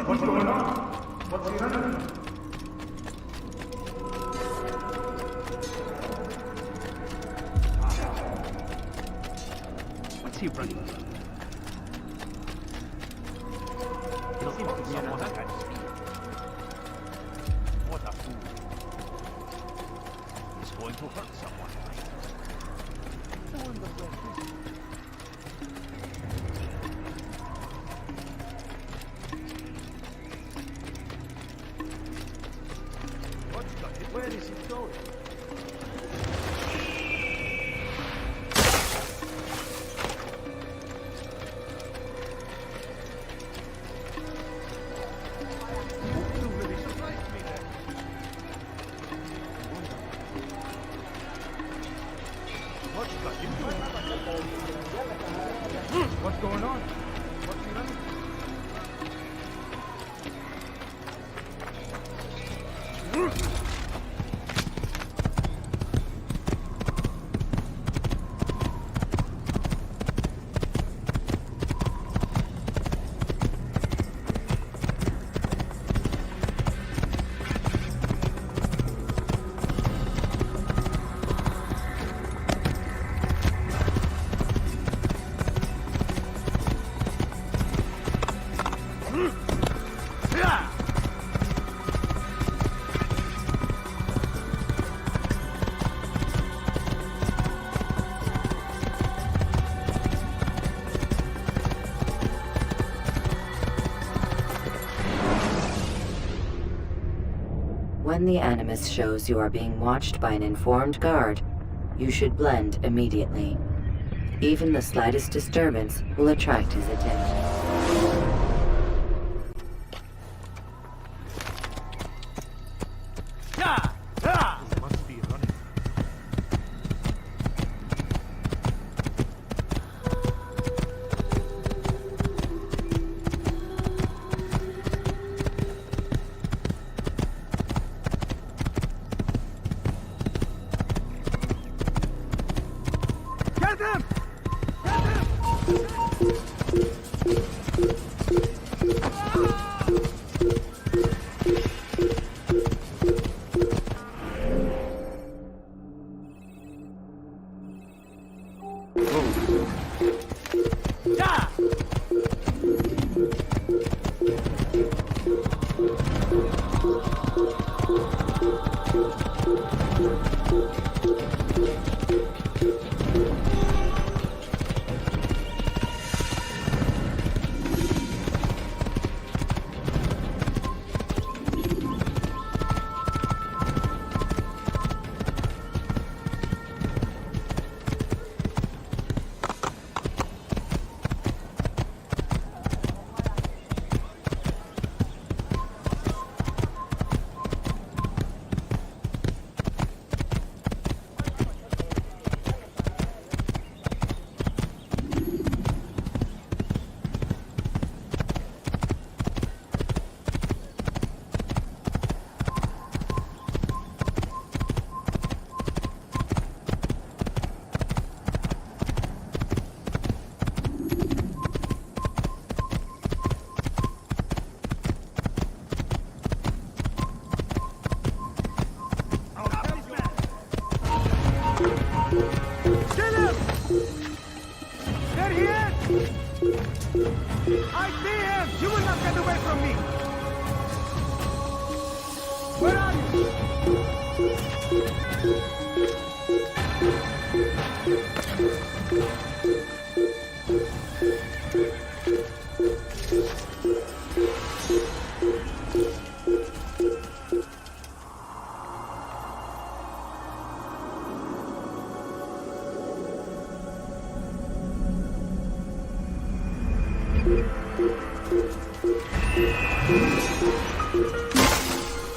What's going on? What's he running? What's he running from? He seems to be someone that had speed. What a fool. He's going to hurt someone. Where is he going? You really surprised me there. What's got him doing? What's going on? What's he running? When the Animus shows you are being watched by an informed guard, you should blend immediately. Even the slightest disturbance will attract his attention. He must be running. Get him!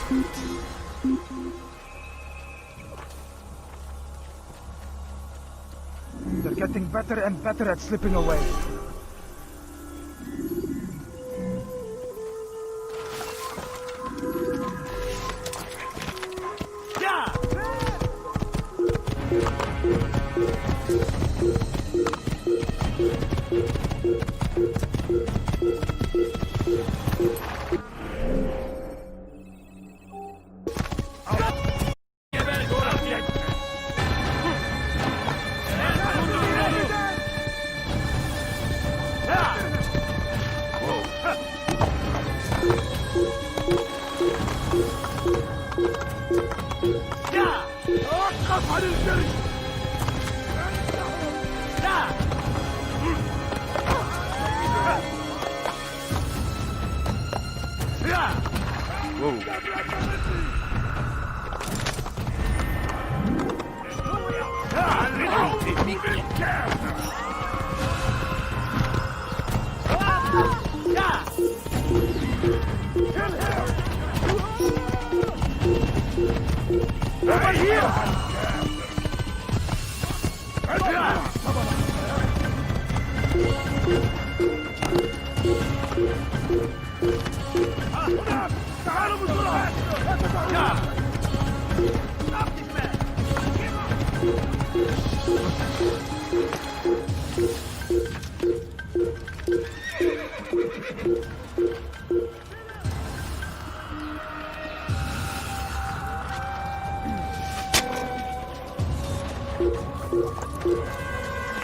They're getting better and better at slipping away.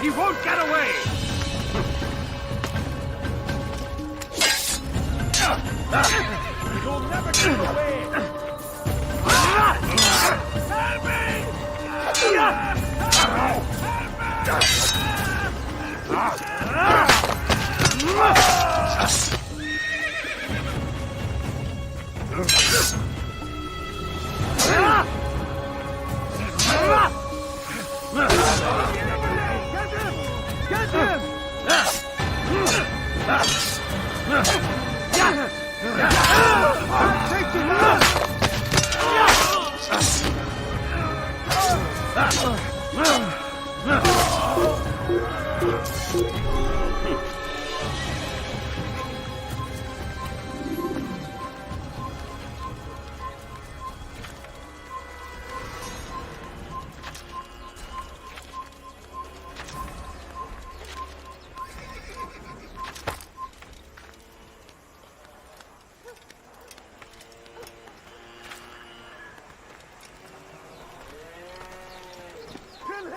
He won't get away! You'll never get away!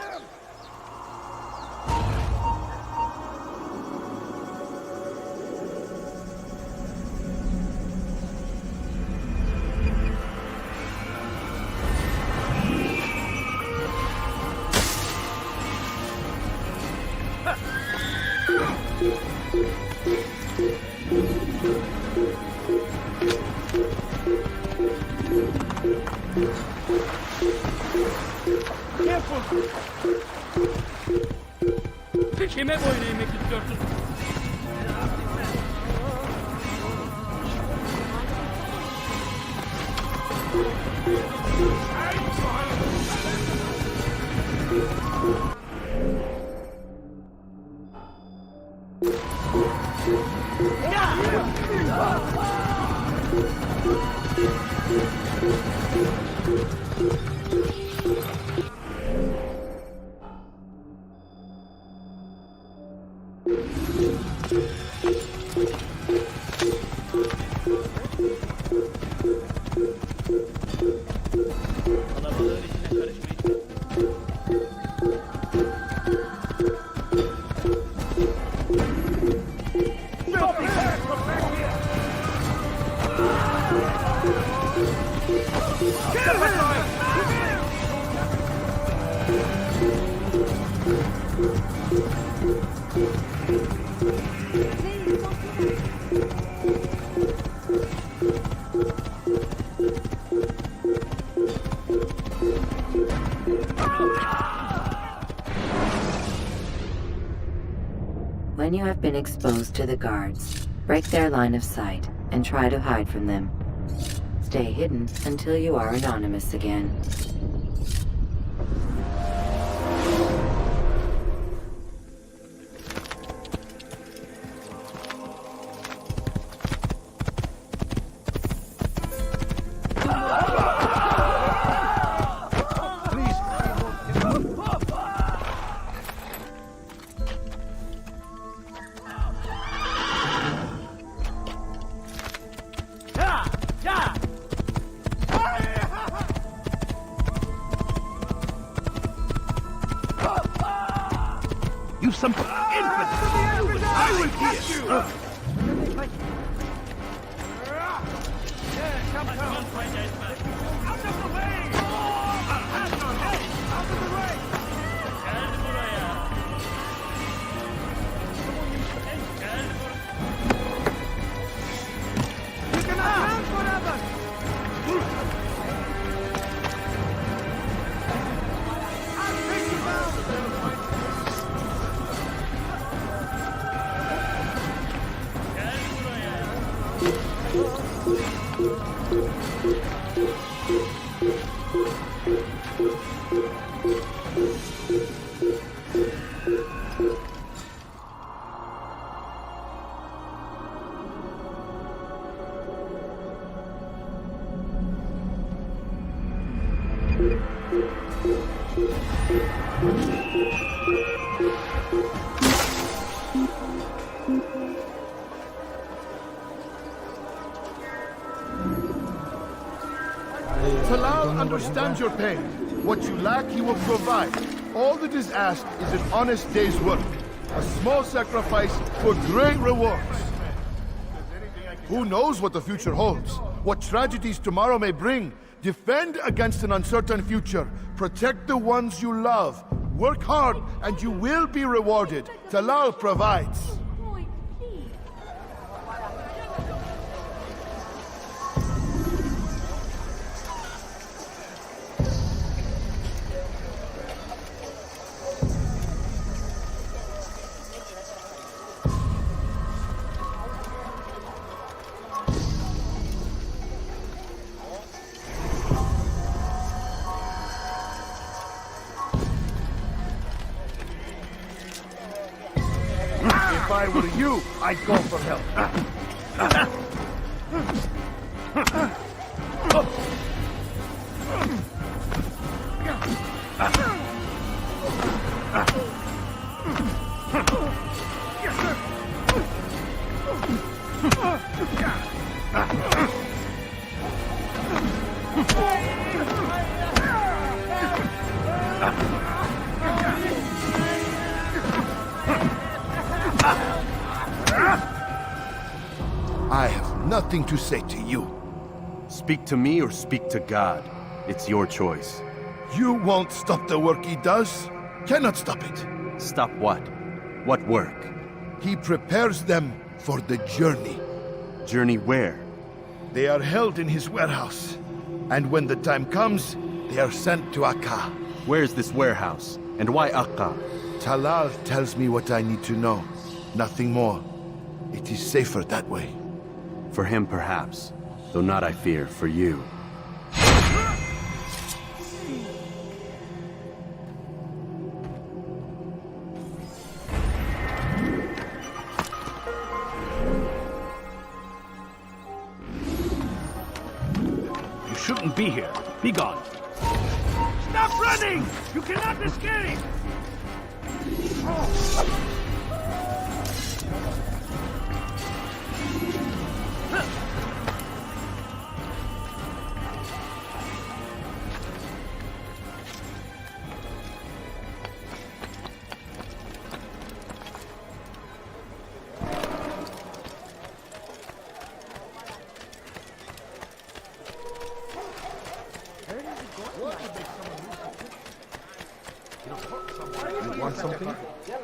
Help Kime boyun eğmek istiyorsun? Kalabalığın içine karışmayın. When you have been exposed to the guards, break their line of sight and try to hide from them. Stay hidden until you are anonymous again. You some infant! I will catch you! Come. Out of the way! Out of the way! You cannot run forever! I'll take you down! Talal understands your pain. What you lack, he will provide. All that is asked is an honest day's work. A small sacrifice for great rewards. Who knows what the future holds? What tragedies tomorrow may bring? Defend against an uncertain future. Protect the ones you love. Work hard and you will be rewarded. Talal provides. If I were you, I'd go for help. I have nothing to say to you. Speak to me or speak to God. It's your choice. You won't stop the work he does. Cannot stop it. Stop what? What work? He prepares them for the journey. Journey where? They are held in his warehouse. And when the time comes, they are sent to Akka. Where's this warehouse? And why Akka? Talal tells me what I need to know. Nothing more. It is safer that way. For him, perhaps. Though not, I fear, for you. You shouldn't be here. Be gone. Stop running! You cannot escape!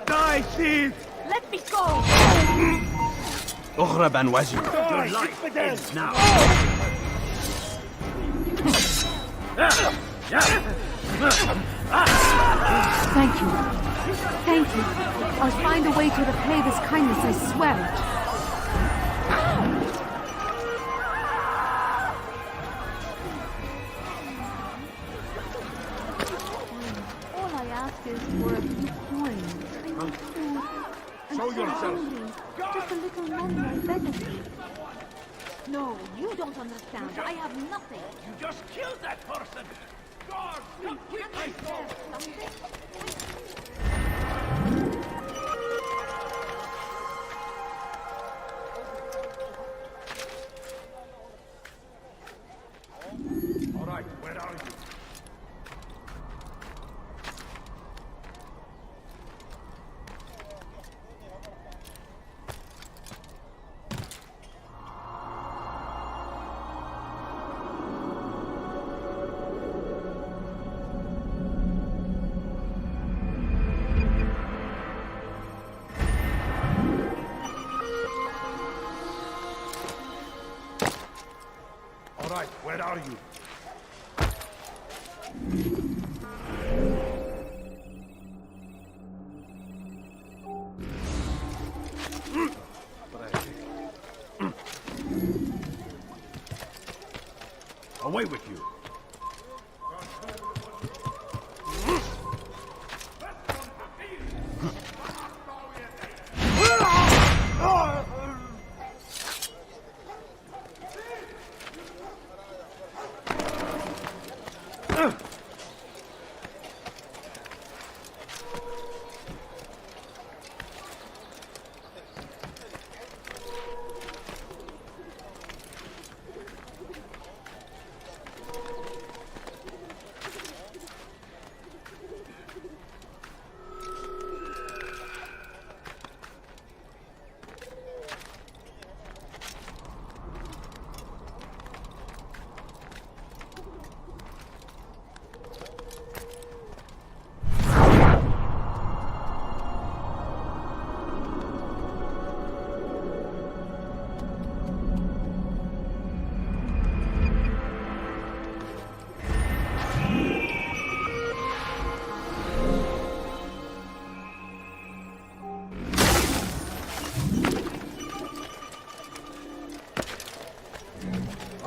Die, thief! Let me go! اغرب عن وجهي. Your life ends now! Thank you. Thank you. I'll find a way to repay this kindness, I swear it. is worth a few coins, maybe food, and Show some yourself. only just a little money I beg of you. No, you don't understand. I have nothing. You just killed that person! Guard, come quick, I saw! All right, where are you? All right, where are you? Away with you!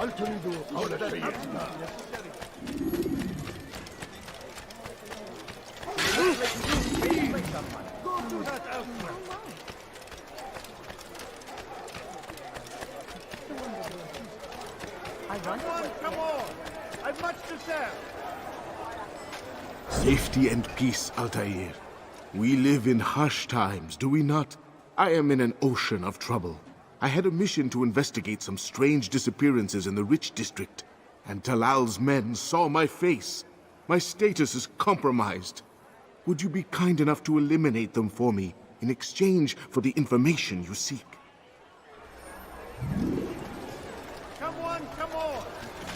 هل تريد قولة شيء؟ Come on! I've much to say! Safety and peace, Altair. We live in harsh times, do we not? I am in an ocean of trouble. I had a mission to investigate some strange disappearances in the rich district, and Talal's men saw my face. My status is compromised. Would you be kind enough to eliminate them for me in exchange for the information you seek? Come on!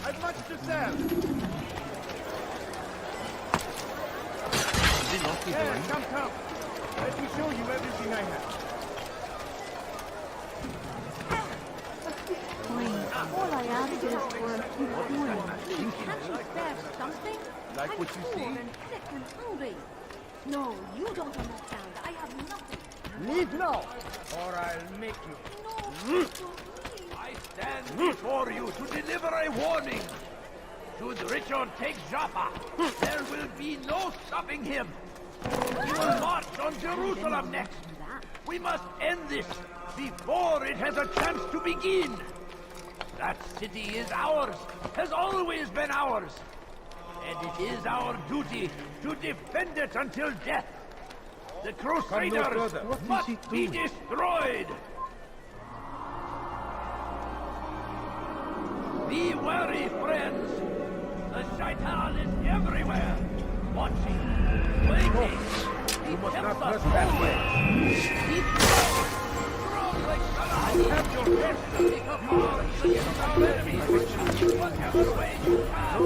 I've much to sell! Yeah, come! Let me show you everything I have. All I ask is for a few coins. Please, can't you spare something? Like I'm what you poor see? and sick and hungry. No, you don't understand. I have nothing. Leave now! Or I'll make you. No, I stand before you to deliver a warning. Should Richard take Jaffa, there will be no stopping him. He will march on Jerusalem next. We must end this before it has a chance to begin. That city is ours, has always been ours. And it is our duty to defend it until death. The Crusaders must be destroyed. Be wary, friends. The Shaitan is everywhere, watching, waiting. He tempts us always. He strong like Salah. Have your best to take up arms against our enemies. Whatever way you have.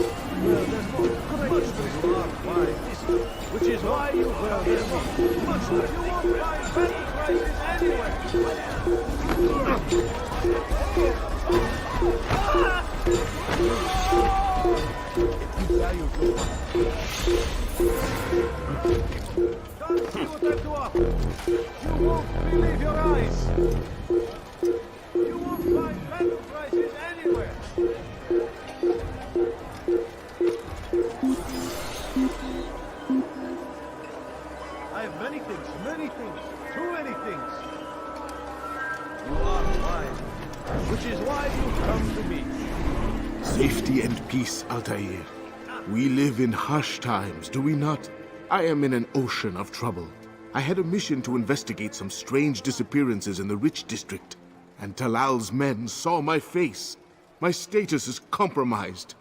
Which is why you will hear much you won't find battle prizes anywhere. Come see what I've to offer. You won't believe your eyes. You won't find battle prizes anywhere. have many things, too many things. You are wise, which is why you come to me. Safety and peace, Altair. We live in harsh times, do we not? I am in an ocean of trouble. I had a mission to investigate some strange disappearances in the rich district, and Talal's men saw my face. My status is compromised.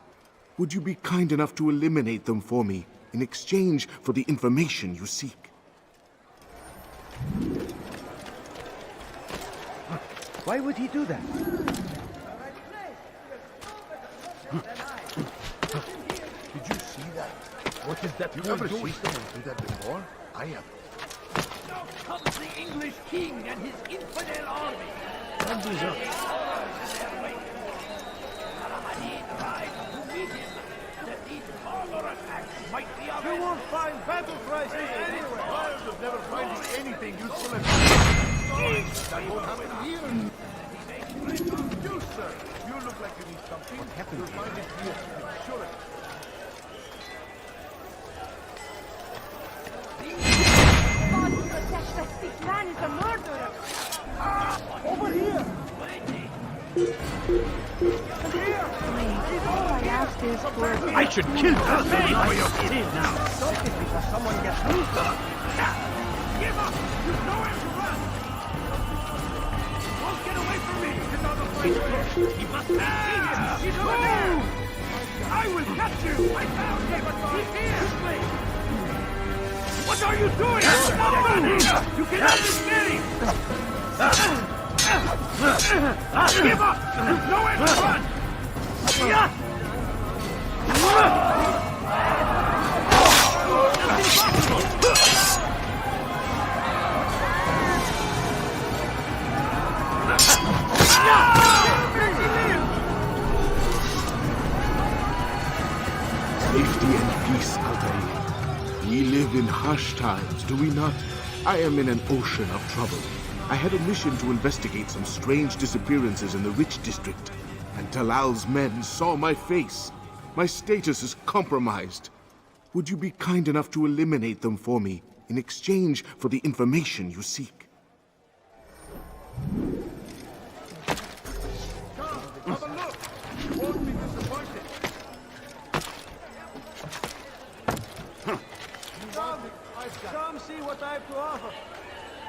Would you be kind enough to eliminate them for me in exchange for the information you seek? Why would he do that? Did you see that? What is that You fool ever doing? seen someone do that before? I have. Now comes the English king and his infidel army. You won't find battle cries anywhere. Liars of never finding anything useful at that won't happen here. You, sir, you look like you need something. What happened? You'll find it here. Sure. God who protects us. This man is a murderer. Over here. All I ask is for... I should kill her. Hey, it is now. Don't it because someone gets hurt. Give up. You've nowhere to run. Don't get away from me. Get out of my way. He must have seen you. He's over there. I will catch you. I found him. He's here. This way. What are you doing? Stop running. You cannot escape. Give up. You've nowhere to run. Safety and peace, Altair. We live in harsh times, do we not? I am in an ocean of trouble. I had a mission to investigate some strange disappearances in the rich district, and Talal's men saw my face. My status is compromised. Would you be kind enough to eliminate them for me in exchange for the information you seek? Come, have a look. You won't be disappointed. Come see what I have to offer.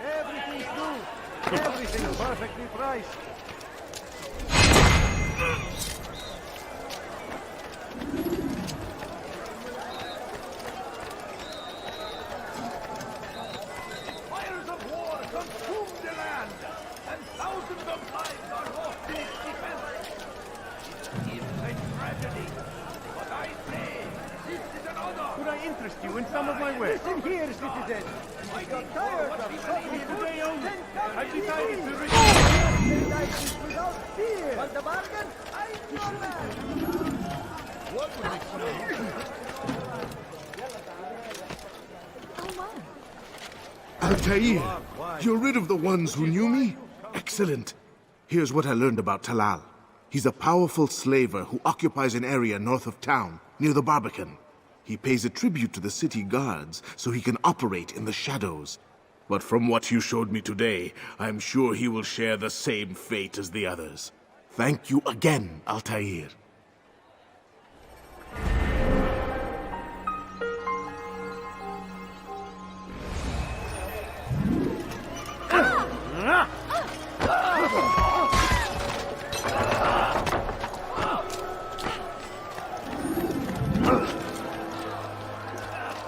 Everything's new. Everything perfectly priced. Fires of war consume the land, and thousands of lives are lost in its defense. It is a tragedy, but I say this is an honor. Could I interest you in some of my work? Listen here, citizen. I got tired of suffering today only. I've decided to without fear. Want the bargain? I know that. What would make someone... Altair, you're rid of the ones who knew me? Excellent. Here's what I learned about Talal. He's a powerful slaver who occupies an area north of town, near the Barbican. He pays a tribute to the city guards so he can operate in the shadows. But from what you showed me today, I'm sure he will share the same fate as the others. Thank you again, Altair.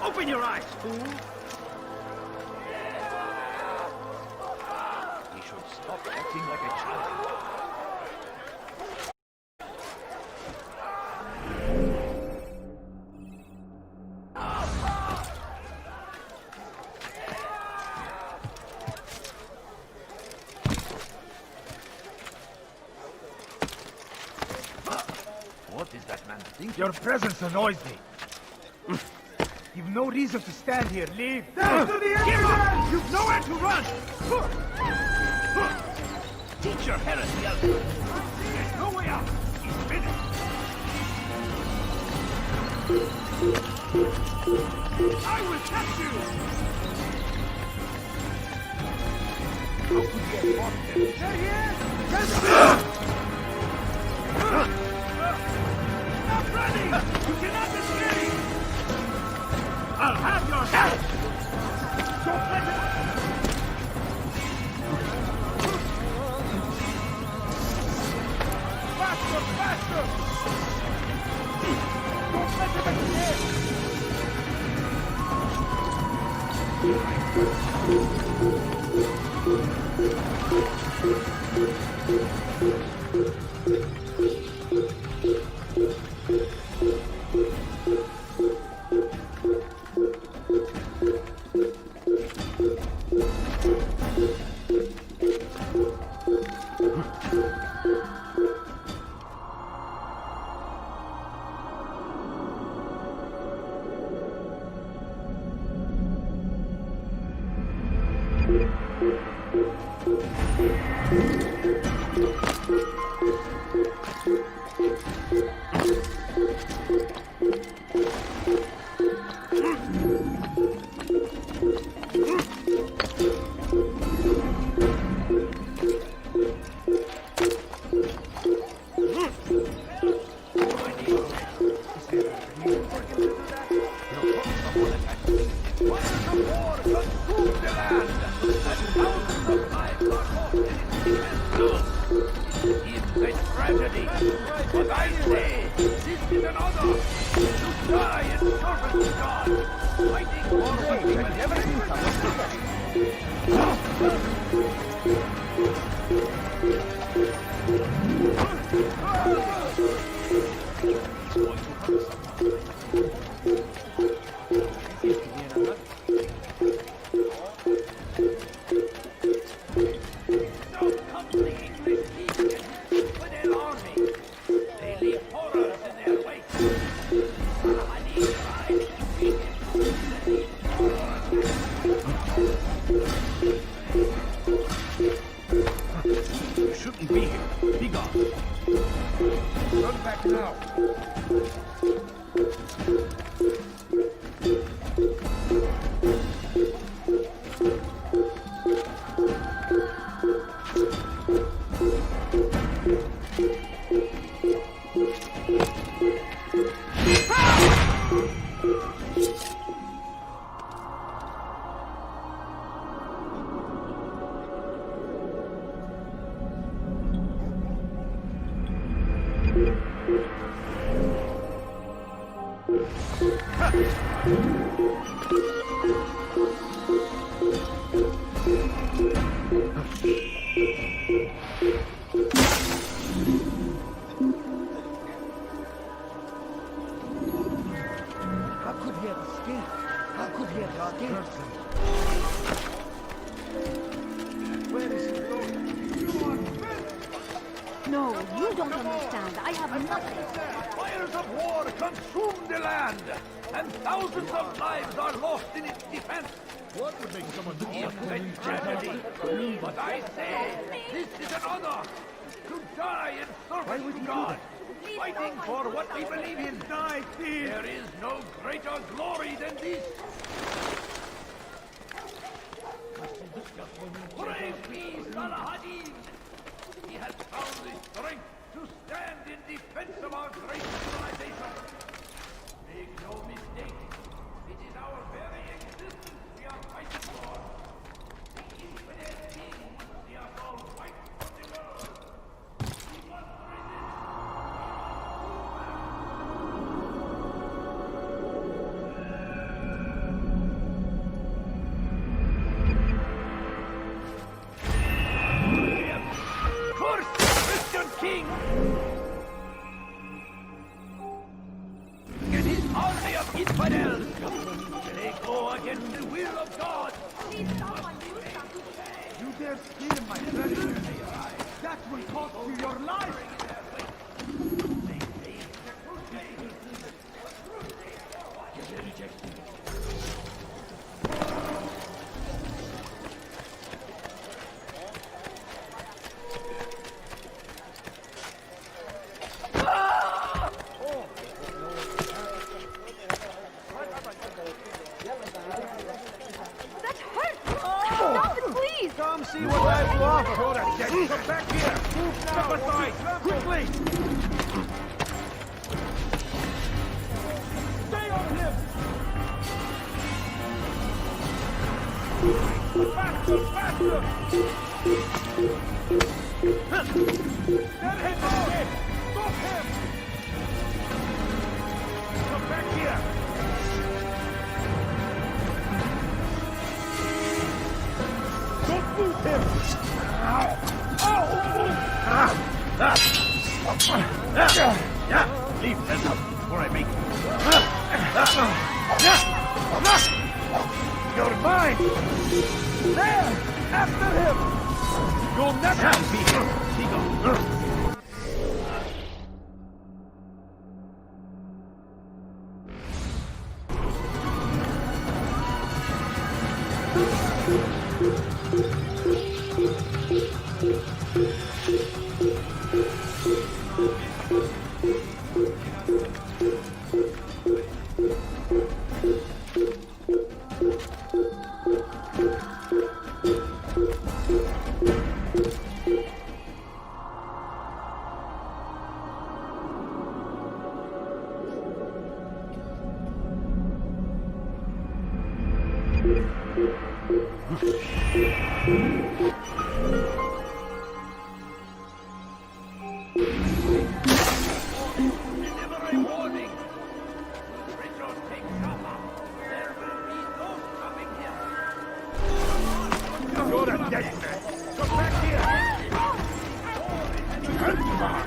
Open your eyes, fool! He should stop acting like a child. What is that man thinking? Your presence annoys me. You've no reason to stand here. Leave. Give up! You've nowhere to run! Teach your heresy, Alfred. There's no way out. He's finished. I will catch you! How could you have lost him? There he is! Stop running! You cannot escape! I'll have your head! Don't let him... Faster! Faster! Don't let him escape! No, you don't understand. I have nothing. Fires of war consume the land, and thousands of lives are lost in its defense. What would make someone do Infinite tragedy. But I say, this is an honor. To die in service to God, fighting for what we believe in. Die, please. There is no greater glory than this. Praise be, Salahadin! He has found the strength to stand in defense of our great civilization. Make no mistake, it is our very existence we are fighting for. The infinite king would see us all fight for the world. We must resist. Curse the Christian king! It is army of infidels! They go against the will of God! Please, someone do something. You dare steal my treasure? That will cost you your life! Faster, faster! Let him out! Stop him! Come back here! Don't move him! Leave this up before I make it. You're mine! There! After him! You'll never be here! He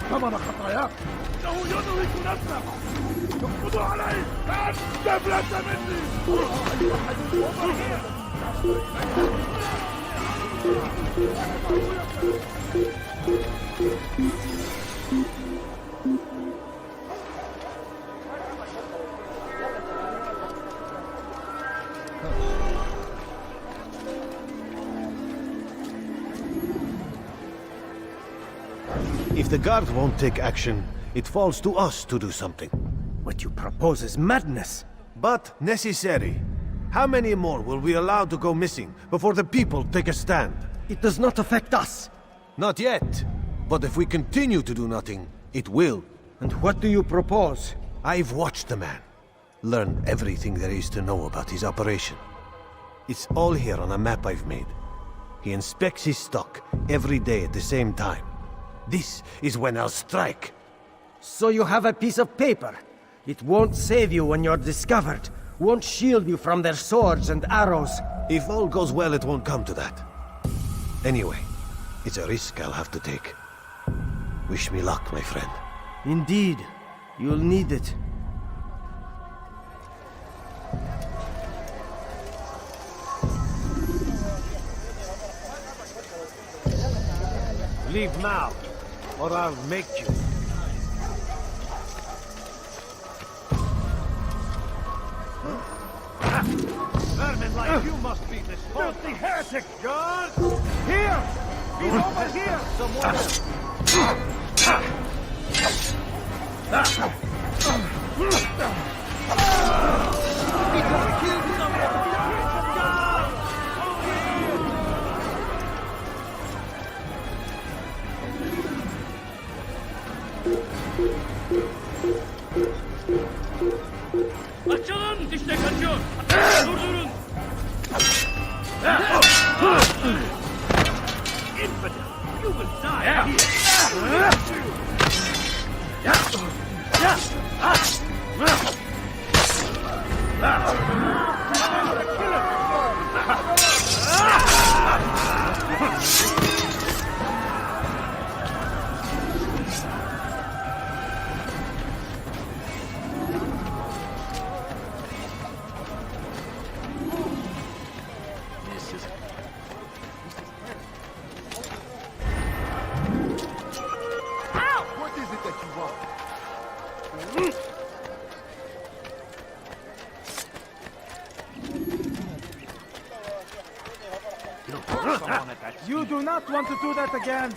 ثمن خطاياك انه يدرك نفسه يقبض عليه كان دبلة مني If the guard won't take action, it falls to us to do something. What you propose is madness. But necessary. How many more will we allow to go missing before the people take a stand? It does not affect us. Not yet. But if we continue to do nothing, it will. And what do you propose? I've watched the man. Learned everything there is to know about his operation. It's all here on a map I've made. He inspects his stock every day at the same time. This is when I'll strike. So you have a piece of paper. It won't save you when you're discovered. Won't shield you from their swords and arrows. If all goes well, it won't come to that. Anyway, it's a risk I'll have to take. Wish me luck, my friend. Indeed. You'll need it. Leave now, or I'll make you. Vermin like you must be this filthy heretic! Guard! Here! He's over here! Açılın! İşte kaçıyor! Durdurun! Infidel! You will die here! What is it that you want? You do not want to do that again.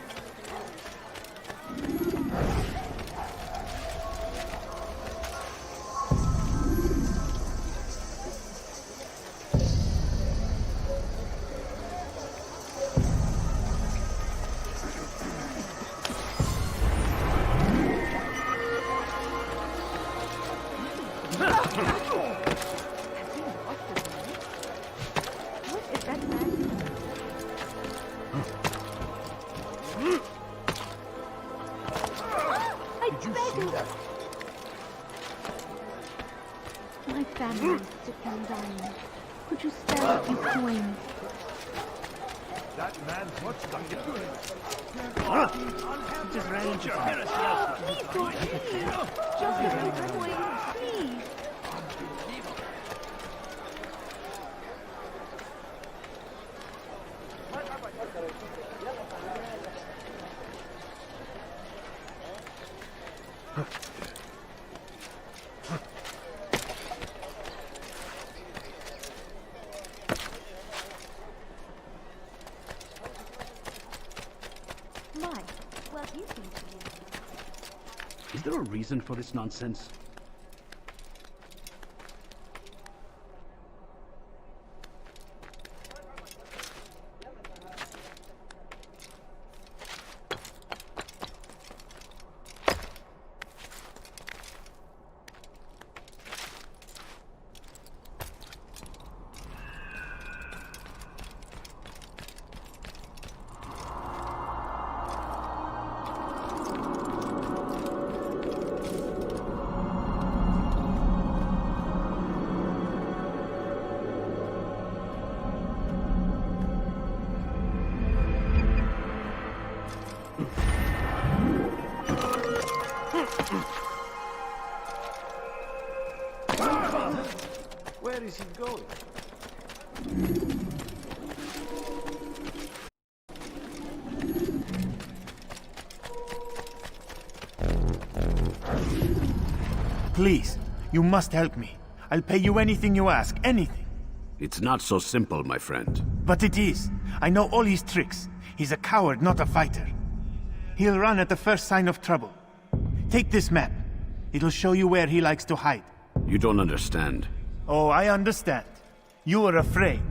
What is that man My family is sick and dying. Could you spare a few coins? That man's what's stuck into him. Please don't take it. Just a few coins, please. Is there a reason for this nonsense? Where is he going? Please, you must help me. I'll pay you anything you ask, anything. It's not so simple, my friend. But it is. I know all his tricks. He's a coward, not a fighter. He'll run at the first sign of trouble. Take this map. It'll show you where he likes to hide. You don't understand. Oh, I understand. You are afraid.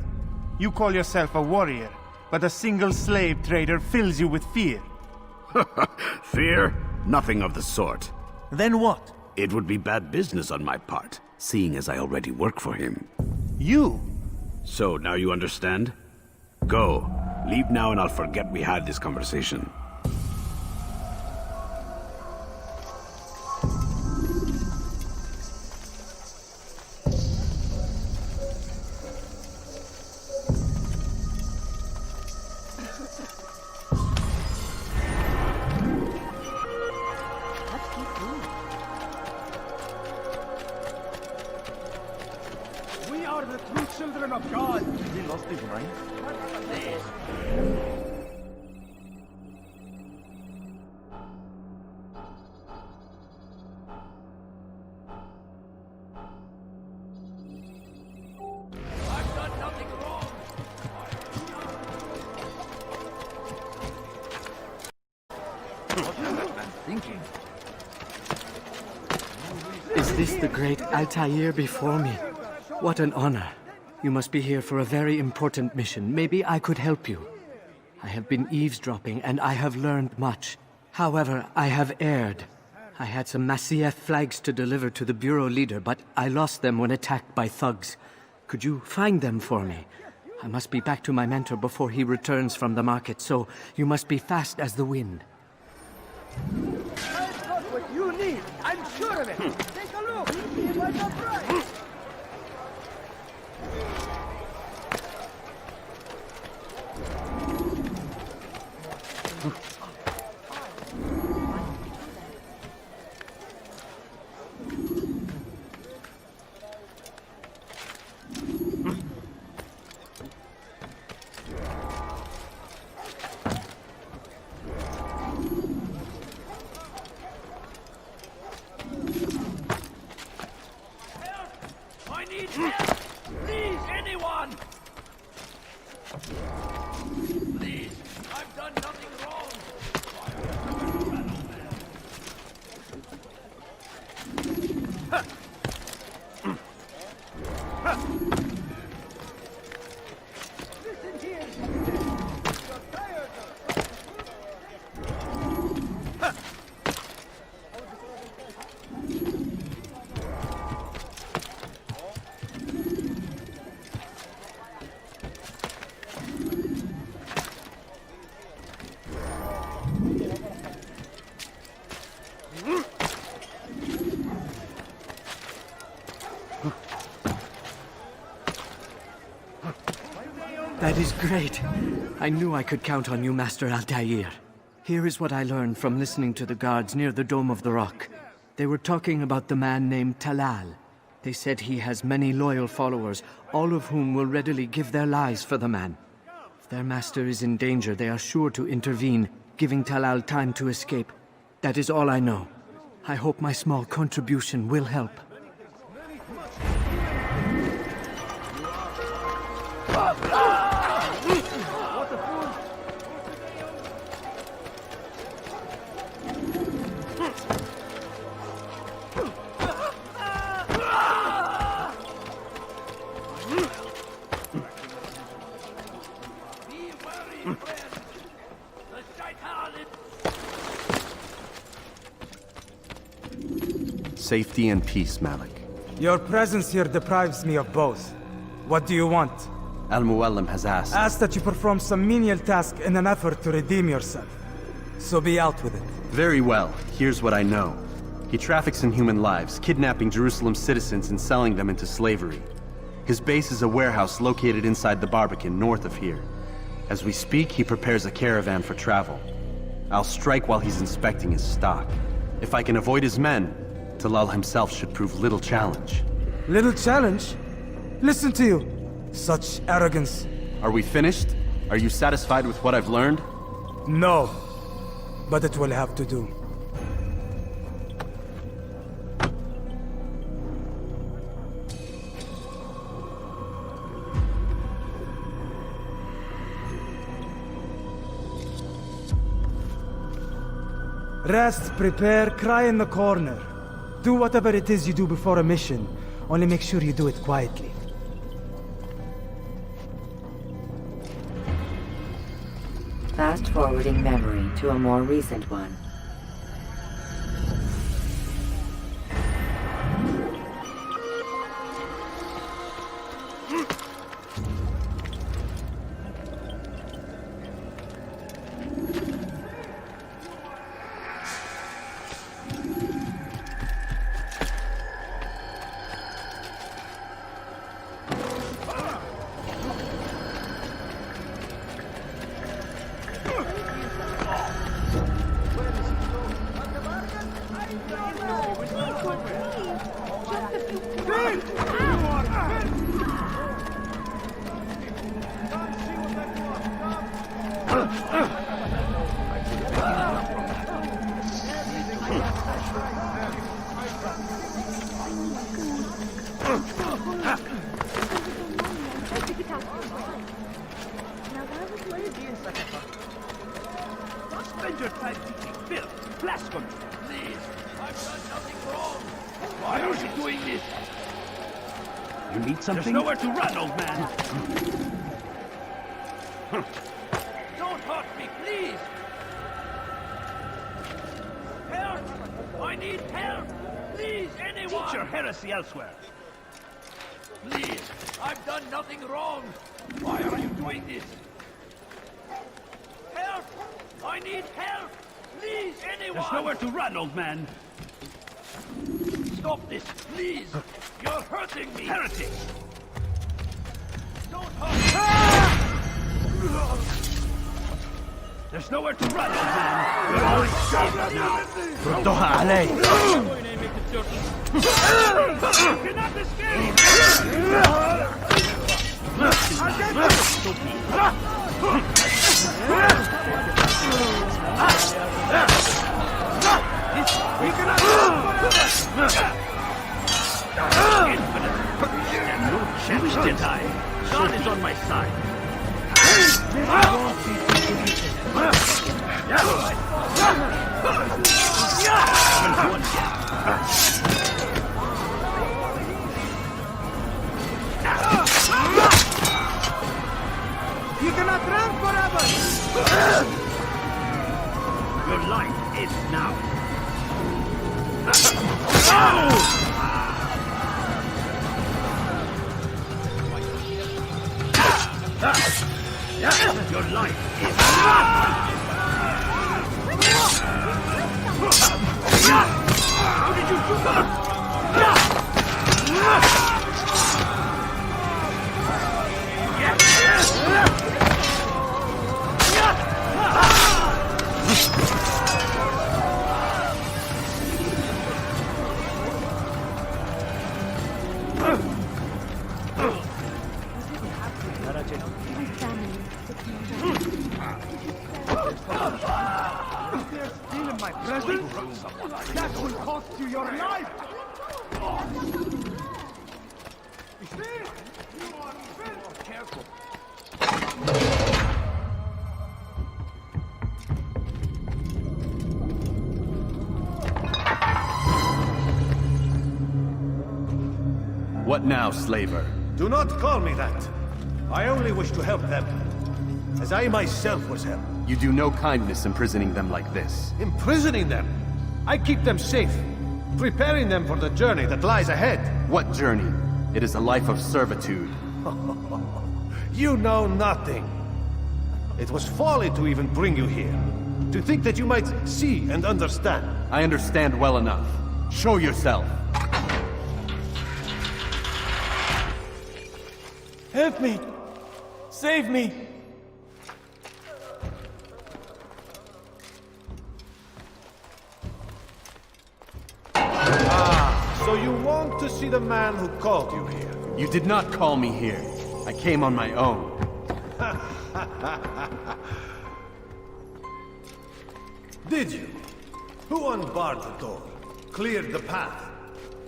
You call yourself a warrior, but a single slave trader fills you with fear. Fear? Nothing of the sort. Then what? It would be bad business on my part, seeing as I already work for him. You? So, now you understand? Go. Leave now and I'll forget we had this conversation. We are the true children of God. He lost his mind. I've done nothing wrong. What is that man thinking? Is this the great Altair before me? What an honor. You must be here for a very important mission. Maybe I could help you. I have been eavesdropping and I have learned much. However, I have erred. I had some Masyaf flags to deliver to the bureau leader, but I lost them when attacked by thugs. Could you find them for me? I must be back to my mentor before he returns from the market, so you must be fast as the wind. I've got what you need. I'm sure of it. Take a look. See if I got right. I need help! Please, anyone! Please, I've done nothing wrong! That is great. I knew I could count on you, Master Altair. Here is what I learned from listening to the guards near the Dome of the Rock. They were talking about the man named Talal. They said he has many loyal followers, all of whom will readily give their lives for the man. If their master is in danger, they are sure to intervene, giving Talal time to escape. That is all I know. I hope my small contribution will help. Safety and peace, Malik. Your presence here deprives me of both. What do you want? Al-Muallim has asked. Ask that you perform some menial task in an effort to redeem yourself. So be out with it. Very well. Here's what I know. He traffics in human lives, kidnapping Jerusalem citizens and selling them into slavery. His base is a warehouse located inside the Barbican, north of here. As we speak, he prepares a caravan for travel. I'll strike while he's inspecting his stock. If I can avoid his men, Talal himself should prove little challenge. Little challenge? Listen to you. Such arrogance. Are we finished? Are you satisfied with what I've learned? No. But it will have to do. Rest, prepare, cry in the corner. Do whatever it is you do before a mission. Only make sure you do it quietly. Fast-forwarding memory to a more recent one. Spend your time teaching filth, blasphemy. Please, I've done nothing wrong. Why are you doing this? You need something? There's nowhere to run, old man. Don't hurt me, please. Help! I need help. Please, anyone. Teach your heresy elsewhere. Please, I've done nothing wrong. Why are you doing this? Help! I need help! Please, anyone! There's nowhere to run, old man. Stop this, please! You're hurting me! Heretic! Don't hurt me! There's nowhere to run, old man. You're always safe now. ردوها علي. You cannot escape! No chance, did I? God is on my side. You cannot run forever! Your life is now. Your life is How did you do that? What now, slaver? Do not call me that. I only wish to help them, as I myself was helped. You do no kindness imprisoning them like this. Imprisoning them? I keep them safe, preparing them for the journey that lies ahead. What journey? It is a life of servitude. You know nothing. It was folly to even bring you here. To think that you might see and understand. I understand well enough. Show yourself. Help me! Save me! So you want to see the man who called you here? You did not call me here. I came on my own. Did you? Who unbarred the door? Cleared the path?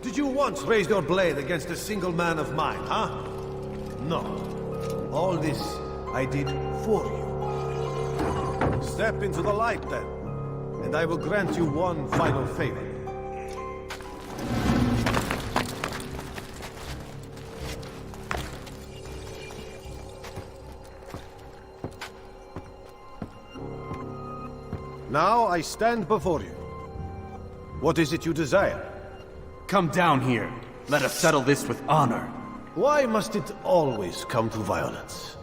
Did you once raise your blade against a single man of mine, huh? No. All this I did for you. Step into the light then, and I will grant you one final favor. Now I stand before you. What is it you desire? Come down here. Let us settle this with honor. Why must it always come to violence?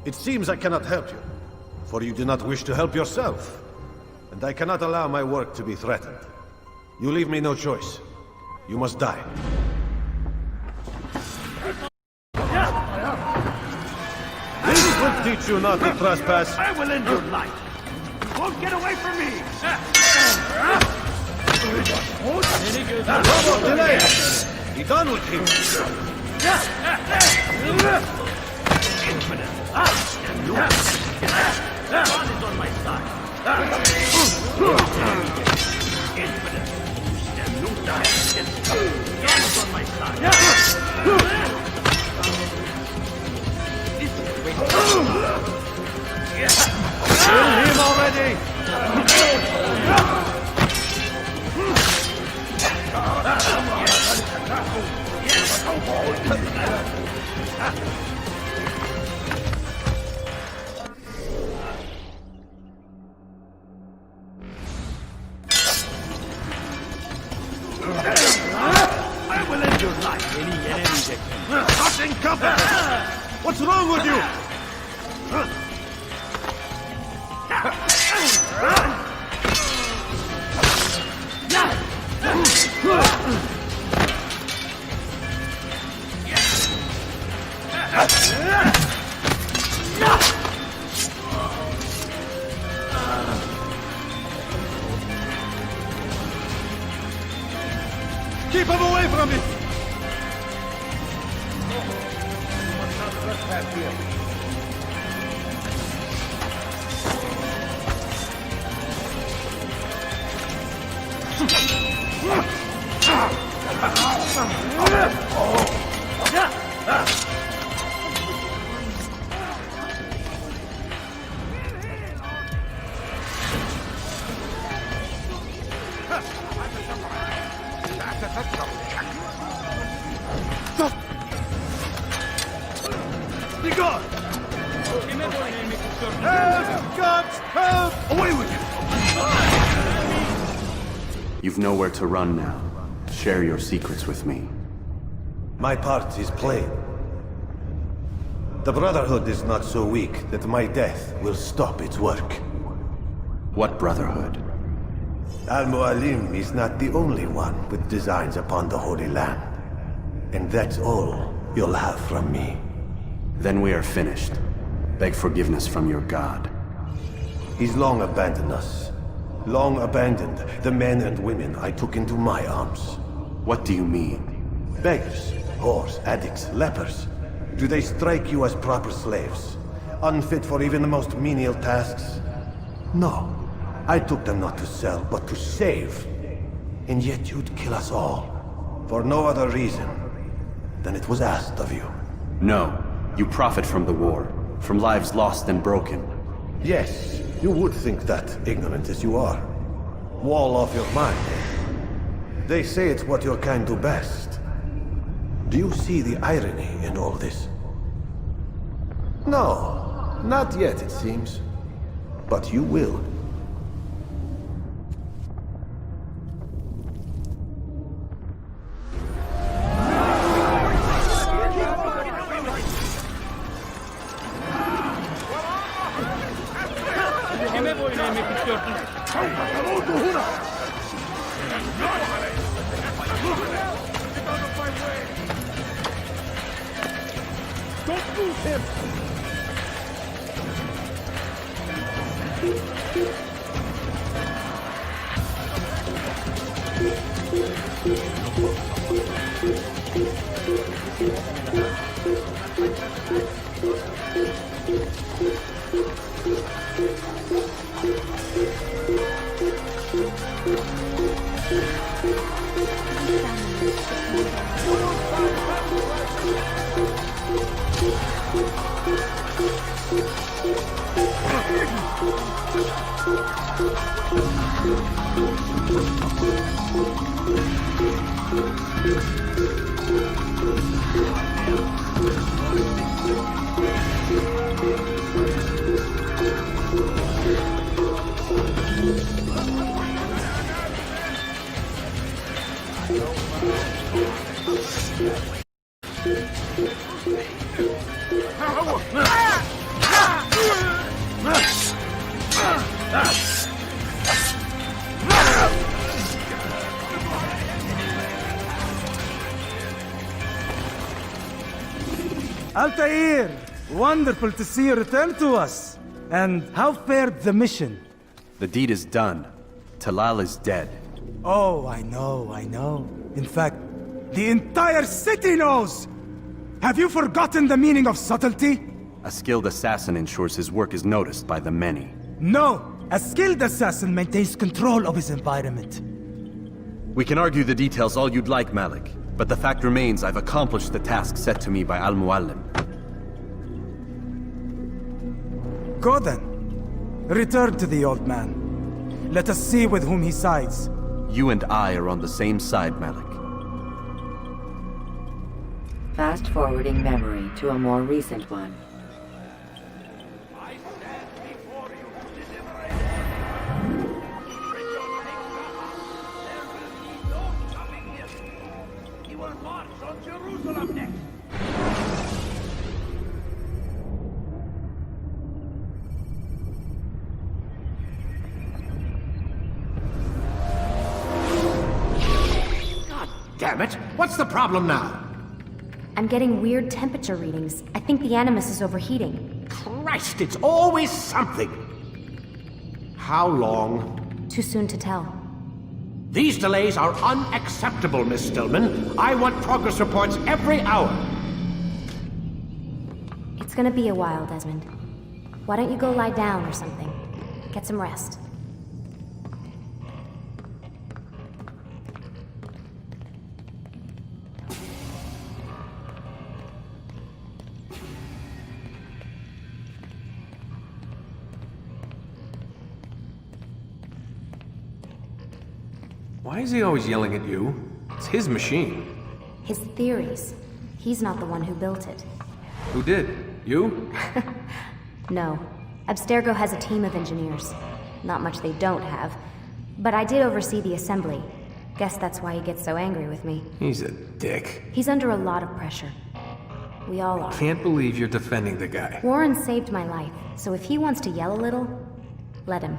It seems I cannot help you, for you do not wish to help yourself. And I cannot allow my work to be threatened. You leave me no choice. You must die. This will teach you not to trespass. I will end your life. You won't get away from me. No more delay. Be done with him. Infinite. God is on my side. Infinite. God is on my side. Kill him already! I will end your life. Any enemy. Not incompetent! What's wrong with you? Keep him away from me! You must not trespass here. Be gone! Help! Cops! Help! Away with you! You've nowhere to run now. Share your secrets with me. My part is plain. The Brotherhood is not so weak that my death will stop its work. What Brotherhood? Al-Mu'alim is not the only one with designs upon the Holy Land. And that's all you'll have from me. Then we are finished. Beg forgiveness from your god. He's long abandoned us. Long abandoned the men and women I took into my arms. What do you mean? Beggars, whores, addicts, lepers. Do they strike you as proper slaves? Unfit for even the most menial tasks? No. I took them not to sell, but to save. And yet you'd kill us all. For no other reason than it was asked of you. No. You profit from the war. From lives lost and broken. Yes, you would think that, ignorant as you are. Wall off your mind. They say it's what your kind do best. Do you see the irony in all this? No, not yet, it seems. But you will. Don't move him! Altair! Wonderful to see you return to us. And how fared the mission? The deed is done. Talal is dead. Oh, I know. In fact, the entire city knows! Have you forgotten the meaning of subtlety? A skilled assassin ensures his work is noticed by the many. No! A skilled assassin maintains control of his environment. We can argue the details all you'd like, Malik. But the fact remains I've accomplished the task set to me by Al-Muallim. Go then. Return to the old man. Let us see with whom he sides. You and I are on the same side, Malik. Fast-forwarding memory to a more recent one. I stand before you to deliver a warning. There will be no stopping him. He will march on Jerusalem next. God damn it! What's the problem now? I'm getting weird temperature readings. I think the Animus is overheating. Christ, it's always something! How long? Too soon to tell. These delays are unacceptable, Miss Stillman. I want progress reports every hour. It's gonna be a while, Desmond. Why don't you go lie down or something? Get some rest. Why is he always yelling at you? It's his machine. His theories. He's not the one who built it. Who did? You? No. Abstergo has a team of engineers. Not much they don't have. But I did oversee the assembly. Guess that's why he gets so angry with me. He's a dick. He's under a lot of pressure. We all are. Can't believe you're defending the guy. Warren saved my life, so if he wants to yell a little, let him.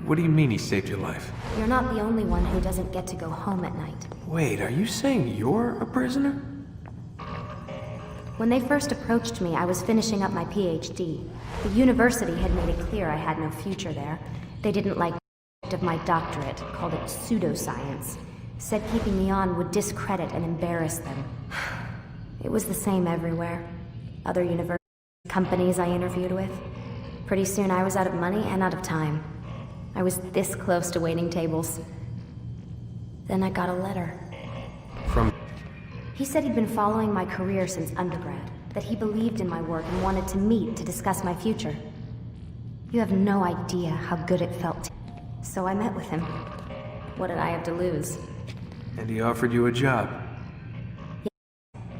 What do you mean he saved your life? You're not the only one who doesn't get to go home at night. Wait, are you saying you're a prisoner? When they first approached me, I was finishing up my PhD. The university had made it clear I had no future there. They didn't like of my doctorate, called it pseudoscience. Said keeping me on would discredit and embarrass them. It was the same everywhere. Other university companies I interviewed with. Pretty soon I was out of money and out of time. I was this close to waiting tables. Then I got a letter. From? He said he'd been following my career since undergrad, that he believed in my work and wanted to meet to discuss my future. You have no idea how good it felt. So I met with him. What did I have to lose? And he offered you a job.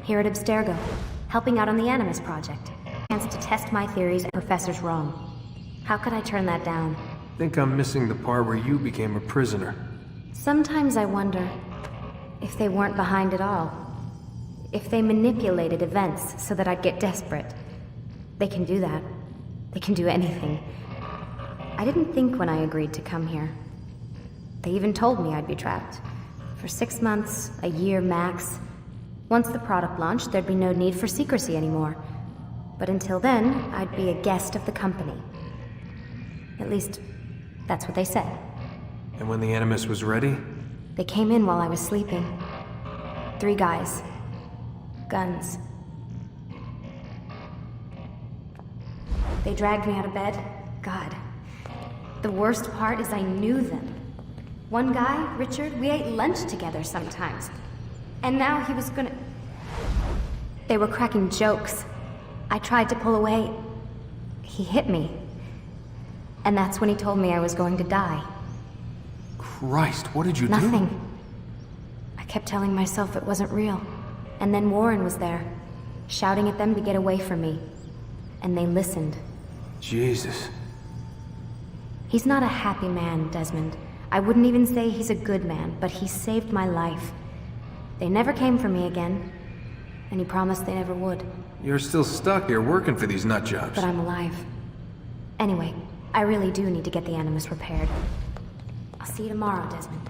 Here at Abstergo, helping out on the Animus Project. Chance to test my theories and professors wrong. How could I turn that down? Think I'm missing the part where you became a prisoner. Sometimes I wonder if they weren't behind it all. If they manipulated events so that I'd get desperate. They can do that. They can do anything. I didn't think when I agreed to come here. They even told me I'd be trapped. For 6 months, a year max. Once the product launched, there'd be no need for secrecy anymore. But until then, I'd be a guest of the company. At least, that's what they said. And when the Animus was ready? They came in while I was sleeping. 3 guys. Guns. They dragged me out of bed. God. The worst part is I knew them. One guy, Richard, we ate lunch together sometimes. And now he was gonna... They were cracking jokes. I tried to pull away. He hit me. And that's when he told me I was going to die. Christ, what did you do? Nothing. I kept telling myself it wasn't real. And then Warren was there, shouting at them to get away from me. And they listened. Jesus. He's not a happy man, Desmond. I wouldn't even say he's a good man, but he saved my life. They never came for me again, and he promised they never would. You're still stuck here working for these nut jobs. But I'm alive. Anyway, I really do need to get the Animus repaired. I'll see you tomorrow, Desmond.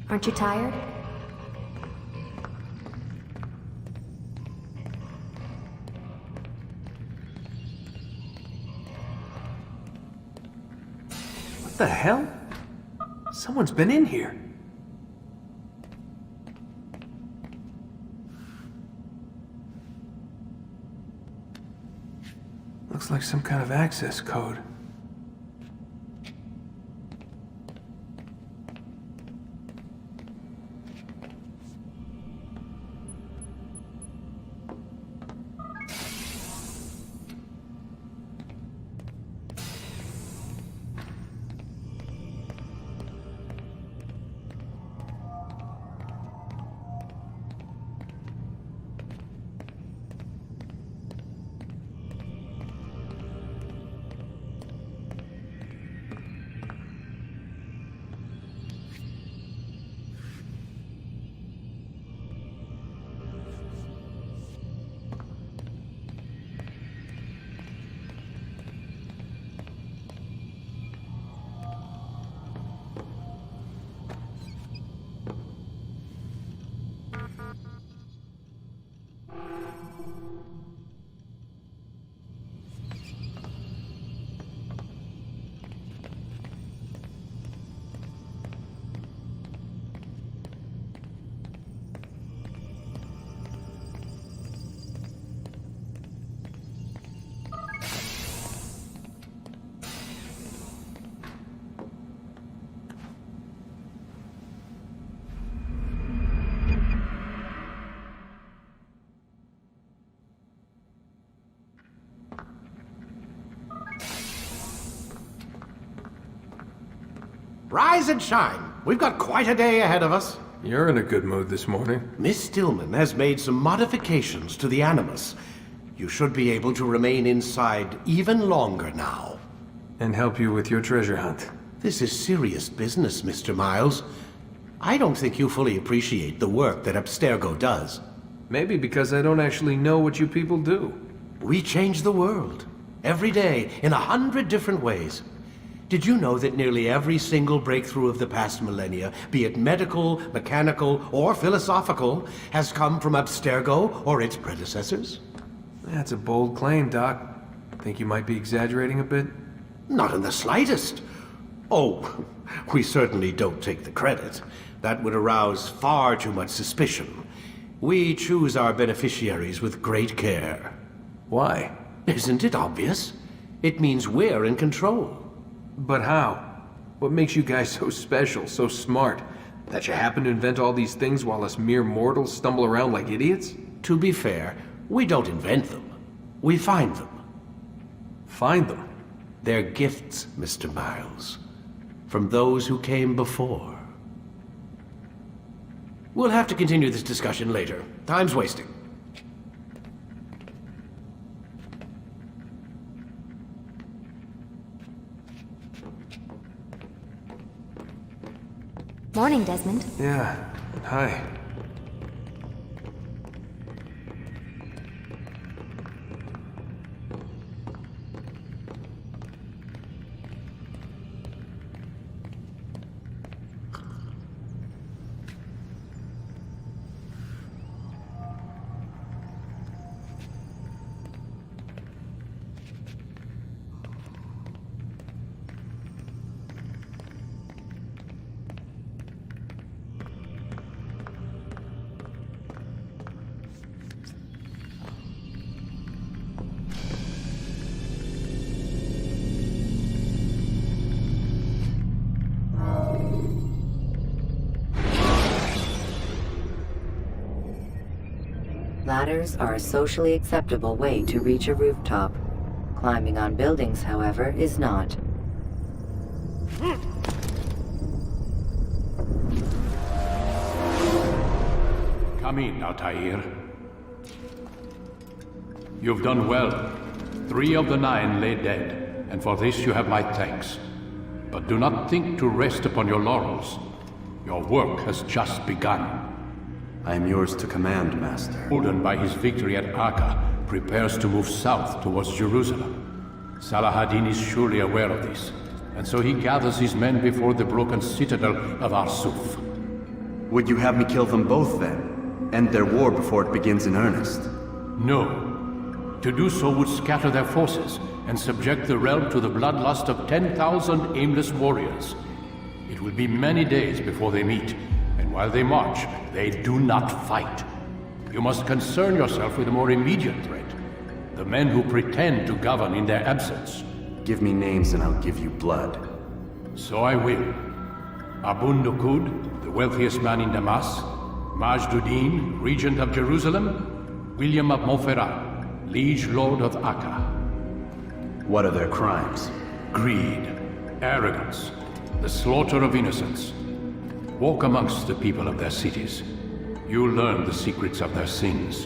Aren't you tired? What the hell? Someone's been in here. Looks like some kind of access code. Rise and shine. We've got quite a day ahead of us. You're in a good mood this morning. Miss Stillman has made some modifications to the Animus. You should be able to remain inside even longer now. And help you with your treasure hunt. This is serious business, Mr. Miles. I don't think you fully appreciate the work that Abstergo does. Maybe because I don't actually know what you people do. We change the world. Every day, in 100 different ways. Did you know that nearly every single breakthrough of the past millennia, be it medical, mechanical, or philosophical, has come from Abstergo or its predecessors? That's a bold claim, Doc. Think you might be exaggerating a bit? Not in the slightest. Oh, we certainly don't take the credit. That would arouse far too much suspicion. We choose our beneficiaries with great care. Why? Isn't it obvious? It means we're in control. But how? What makes you guys so special, so smart? That you happen to invent all these things while us mere mortals stumble around like idiots? To be fair, we don't invent them. We find them. Find them? They're gifts, Mr. Miles. From those who came before. We'll have to continue this discussion later. Time's wasting. Morning, Desmond. Yeah. Hi. Ladders are a socially acceptable way to reach a rooftop. Climbing on buildings, however, is not. Come in, Altair. You've done well. 3 of the 9 lay dead, and for this you have my thanks. But do not think to rest upon your laurels. Your work has just begun. I am yours to command, Master. Odin, by his victory at Acre, prepares to move south towards Jerusalem. Salahadin is surely aware of this, and so he gathers his men before the broken citadel of Arsuf. Would you have me kill them both, then? End their war before it begins in earnest? No. To do so would scatter their forces, and subject the realm to the bloodlust of 10,000 aimless warriors. It will be many days before they meet, and while they march, they do not fight. You must concern yourself with a more immediate threat. The men who pretend to govern in their absence. Give me names and I'll give you blood. So I will. Abun Nukud, the wealthiest man in Damas. Majduddin, regent of Jerusalem. William of Montferrat, liege lord of Acre. What are their crimes? Greed, arrogance, the slaughter of innocents. Walk amongst the people of their cities. You'll learn the secrets of their sins.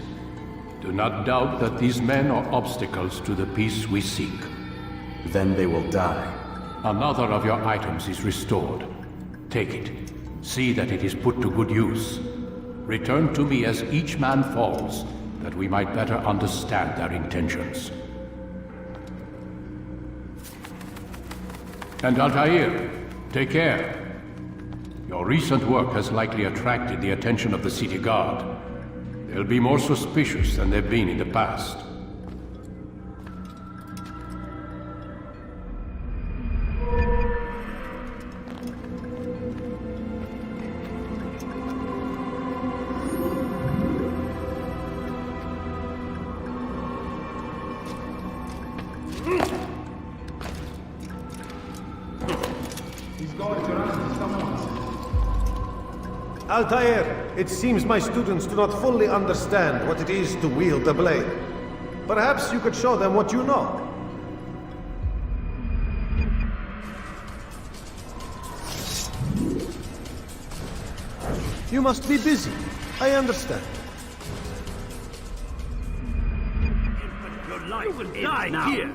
Do not doubt that these men are obstacles to the peace we seek. Then they will die. Another of your items is restored. Take it. See that it is put to good use. Return to me as each man falls, that we might better understand their intentions. And Altair, take care. Your recent work has likely attracted the attention of the city guard. They'll be more suspicious than they've been in the past. Altair, it seems my students do not fully understand what it is to wield a blade. Perhaps you could show them what you know. You must be busy. I understand. Your life will die here.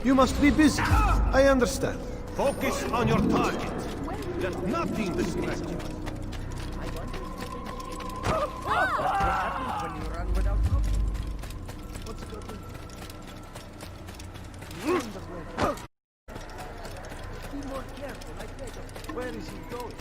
You must be busy. I understand. Focus on your target. Let nothing distract you. Be more careful, I beg you. Where is he going?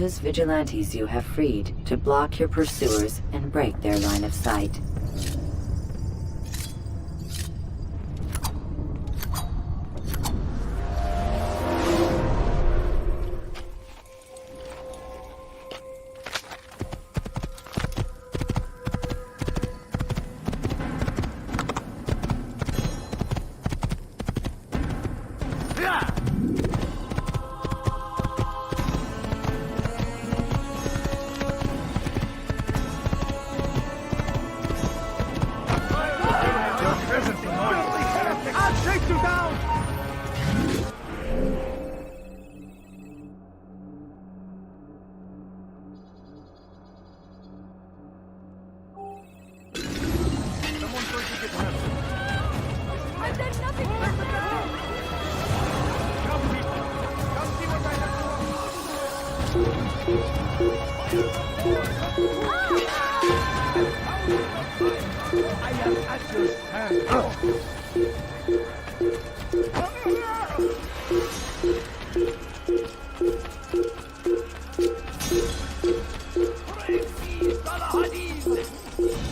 Use vigilantes you have freed to block your pursuers and break their line of sight.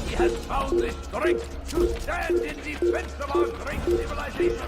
He has found the strength to stand in defense of our great civilization.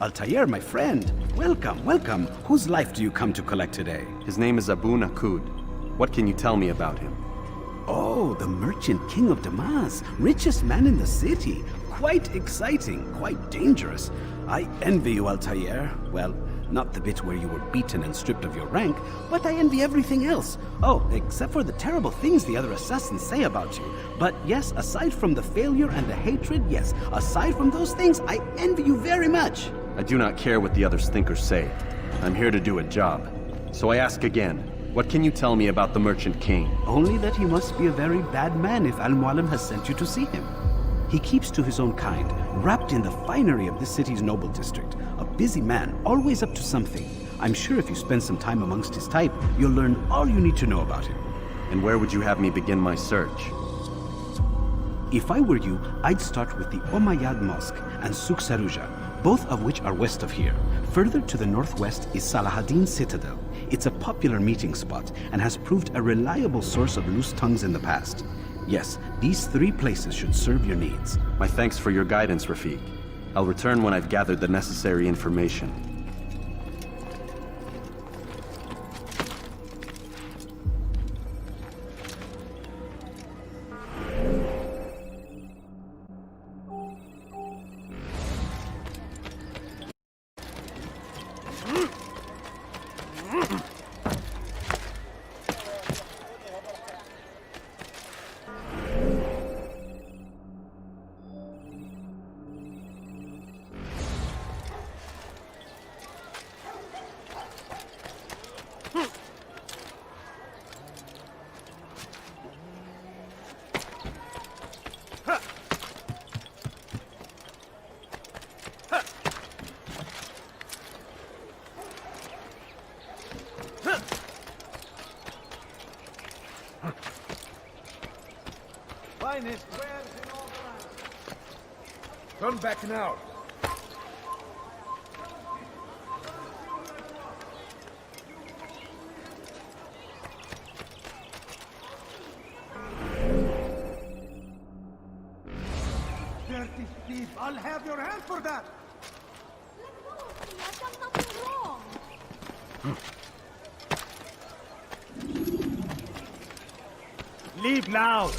Altair, my friend. Welcome, welcome. Whose life do you come to collect today? His name is Ibn-La'Ahad. What can you tell me about him? Oh, the merchant king of Damas. Richest man in the city. Quite exciting, quite dangerous. I envy you, Altair. Well, not the bit where you were beaten and stripped of your rank, but I envy everything else. Oh, except for the terrible things the other assassins say about you. But yes, aside from the failure and the hatred, yes, aside from those things, I envy you very much. I do not care what the others think or say. I'm here to do a job. So I ask again, what can you tell me about the Merchant King? Only that he must be a very bad man if Al-Mualim has sent you to see him. He keeps to his own kind, wrapped in the finery of this city's noble district. A busy man, always up to something. I'm sure if you spend some time amongst his type, you'll learn all you need to know about him. And where would you have me begin my search? If I were you, I'd start with the Umayyad Mosque and Souk Saruja, both of which are west of here. Further to the northwest is Salahaddin Citadel. It's a popular meeting spot and has proved a reliable source of loose tongues in the past. Yes, these three places should serve your needs. My thanks for your guidance, Rafiq. I'll return when I've gathered the necessary information. Finest wares in all the land. Come back now. Dirty thief! I'll have your hand for that! I've done nothing wrong. Leave now!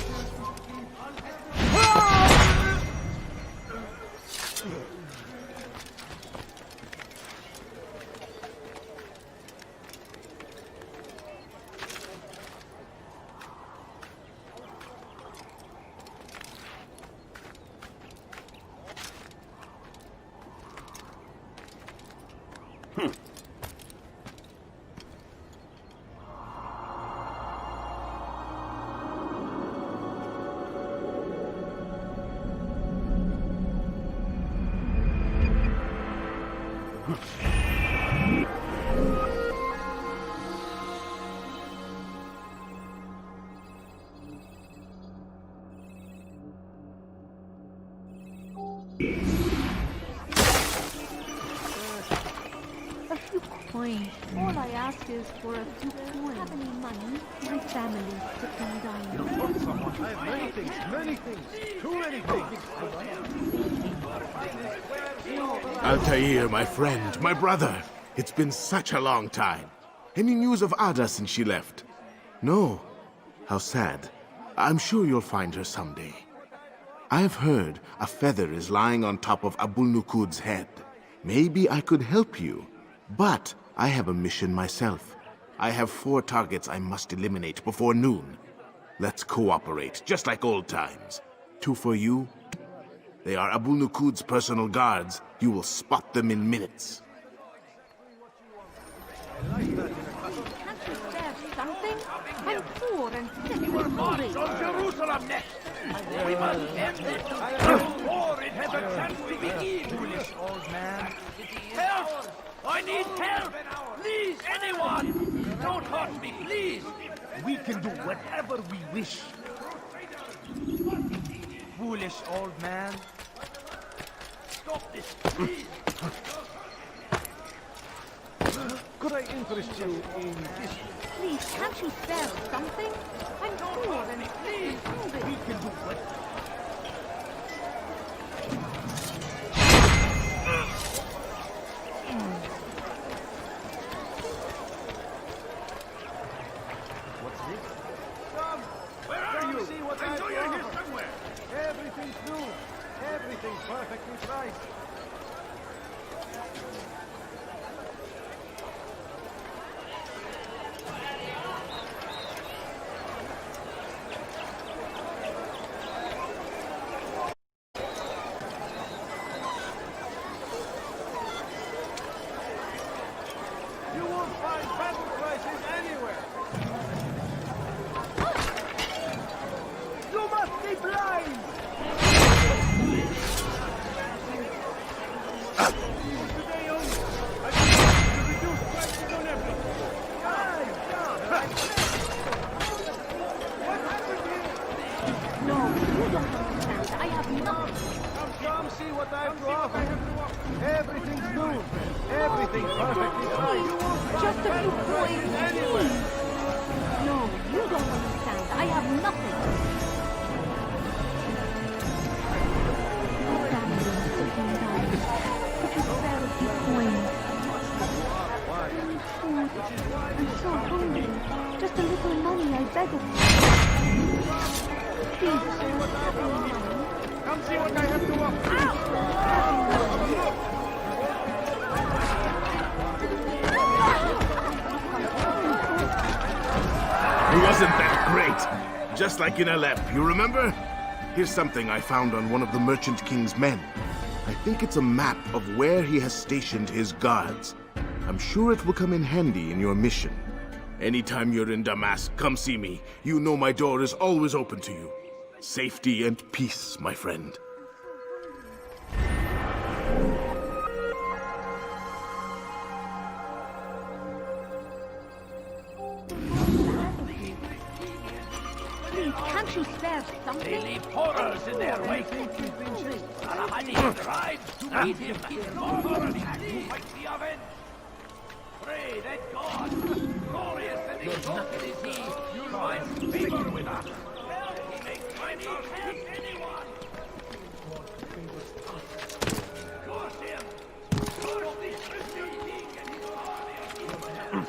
All I ask is for a few coins. Have any money? My family took them down. You hurt someone. I have many things. Too many things. Altair, my friend, my brother. It's been such a long time. Any news of Ada since she left? No. How sad. I'm sure you'll find her someday. I've heard a feather is lying on top of Abul-Nukud's head. Maybe I could help you. But I have a mission myself. I have 4 targets I must eliminate before noon. Let's cooperate, just like old times. 2 for you. They are Abul-Nukud's personal guards. You will spot them in minutes. Can't you spare something? I'm poor and sick We will and march hungry. on Jerusalem next. We must end this before it has a chance to begin. Foolish old man. Help! I need help! Please, anyone! Don't hurt me, please! We can do whatever we wish. Foolish old man. Stop this, please! Could I interest you in this? Please, can't you spare something? I'm poor and sick and hungry. We can do what? What's this? Come! Where are you? See what I know you're here somewhere! Everything's new. Everything's perfectly priced. You won't find better prices anywhere. You must be blind! Today only, I will reduce prices on everything. What happened here? No, you don't understand. I have nothing. Come see what I have to offer. Everything's new. Everything perfectly priced. Just a few coins, Anywhere. please. No, you don't understand. I have nothing. My family is sitting down. Could you spare a few coins? Any food? I'm so hungry. Just a little money, I beg of you. Please, sir, have any money? Come see what I have to offer. Wasn't that great? Just like in Aleppo, you remember? Here's something I found on one of the Merchant King's men. I think it's a map of where he has stationed his guards. I'm sure it will come in handy in your mission. Anytime you're in Damascus, come see me. You know my door is always open to you. Safety and peace, my friend. Please, can't you spare They something? leave horrors in their wake. Al-Hadi tried to meet him in authority to fight the event. Pray that God, glorious and exalted is He, finds favor with us. He makes mighty help anyone. Force him. Force this Christian king and his army of evil.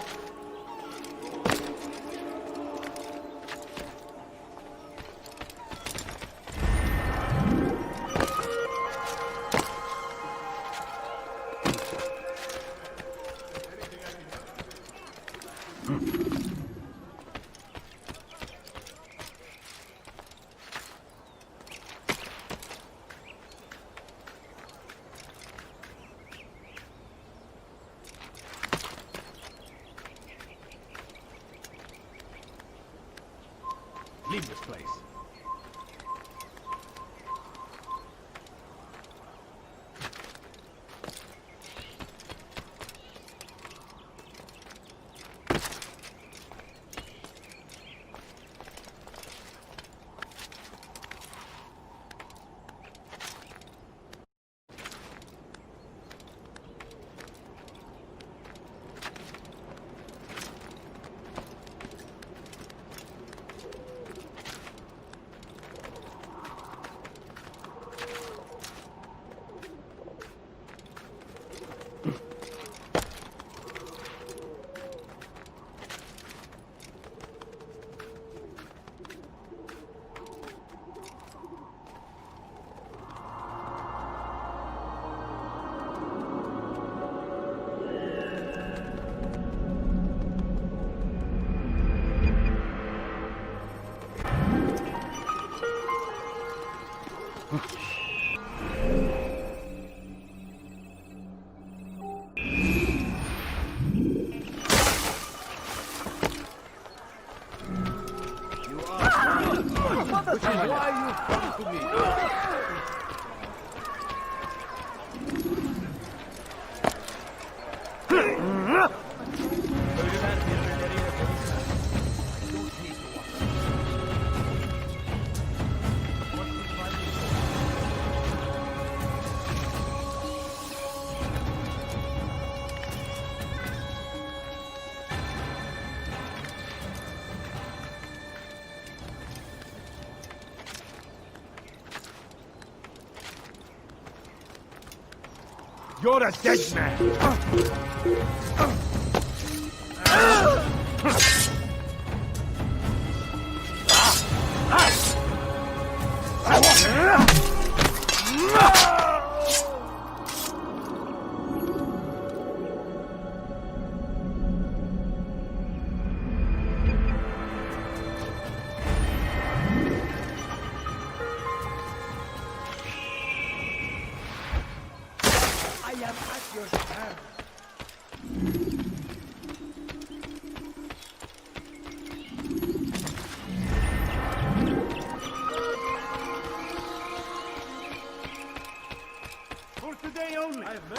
Leave this place. Which is why you've come to me. You're a dead man!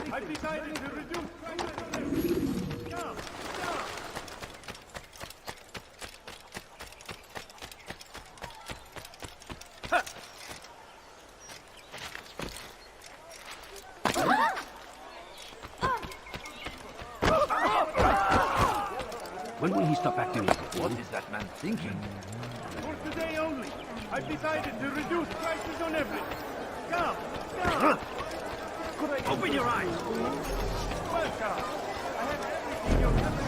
I've decided to reduce prices. When will he stop acting like it? What is that man thinking? For today only, I've decided to reduce prices on everything. Come, come. Could I open your eyes? Welcome. I have everything you'll ever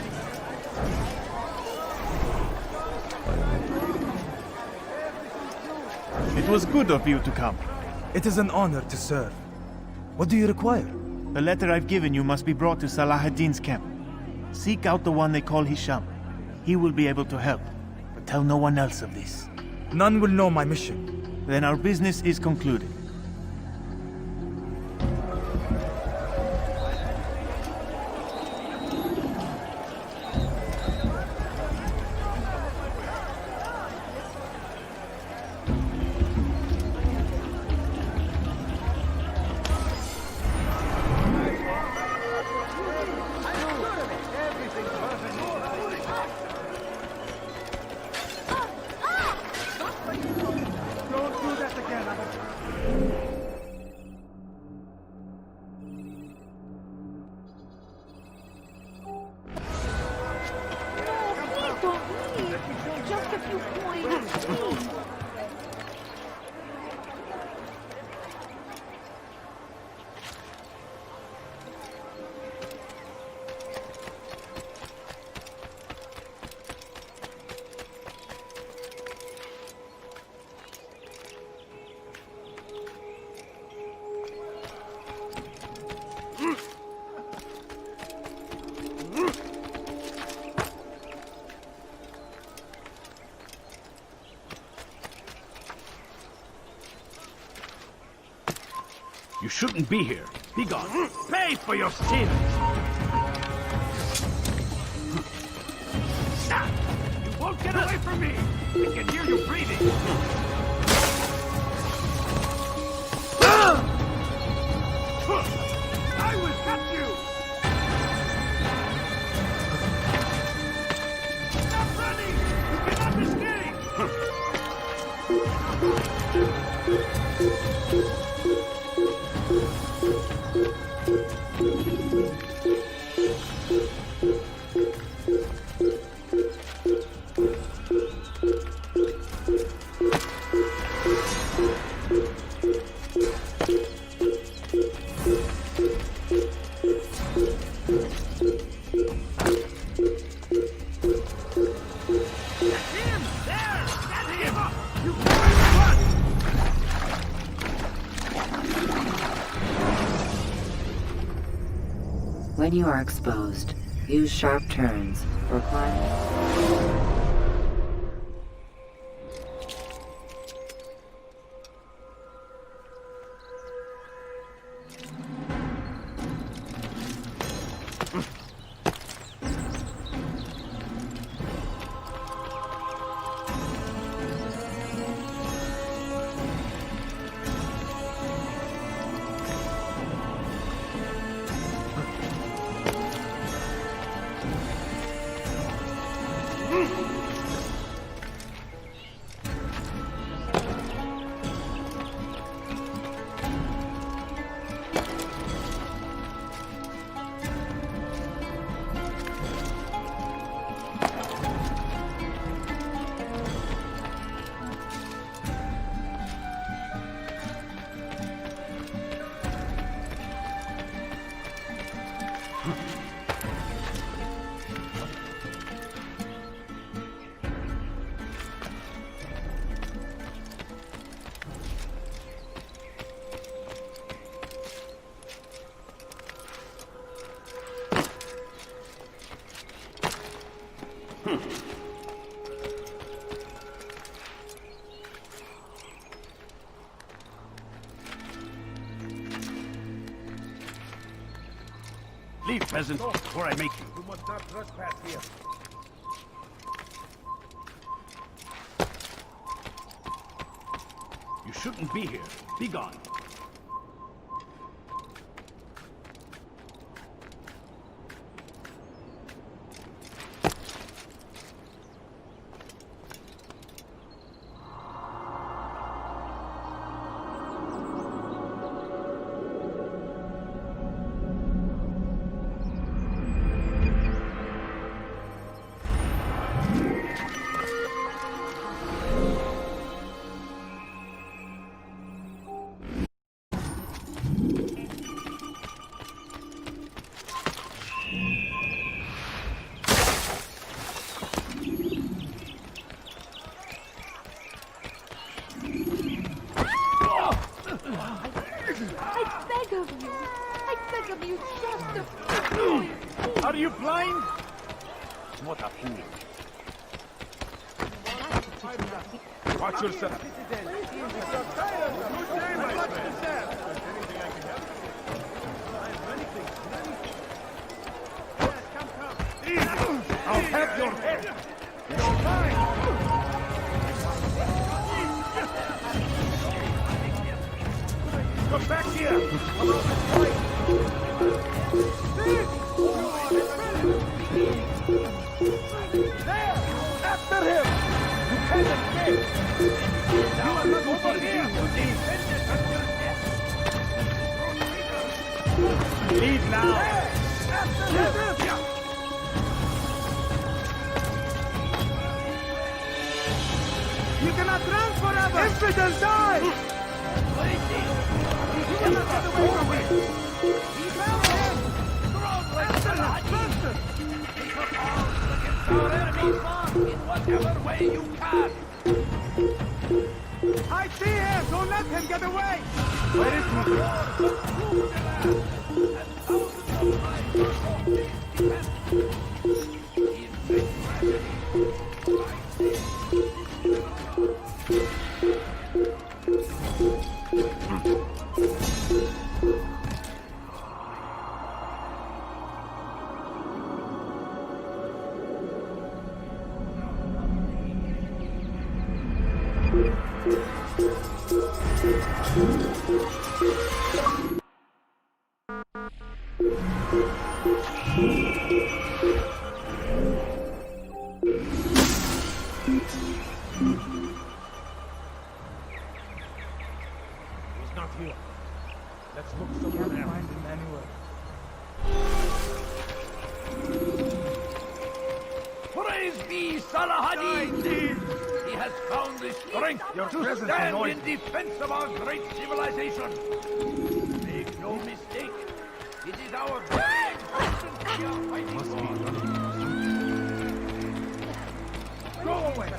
need. It was good of you to come. It is an honor to serve. What do you require? The letter I've given you must be brought to Salah ad-Din's camp. Seek out the one they call Hisham. He will be able to help. But tell no one else of this. None will know my mission. Then our business is concluded. Just a few coins. You shouldn't be here. Be gone. Pay for your sins! Stop! You won't get away from me! I can hear you breathing! I will cut you! Stop running! You cannot escape! When you are exposed, use sharp turns for climbing. Leave, peasant, before I make you. You must not trespass here. You shouldn't be here. Be gone. Are you blind? What a fool. Watch yourself. I'll have your head. You're mine. Come back here. There! After him! You can't escape! You are not over here to defend it until death! Leave now! There! After him! You cannot run forever! Infidel, die! You cannot get away from me! He found him! Faster! Our enemies in whatever way you can. I see him! Don't let him get away! Where is He's not here. Let's look somewhere else. Find him anywhere. Praise be Salahadin! He has found the strength to stand in defense of our great civilization. Make no mistake, it is our very existence we are fighting for. Go away!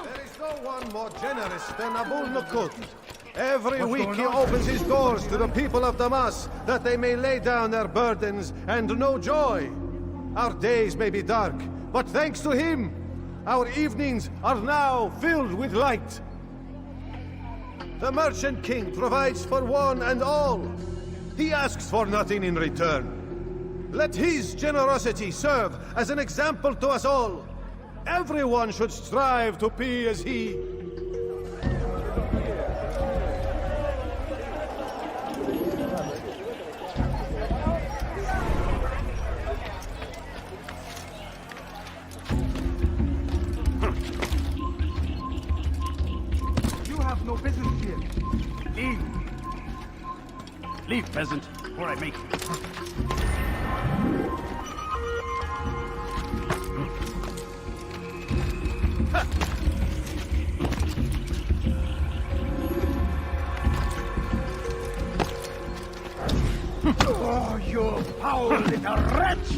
There is no one more generous than Abul Nukud. Every week he opens his doors to the people of Damas, that they may lay down their burdens and know joy. Our days may be dark, but thanks to him, our evenings are now filled with light. The Merchant King provides for one and all. He asks for nothing in return. Let his generosity serve as an example to us all. Everyone should strive to be as he. You have no business here. Leave. Leave, peasant, or I make you. Oh, you foul little wretch!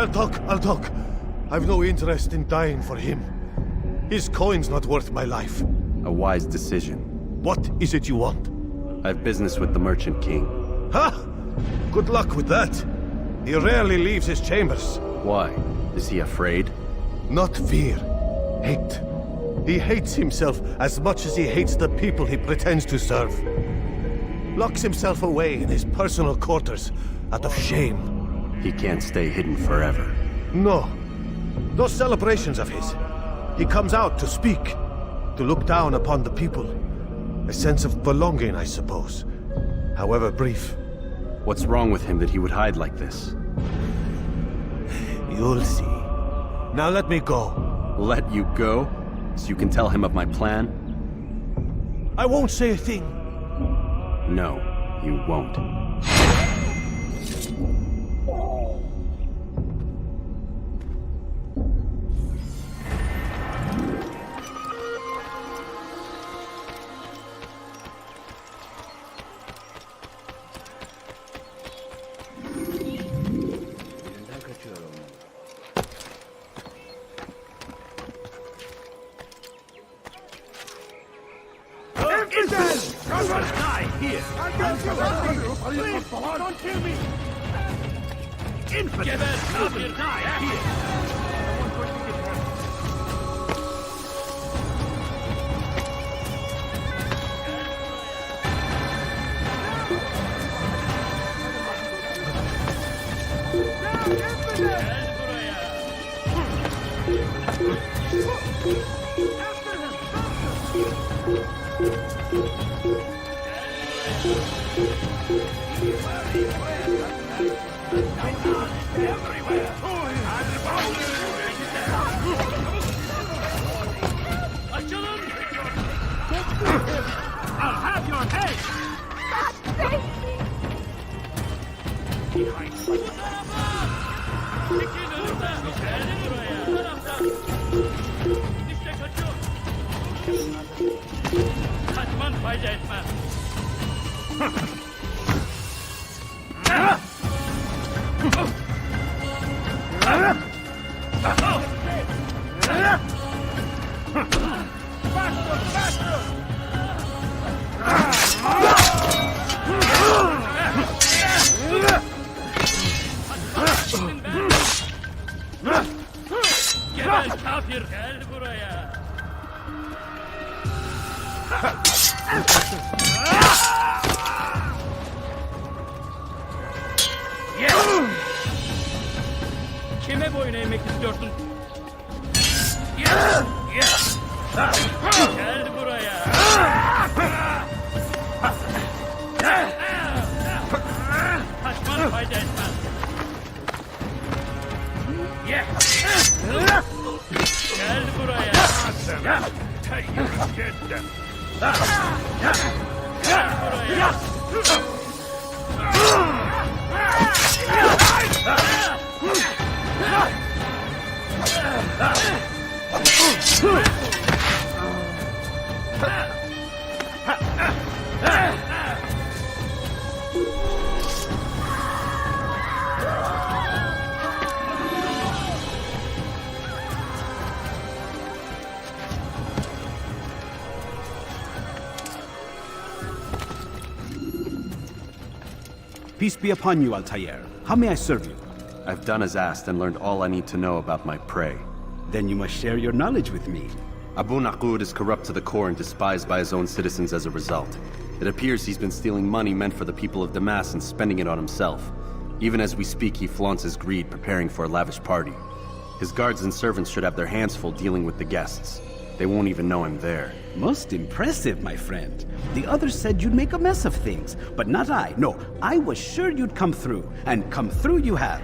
I'll talk. I've no interest in dying for him. His coin's not worth my life. A wise decision. What is it you want? I have business with the Merchant King. Ha! Good luck with that. He rarely leaves his chambers. Why? Is he afraid? Not fear. Hate. He hates himself as much as he hates the people he pretends to serve. Locks himself away in his personal quarters out of shame. He can't stay hidden forever. No. Those celebrations of his. He comes out to speak, to look down upon the people. A sense of belonging, I suppose. However brief. What's wrong with him that he would hide like this? You'll see. Now let me go. Let you go? So you can tell him of my plan? I won't say a thing. No, you won't. Don't kill me! Infidel! Die here! I'll have your head! Kaçman fayda etmez. Gel kafir, gel buraya. Kime boyun eğmek istiyorsun? Gel buraya. Kaçman fayda etmez. Gel buraya. Gel buraya. Peace be upon you, Altair. How may I serve you? I've done as asked and learned all I need to know about my prey. Then you must share your knowledge with me. Ibn-La'Ahad is corrupt to the core and despised by his own citizens as a result. It appears he's been stealing money meant for the people of Damas and spending it on himself. Even as we speak, he flaunts his greed, preparing for a lavish party. His guards and servants should have their hands full dealing with the guests. They won't even know I'm there. Most impressive, my friend. The others said you'd make a mess of things, but not I. No, I was sure you'd come through, and come through you have.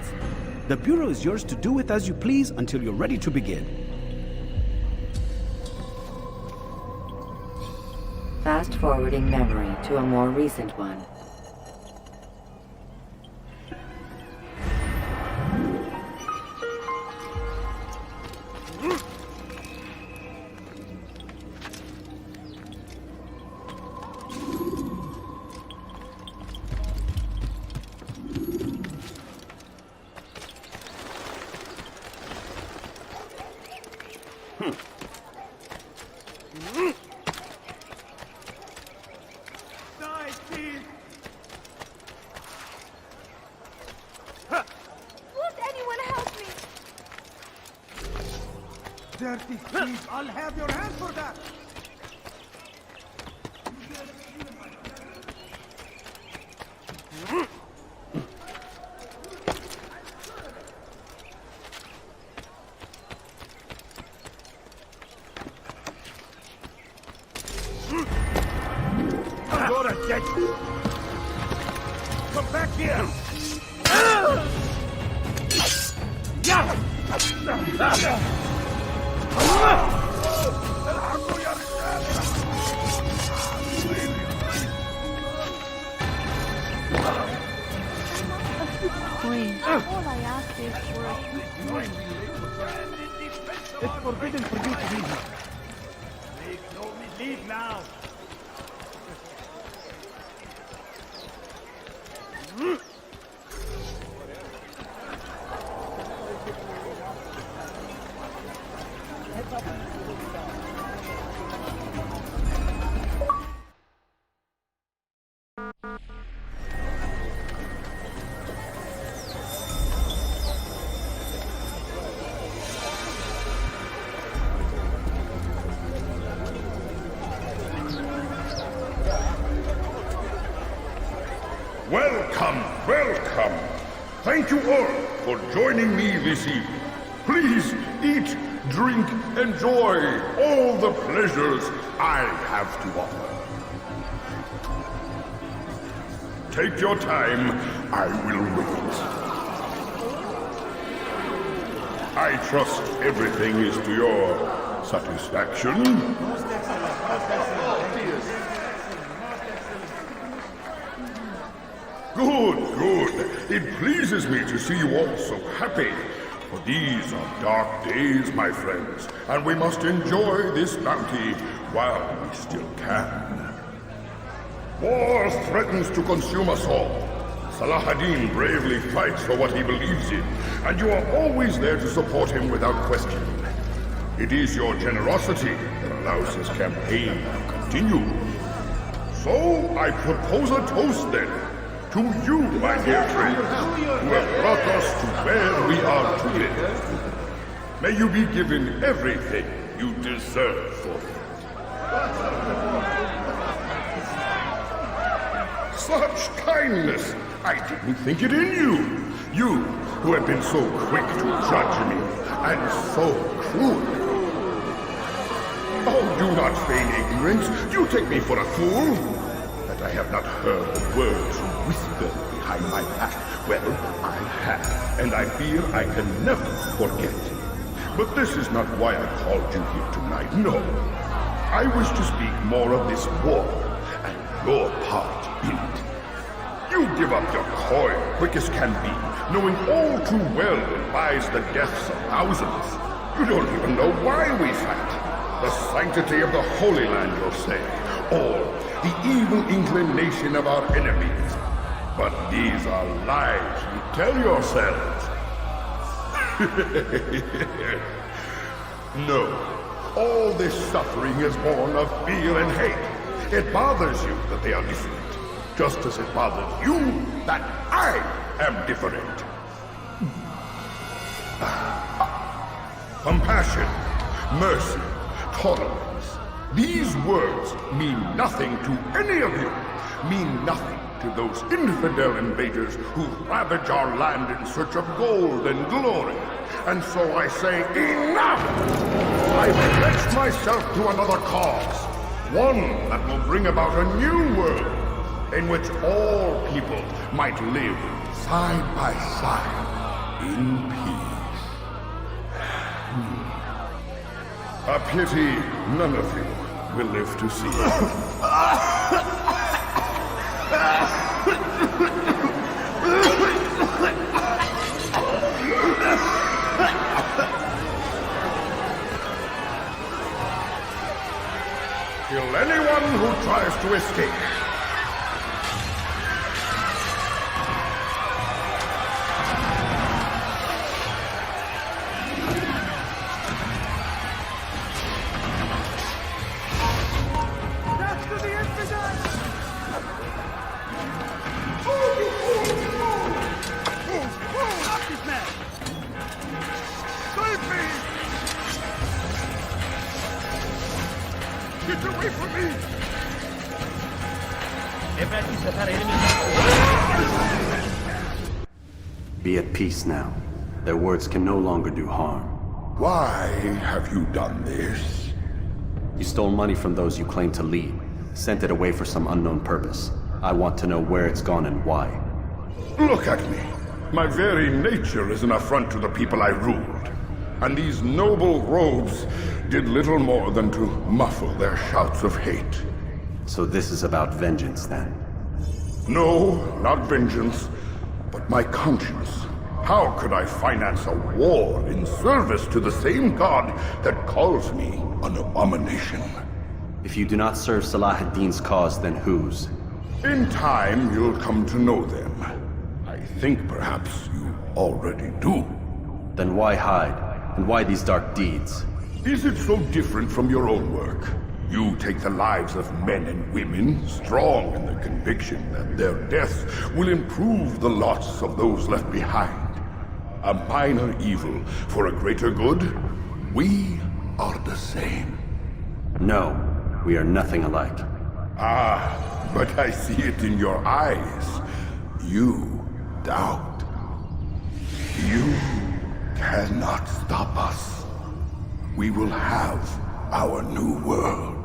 The Bureau is yours to do with as you please until you're ready to begin. Fast-forwarding memory to a more recent one. Die, thief! Won't anyone help me? Dirty thief! I'll have your hand for that! You're a dead. Come back here! Coin. All I ask is for a few coins. It's forbidden for you to be here. Make no leave now. Welcome, welcome. Thank you all for joining me this evening. Please eat, drink, enjoy all the pleasures I have to offer. Take your time, I will wait. I trust everything is to your satisfaction. Good, good. It pleases me to see you all so happy. For these are dark days, my friends, and we must enjoy this bounty while we still can. War threatens to consume us all. Salah ad-Din bravely fights for what he believes in, and you are always there to support him without question. It is your generosity that allows his campaign to continue. So, I propose a toast then. To you, my dear friends, who have brought us to where we are today. May you be given everything you deserve for it. Such kindness! I didn't think it in you. You, who have been so quick to judge me, and so cruel. Oh, do not feign ignorance. You take me for a fool. That I have not heard the words you whispered behind my back. Well, I have, and I fear I can never forget. But this is not why I called you here tonight, no. I wish to speak more of this war, and your part in it. You give up your coin quick as can be, knowing all too well it buys the deaths of thousands. You don't even know why we fight. The sanctity of the Holy Land, you'll say, or the evil inclination of our enemies. But these are lies you tell yourselves. No, all this suffering is born of fear and hate. It bothers you that they are different, just as it bothers you that I am different. Compassion, mercy, tolerance. These words mean nothing to any of you, mean nothing to those infidel invaders who ravage our land in search of gold and glory. And so I say, enough! I pledge myself to another cause, one that will bring about a new world in which all people might live side by side in peace. A pity none of you will live to see it. Kill anyone who tries to escape. away from me! Be at peace now. Their words can no longer do harm. Why have you done this? You stole money from those you claim to lead, sent it away for some unknown purpose. I want to know where it's gone and why. Look at me. My very nature is an affront to the people I ruled. And these noble robes did little more than to muffle their shouts of hate. So this is about vengeance, then? No, not vengeance, but my conscience. How could I finance a war in service to the same god that calls me an abomination? If you do not serve Salah ad-Din's cause, then whose? In time, you'll come to know them. I think perhaps you already do. Then why hide? And why these dark deeds? Is it so different from your own work? You take the lives of men and women, strong in the conviction that their death will improve the lots of those left behind. A minor evil for a greater good? We are the same. No, we are nothing alike. Ah, but I see it in your eyes. You doubt. You cannot stop us. We will have our new world.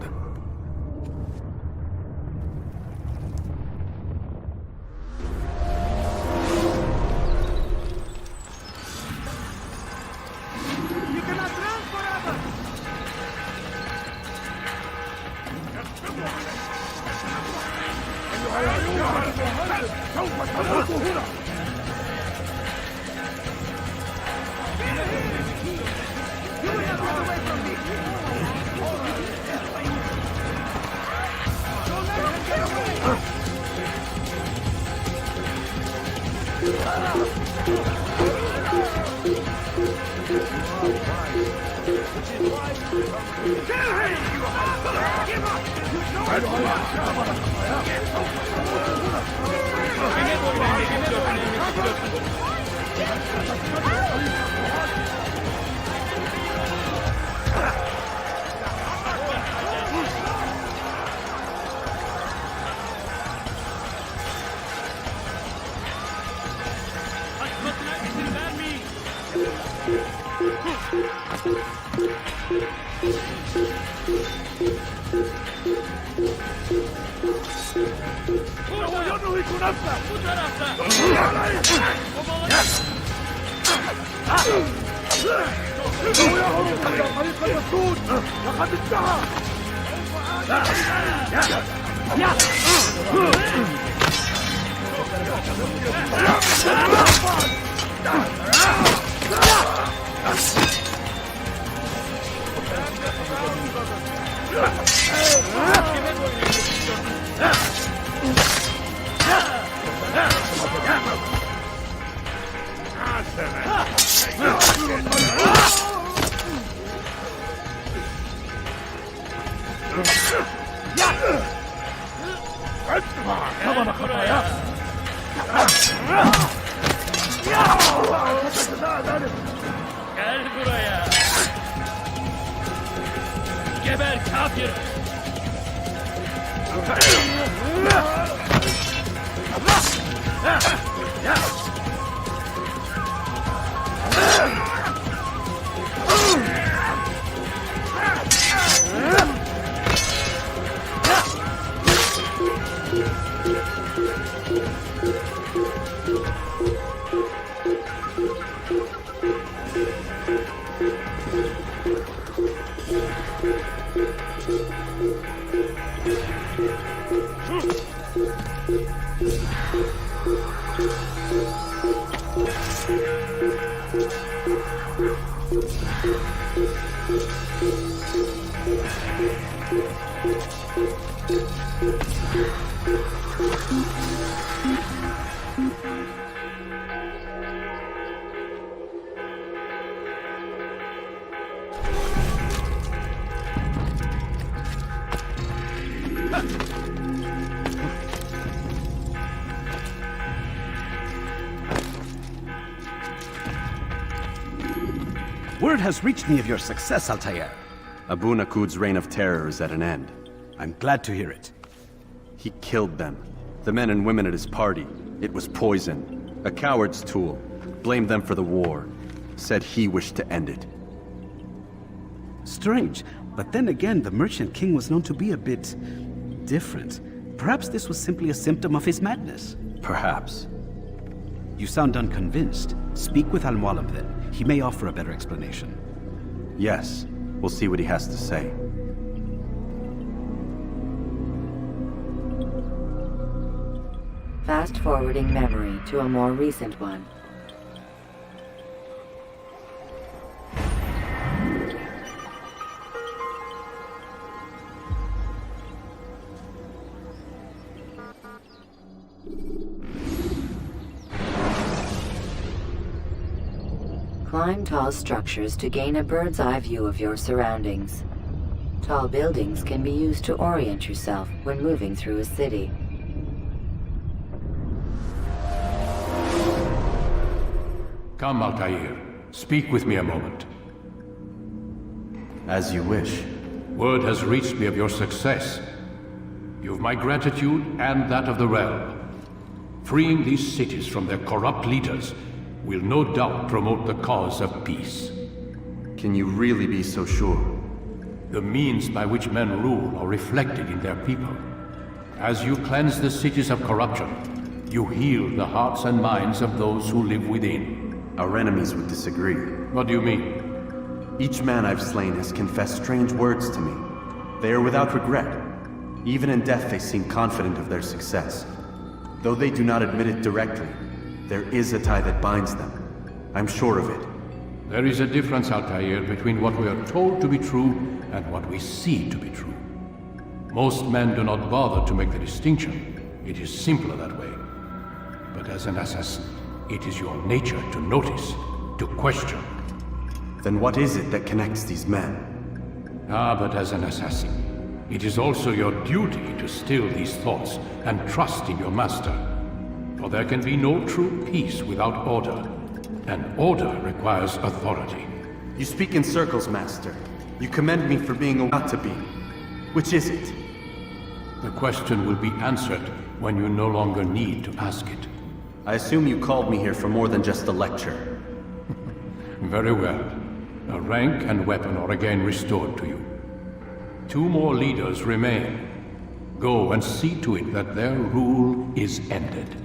Gel buraya. Geber kafir. Word has reached me of your success, Altair. Abu Naqud's reign of terror is at an end. I'm glad to hear it. He killed them. The men and women at his party. It was poison. A coward's tool. Blamed them for the war. Said he wished to end it. Strange, but then again, the Merchant King was known to be a bit different. Perhaps this was simply a symptom of his madness. Perhaps. You sound unconvinced. Speak with Al-Mualim then. He may offer a better explanation. Yes. We'll see what he has to say. Fast-forwarding memory to a more recent one. Climb tall structures to gain a bird's-eye view of your surroundings. Tall buildings can be used to orient yourself when moving through a city. Come, Altair. Speak with me a moment. As you wish. Word has reached me of your success. You've my gratitude and that of the realm. Freeing these cities from their corrupt leaders will no doubt promote the cause of peace. Can you really be so sure? The means by which men rule are reflected in their people. As you cleanse the cities of corruption, you heal the hearts and minds of those who live within. Our enemies would disagree. What do you mean? Each man I've slain has confessed strange words to me. They are without regret. Even in death they seem confident of their success. Though they do not admit it directly, there is a tie that binds them. I'm sure of it. There is a difference, Altair, between what we are told to be true and what we see to be true. Most men do not bother to make the distinction. It is simpler that way. But as an assassin, it is your nature to notice, to question. Then what is it that connects these men? But as an assassin, it is also your duty to still these thoughts and trust in your master. For there can be no true peace without order, and order requires authority. You speak in circles, Master. You commend me for being a not-to-be. Which is it? The question will be answered when you no longer need to ask it. I assume you called me here for more than just a lecture. Very well. A rank and weapon are again restored to you. 2 more leaders remain. Go and see to it that their rule is ended.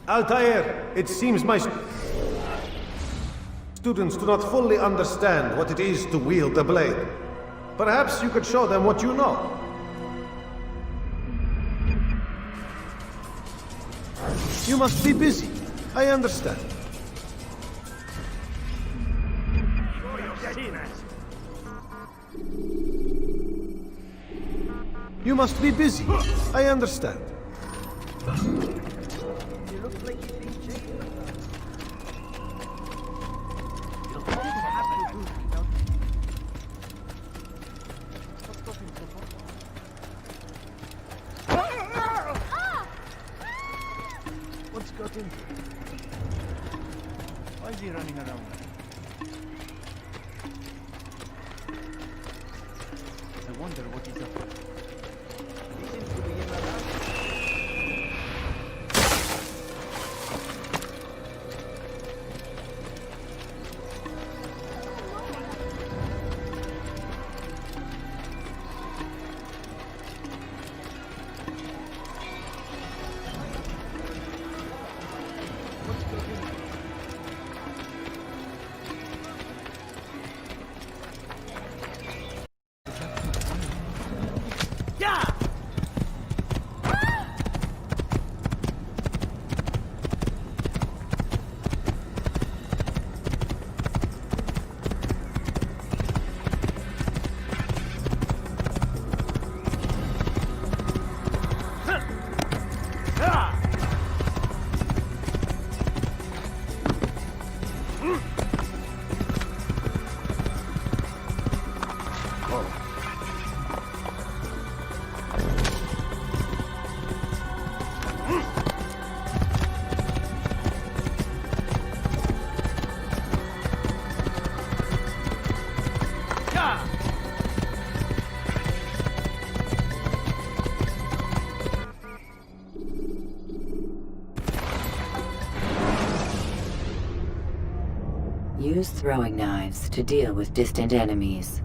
Altair, it seems my students do not fully understand what it is to wield the blade. Perhaps you could show them what you know. You must be busy. I understand. You must be busy. I understand. What's got into it? Why is he running around? I wonder what he's up to. He seems to be in a rush. Use throwing knives to deal with distant enemies.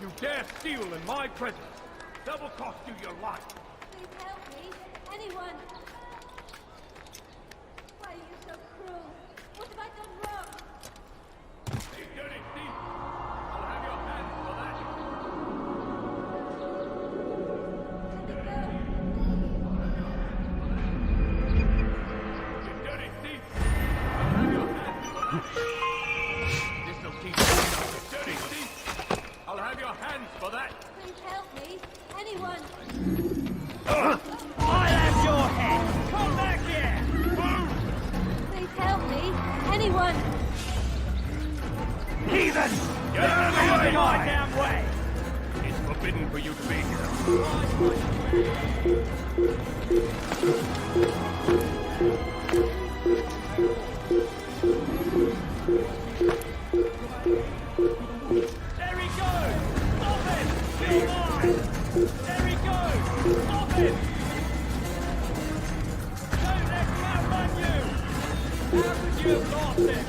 You dare steal in my presence! Double cost you your life! Please help me! Anyone! Why are you so cruel? What have I done wrong? Hey, dirty thief! I'll have your hands for that! You dirty thief! I'll have your hands for that! This'll teach you nothing, dirty thief! I'll have your hands for that! Please help me! Anyone! I'll have your head! Come back here! Please help me! Anyone! Heathen! Get out of my damn way! It's forbidden for you to be There he goes! Stop him! Come on! There he goes! Stop him! Don't let him outrun you! How could you have lost him?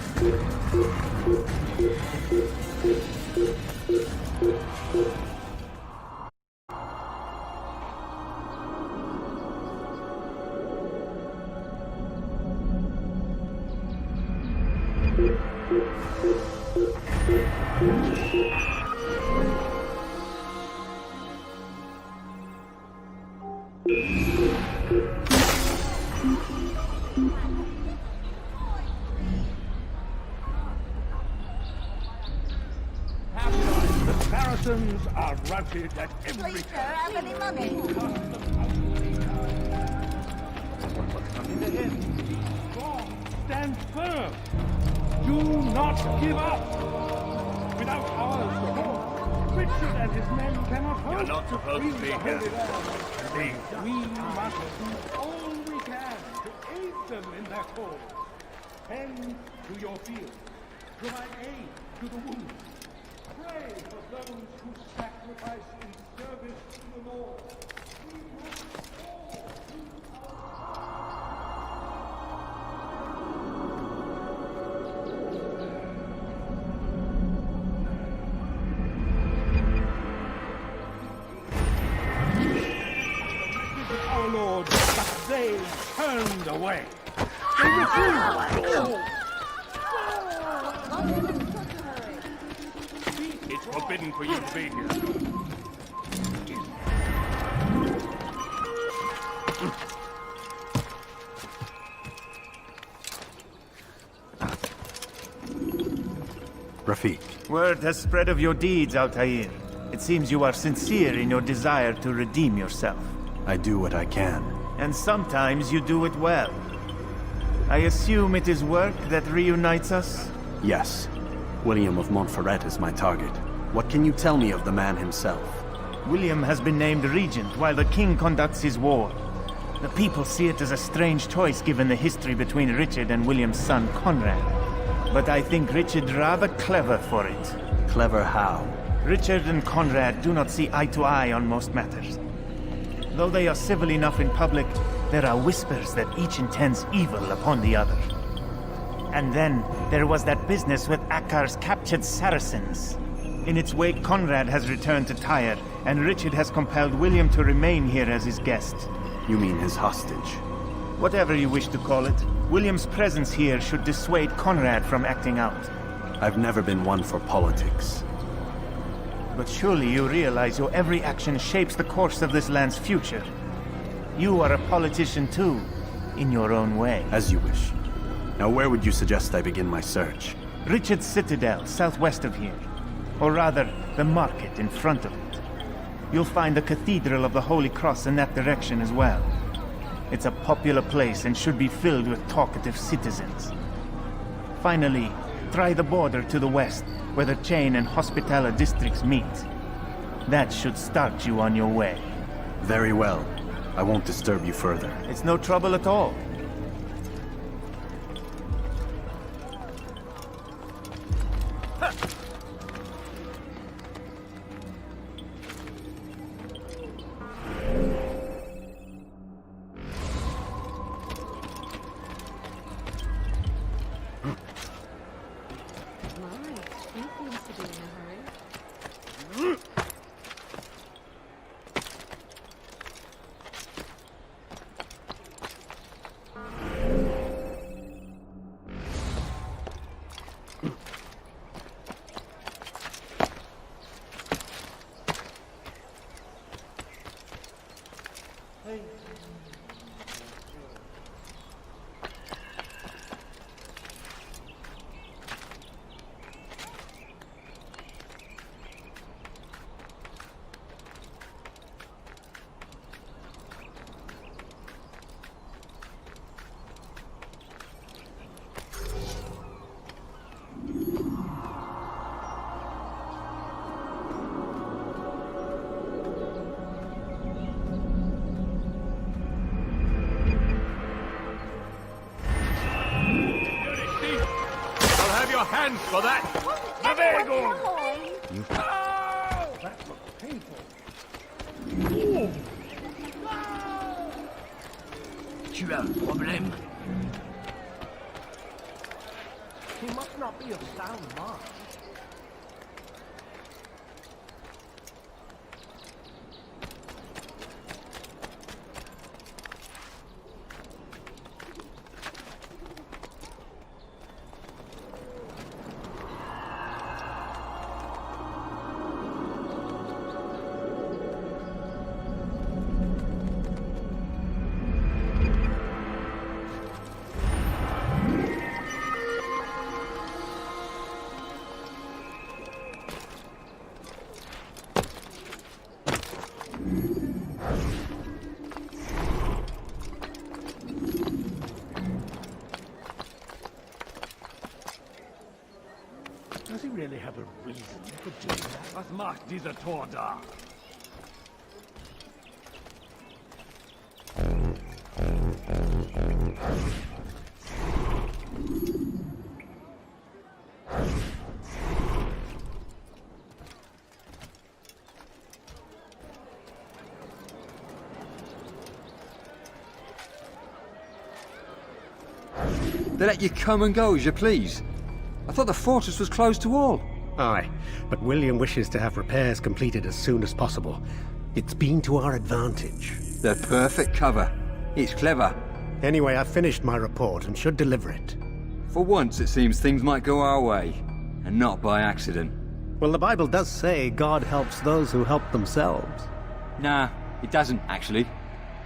The Saracens are routed at every Please, sir, have any money? Stand firm. Do not give up. Without our support, Richard and his men cannot hold. You're not supposed to be here. We must do all we can to aid them in their cause. Tend to your field. Provide aid to the wounded. Pray for those who sacrifice in service to the Lord. We must all do our Lord, but they turned away. They refused. It's forbidden for you to be here. Rafiq. Word has spread of your deeds, Altair. It seems you are sincere in your desire to redeem yourself. I do what I can. And sometimes you do it well. I assume it is work that reunites us? Yes. William of Montferrat is my target. What can you tell me of the man himself? William has been named regent while the king conducts his war. The people see it as a strange choice given the history between Richard and William's son Conrad. But I think Richard rather clever for it. Clever how? Richard and Conrad do not see eye to eye on most matters. Though they are civil enough in public, there are whispers that each intends evil upon the other. And then there was that business with Akkar's captured Saracens. In its wake, Conrad has returned to Tyre, and Richard has compelled William to remain here as his guest. You mean his hostage? Whatever you wish to call it, William's presence here should dissuade Conrad from acting out. I've never been one for politics. But surely you realize your every action shapes the course of this land's future. You are a politician too, in your own way. As you wish. Now where would you suggest I begin my search? Richard's Citadel, southwest of here. Or rather, the market in front of it. You'll find the Cathedral of the Holy Cross in that direction as well. It's a popular place and should be filled with talkative citizens. Finally, try the border to the west, where the Chain and Hospitaller districts meet. That should start you on your way. Very well. I won't disturb you further. It's no trouble at all. Hands for that! Navego! You... Oh, that looks painful. Tu as un problème? He must not be of sound mind. Does he really have a reason for doing that? Was macht dieser Tor da? They let you come and go as you please. I thought the fortress was closed to all. Aye, but William wishes to have repairs completed as soon as possible. It's been to our advantage. The perfect cover. It's clever. Anyway, I've finished my report and should deliver it. For once, it seems things might go our way, and not by accident. Well, the Bible does say God helps those who help themselves. Nah, it doesn't, actually.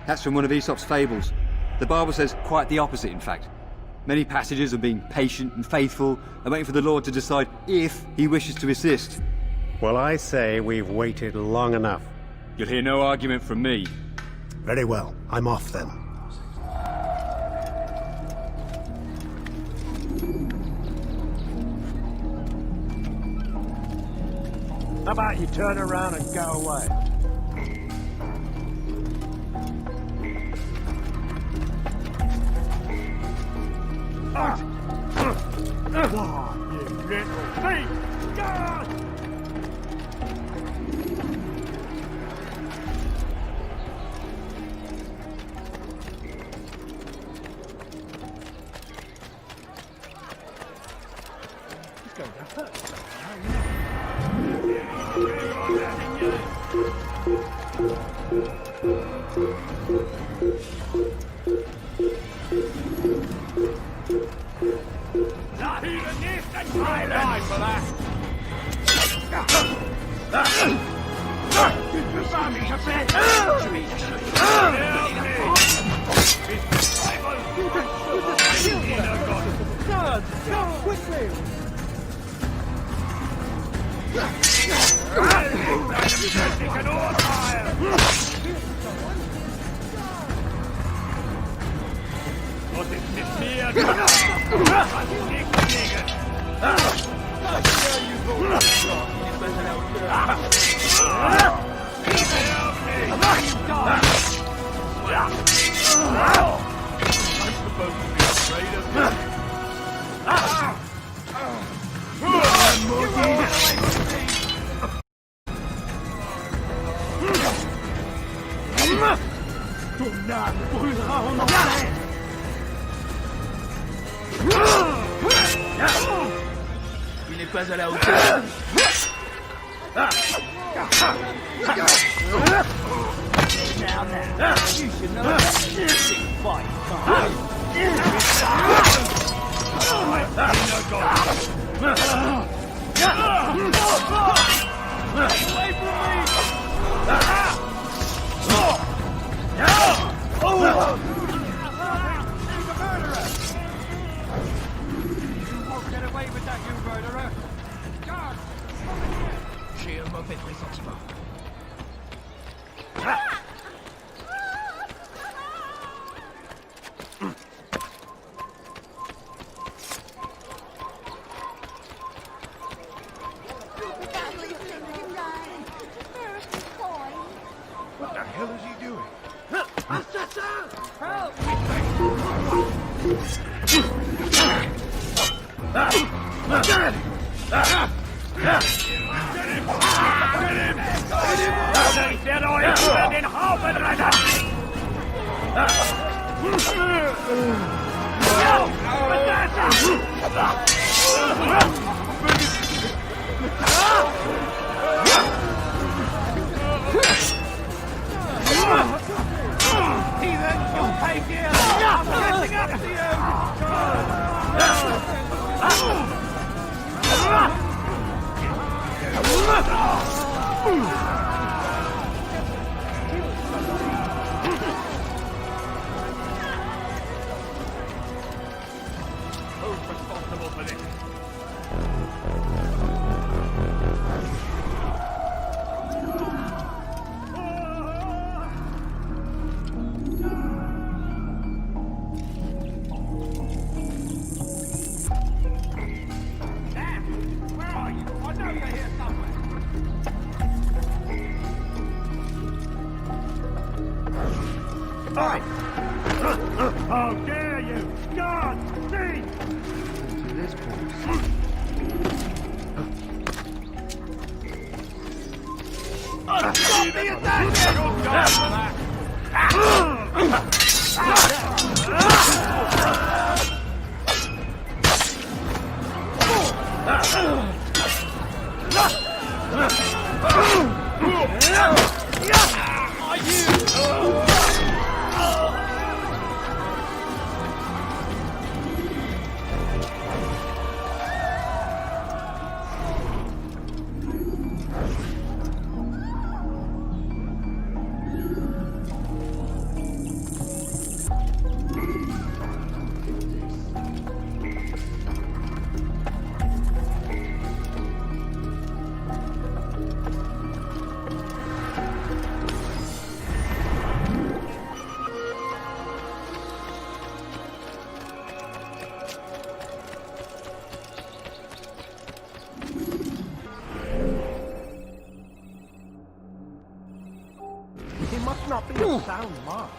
That's from one of Aesop's fables. The Bible says quite the opposite, in fact. Many passages of being patient and faithful and waiting for the Lord to decide if he wishes to assist. Well, I say we've waited long enough. You'll hear no argument from me. Very well. I'm off then. about you turn around and go away? Oh, you little thief! God! He's going to hurt Not even this can silence for that! God, go quickly! Il n'est pas à la hauteur. Now, you should know that big fight. Away from Get away with that, you murderer! God! J'ai un mauvais pressentiment. What the hell is he doing? Help! Who's responsible for this? Where are you? I know you're here somewhere. How dare you! God, see! To this place. Stop the attack! You're done for that! must not be a sound mark.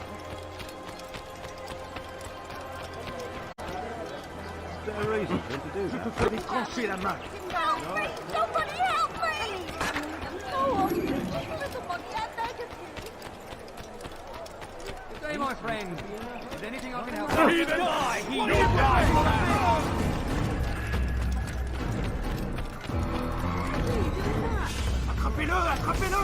There are reasons then to do that. Somebody help me! Go on, give a little money, I beg of you. Good day, my friend. Is anything I can help Oh, you? heathen! Die, You'll heathen! die! Attrapez-le! Attrapez-le!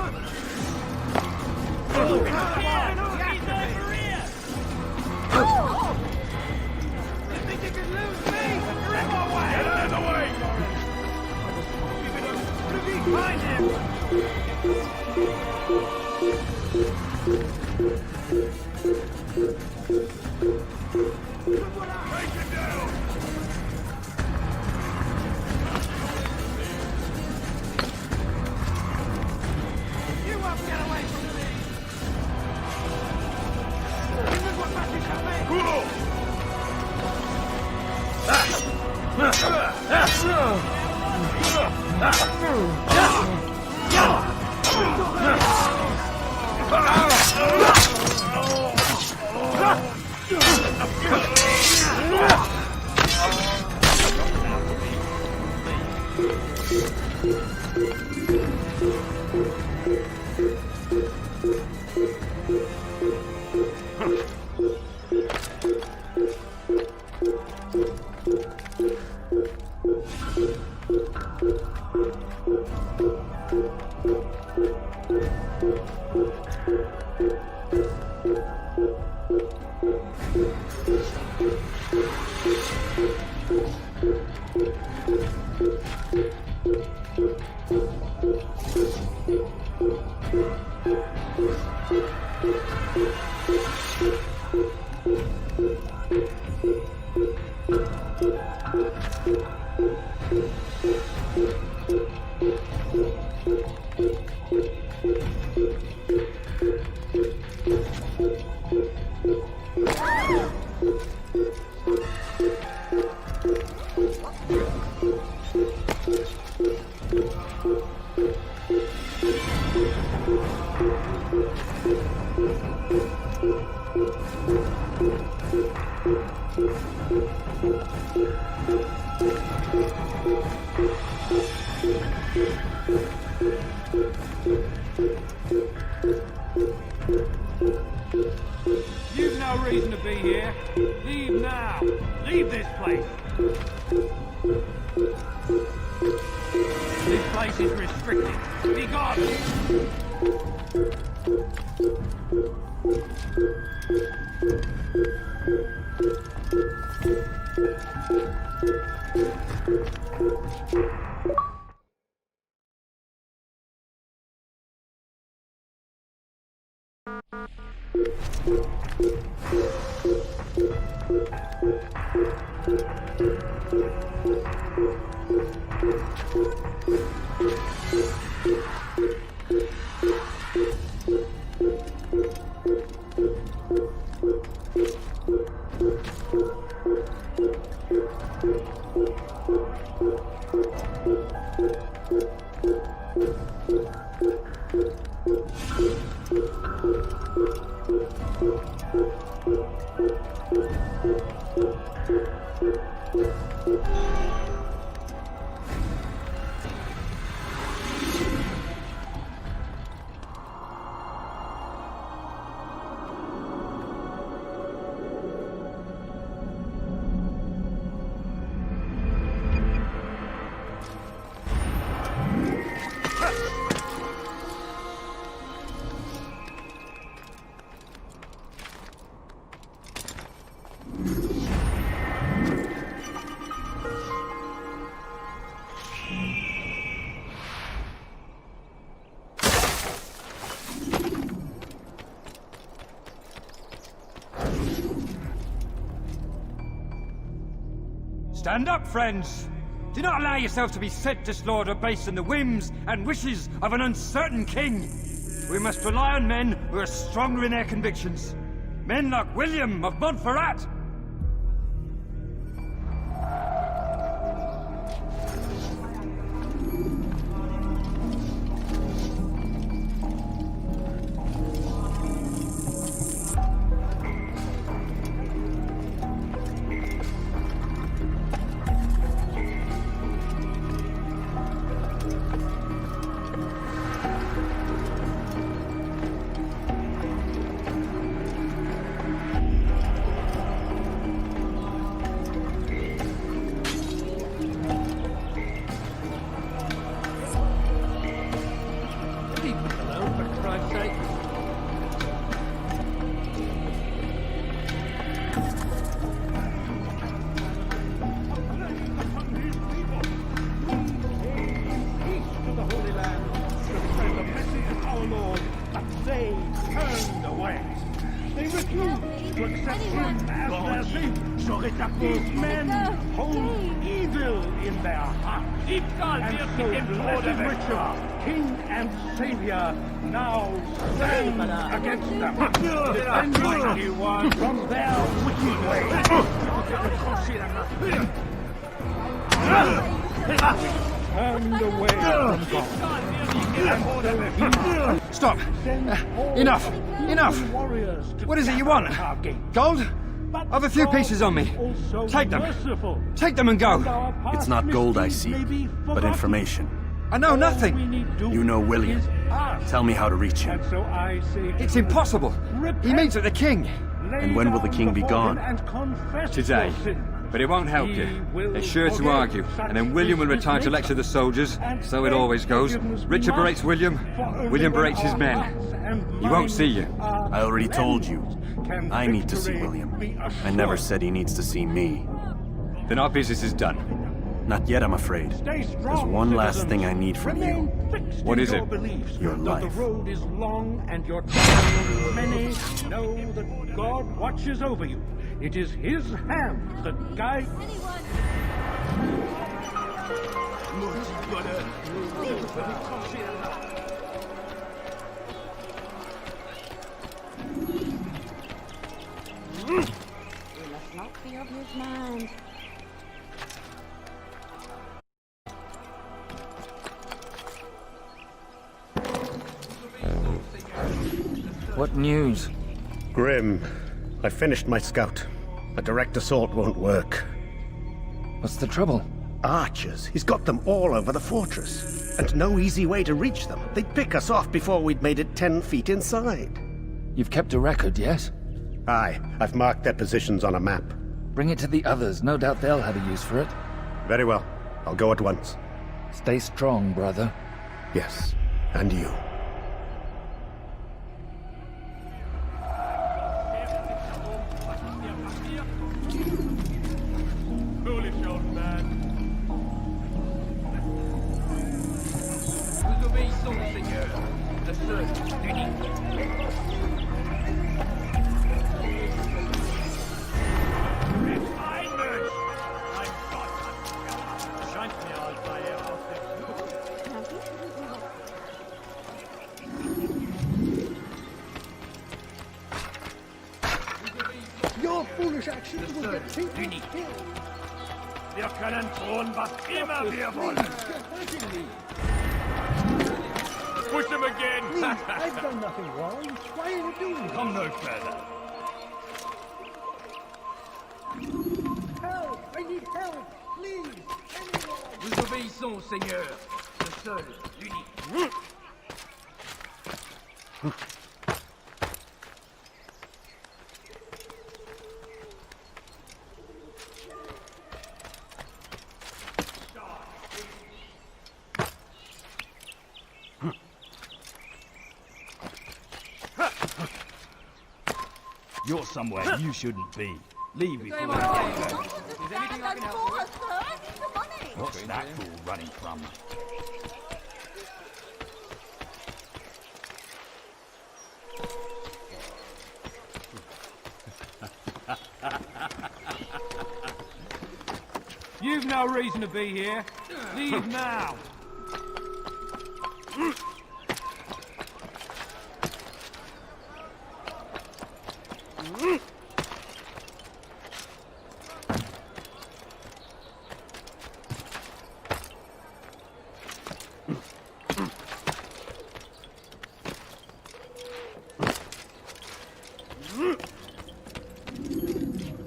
You think you can lose me? You're in my way! Get out of the way! Find him! Take him down! You won't get away from me! This is what matches for me! Cool! You've no reason to be here. Leave now. Leave this place. This place is restricted. Be gone. Stand up, friends! Do not allow yourselves to be sent to slaughter based on the whims and wishes of an uncertain king. We must rely on men who are stronger in their convictions. Men like William of Montferrat. To accept him as their king. These men hold evil in their hearts. And so blessed Richard, king and savior, now stand against them, defending you from their wicked ways. Turned away from God. Stop! Enough! Enough! What is it you want? Gold? I've a few pieces on me. Take them. Take them and go. It's not gold I seek, but information. I know nothing. You know William. Tell me how to reach him. It's impossible. He meets with the king. And when will the king be gone? Today. But it won't help you. They're sure to argue, and then William will retire to lecture the soldiers. So it always goes. Richard berates William, William berates his men. He won't see you. I already told you. I need to see William. I never said he needs to see me. Then our business is done. Not yet, I'm afraid. There's one last thing I need from you. What is it? Your life. The road is long and your trials many. Know that God watches over you. It is his hand that guides. We must not be of his mind. What news? Grim. I finished my scout. A direct assault won't work. What's the trouble? Archers. He's got them all over the fortress. And no easy way to reach them. They'd pick us off before we'd made it 10 feet inside. You've kept a record, yes? Aye. I've marked their positions on a map. Bring it to the others. No doubt they'll have a use for it. Very well. I'll go at once. Stay strong, brother. Yes. And you. Foolish old man. Vous obéissons, Seigneur. Le seul, l'unique. Your foolish actions will get people killed. Wir können tun, was immer wir wollen. Push him again. Please, I've done nothing wrong. Why are you doing this? Come no further. Help! I need help! Please! Anyone! Nous obéissons, Seigneur. Le seul, l'unique. You're somewhere you shouldn't be. Leave before you What's that fool running from? You've no reason to be here. Leave now.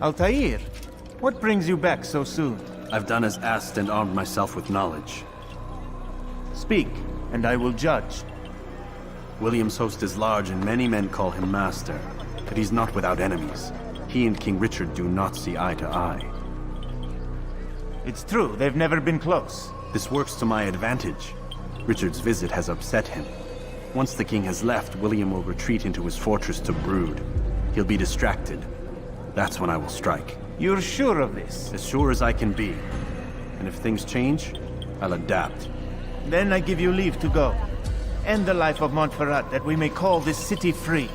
Altair, what brings you back so soon? I've done as asked and armed myself with knowledge. Speak, and I will judge. William's host is large and many men call him master, but he's not without enemies. He and King Richard do not see eye to eye. It's true, they've never been close. This works to my advantage. Richard's visit has upset him. Once the king has left, William will retreat into his fortress to brood. He'll be distracted. That's when I will strike. You're sure of this? As sure as I can be. And if things change, I'll adapt. Then I give you leave to go. End the life of Montferrat, that we may call this city free.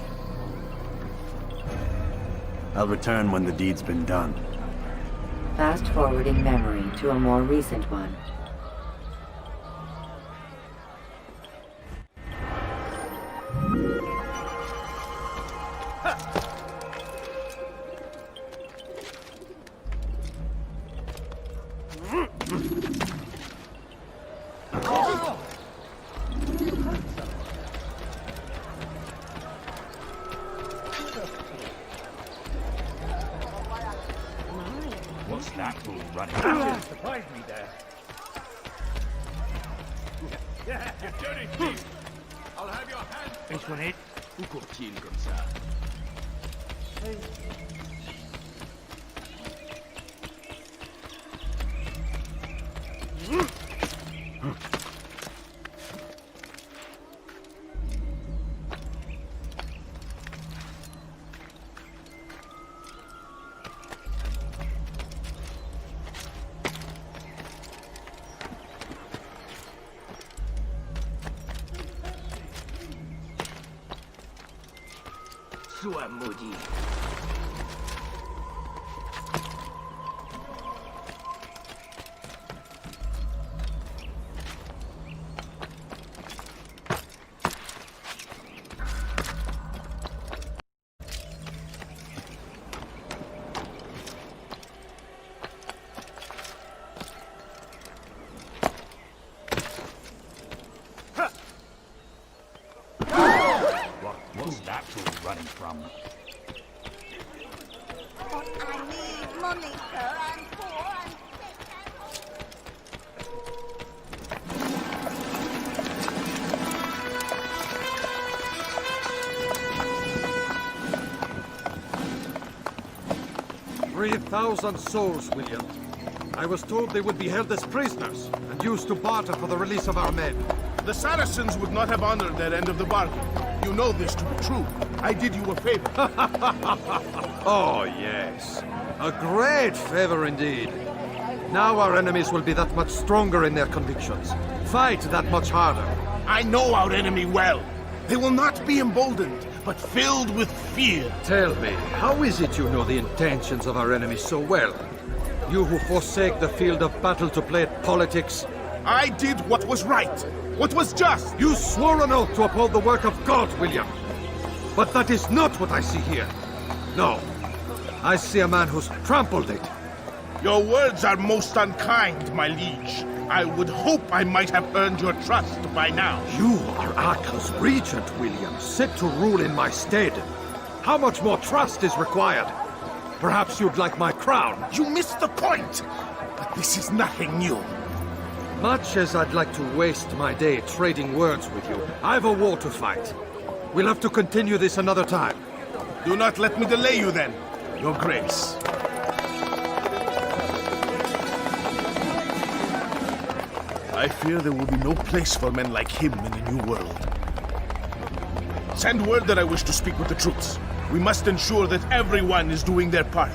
I'll return when the deed's been done. Fast-forwarding memory to a more recent one. What's that fool running? Surprised me there. You dirty thief! I'll have your hand. Which one, it? Où court-il comme ça? Sois maudit. What's that fool running from? But I need money, sir. I'm poor and sick. 3,000 souls, William. I was told they would be held as prisoners and used to barter for the release of our men. The Saracens would not have honored their end of the bargain. You know this to be true. I did you a favor. Oh, yes. A great favor indeed. Now our enemies will be that much stronger in their convictions. Fight that much harder. I know our enemy well. They will not be emboldened, but filled with fear. Tell me, how is it you know the intentions of our enemies so well? You who forsake the field of battle to play at politics? I did what was right. What was just? You swore an oath to uphold the work of God, William. But that is not what I see here. No. I see a man who's trampled it. Your words are most unkind, my liege. I would hope I might have earned your trust by now. You are Arkell's regent, William, set to rule in my stead. How much more trust is required? Perhaps you'd like my crown. You missed the point. But this is nothing new. Much as I'd like to waste my day trading words with you, I've a war to fight. We'll have to continue this another time. Do not let me delay you then, Your Grace. I fear there will be no place for men like him in the New World. Send word that I wish to speak with the troops. We must ensure that everyone is doing their part.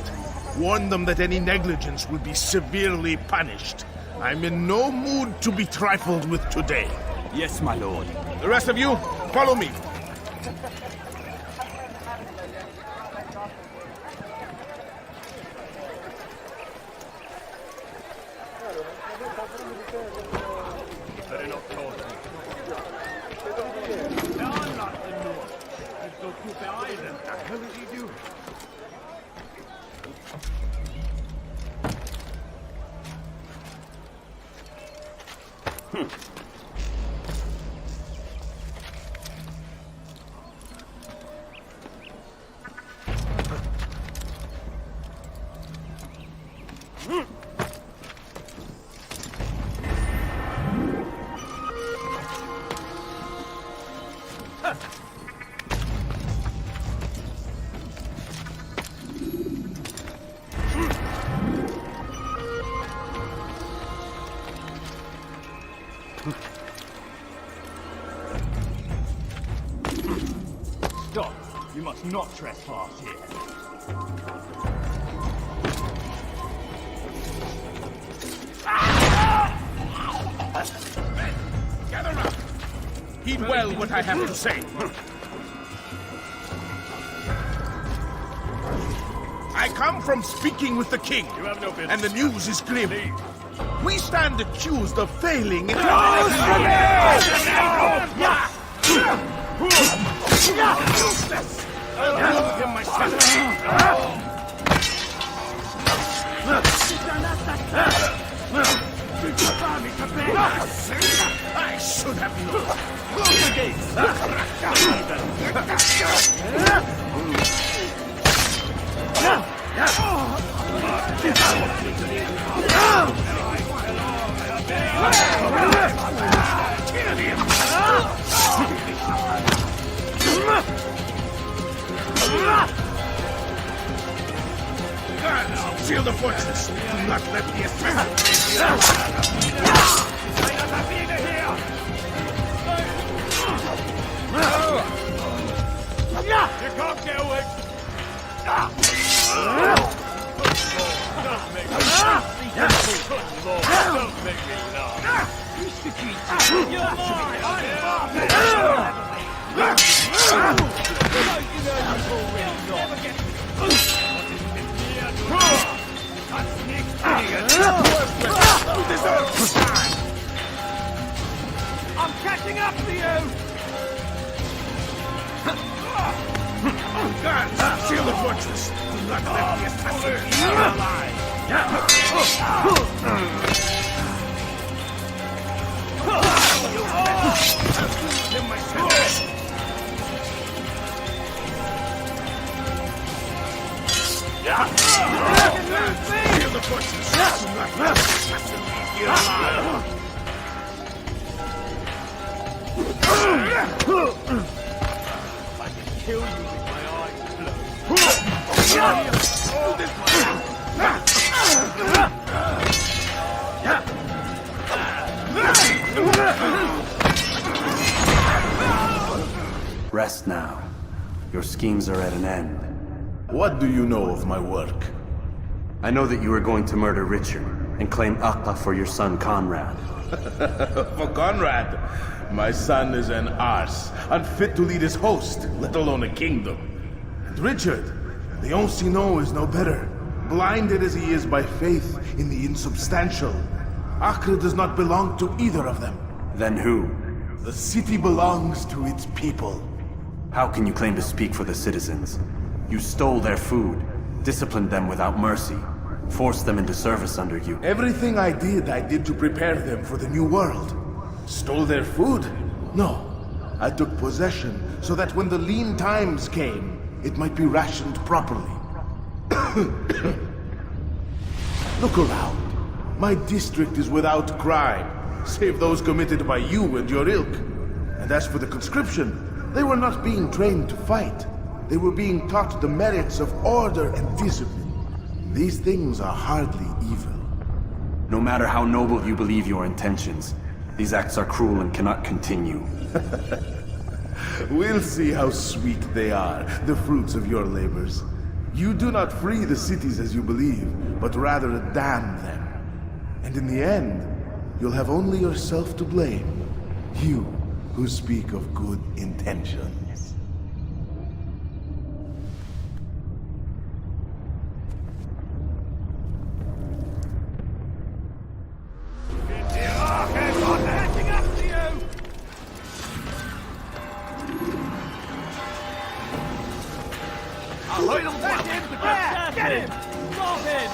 Warn them that any negligence will be severely punished. I'm in no mood to be trifled with today. Yes, my lord. The rest of you, follow me. Better not cause me. No, I'm not the North. Let's go to the island. The hell is he doing? Stop! You must not trespass here. Men, gather round. Heed well what I have to say. I come from speaking with the king, and the news is grim. We stand accused of failing in... Useless! I'll prove him myself. I should have known. Close the gates. Seal the fortress. Do not let the assassins. You can't get away. Don't make me laugh. Don't make me laugh. You're mine. I'm catching up to you! Guards, seal the fortress. Do not let the assassins be alive. Seal the fortress. Do not let the assassins be alive. I can kill you with my eyes closed. Rest now. Your schemes are at an end. What do you know of my work? I know that you are going to murder Richard and claim Aqqa for your son Conrad. For Conrad, my son is an arse, unfit to lead his host, let alone a kingdom. And Richard, the Oncino is no better, blinded as he is by faith in the insubstantial. Acre does not belong to either of them. Then who? The city belongs to its people. How can you claim to speak for the citizens? You stole their food, disciplined them without mercy, forced them into service under you. Everything I did to prepare them for the new world. Stole their food? No. I took possession so that when the lean times came, it might be rationed properly. Look around. My district is without crime, save those committed by you and your ilk. And as for the conscription, they were not being trained to fight. They were being taught the merits of order and discipline. These things are hardly evil. No matter how noble you believe your intentions, these acts are cruel and cannot continue. We'll see how sweet they are, the fruits of your labors. You do not free the cities as you believe, but rather damn them. And in the end, you'll have only yourself to blame. You who speak of good intentions. Get him! Stop him!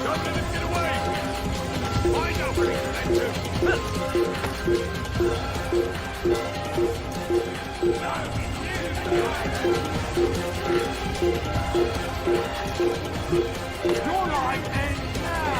Don't let him get away! I know where Your life ends now!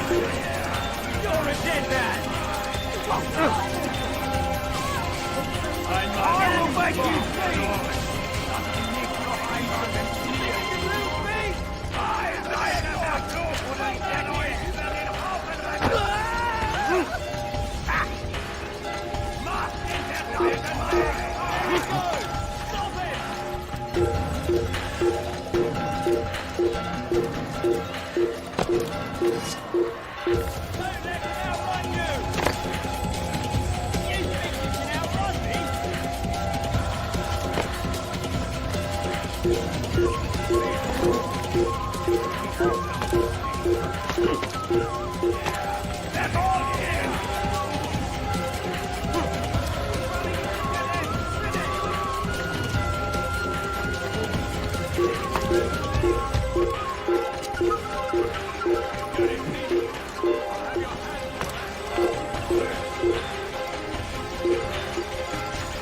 You're a dead man! I will make you see!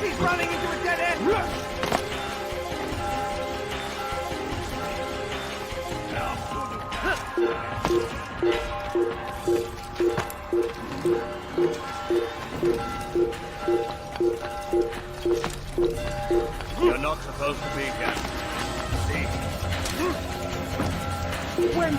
He's running into a dead end! You're not supposed to be here. See? When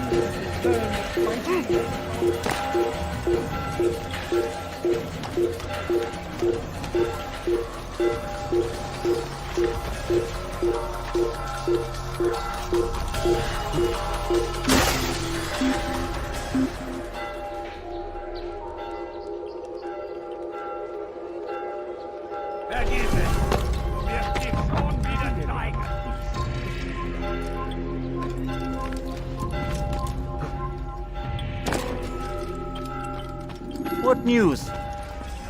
Vergiss es! Du wirst dich schon wieder zeigen! What news?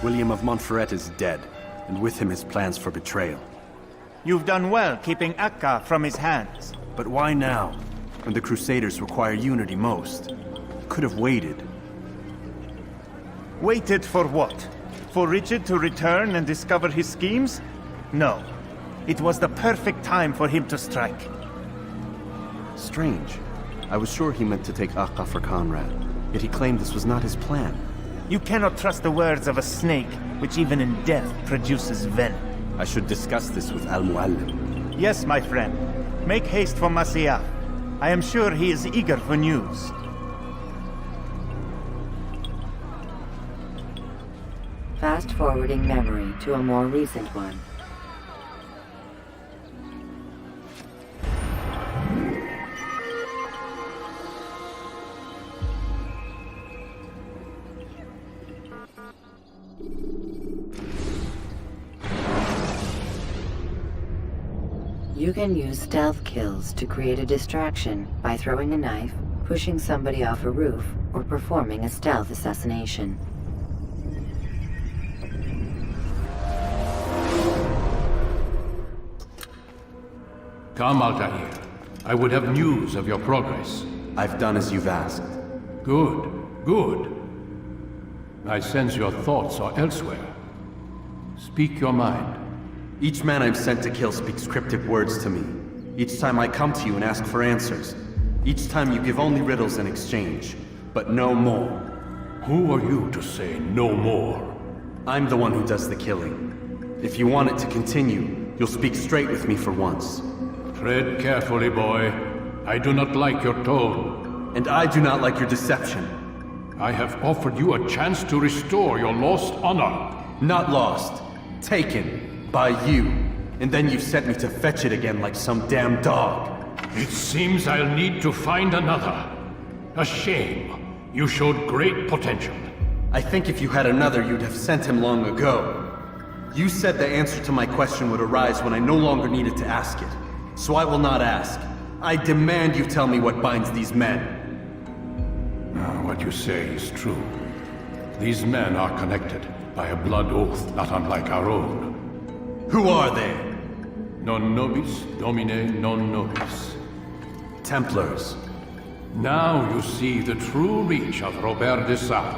William of Montferrat is dead, and with him his plans for betrayal. You've done well keeping Akka from his hands. But why now, when the Crusaders require unity most? Could have waited. Waited for what? For Richard to return and discover his schemes? No. It was the perfect time for him to strike. Strange. I was sure he meant to take Akka for Conrad, yet he claimed this was not his plan. You cannot trust the words of a snake, which even in death produces venom. I should discuss this with Al-Muallim. Yes, my friend. Make haste for Masyaf. I am sure he is eager for news. Fast-forwarding memory to a more recent one. You can use stealth kills to create a distraction by throwing a knife, pushing somebody off a roof, or performing a stealth assassination. Come, Altair. I would have news of your progress. I've done as you've asked. Good, good. I sense your thoughts are elsewhere. Speak your mind. Each man I'm sent to kill speaks cryptic words to me. Each time I come to you and ask for answers. Each time you give only riddles in exchange, but no more. Who are you to say no more? I'm the one who does the killing. If you want it to continue, you'll speak straight with me for once. Tread carefully, boy. I do not like your tone. And I do not like your deception. I have offered you a chance to restore your lost honor. Not lost. Taken. By you. And then you sent me to fetch it again like some damn dog. It seems I'll need to find another. A shame. You showed great potential. I think if you had another, you'd have sent him long ago. You said the answer to my question would arise when I no longer needed to ask it. So I will not ask. I demand you tell me what binds these men. What you say is true. These men are connected by a blood oath not unlike our own. Who are they? Non nobis, domine non nobis. Templars. Now you see the true reach of Robert de Sade.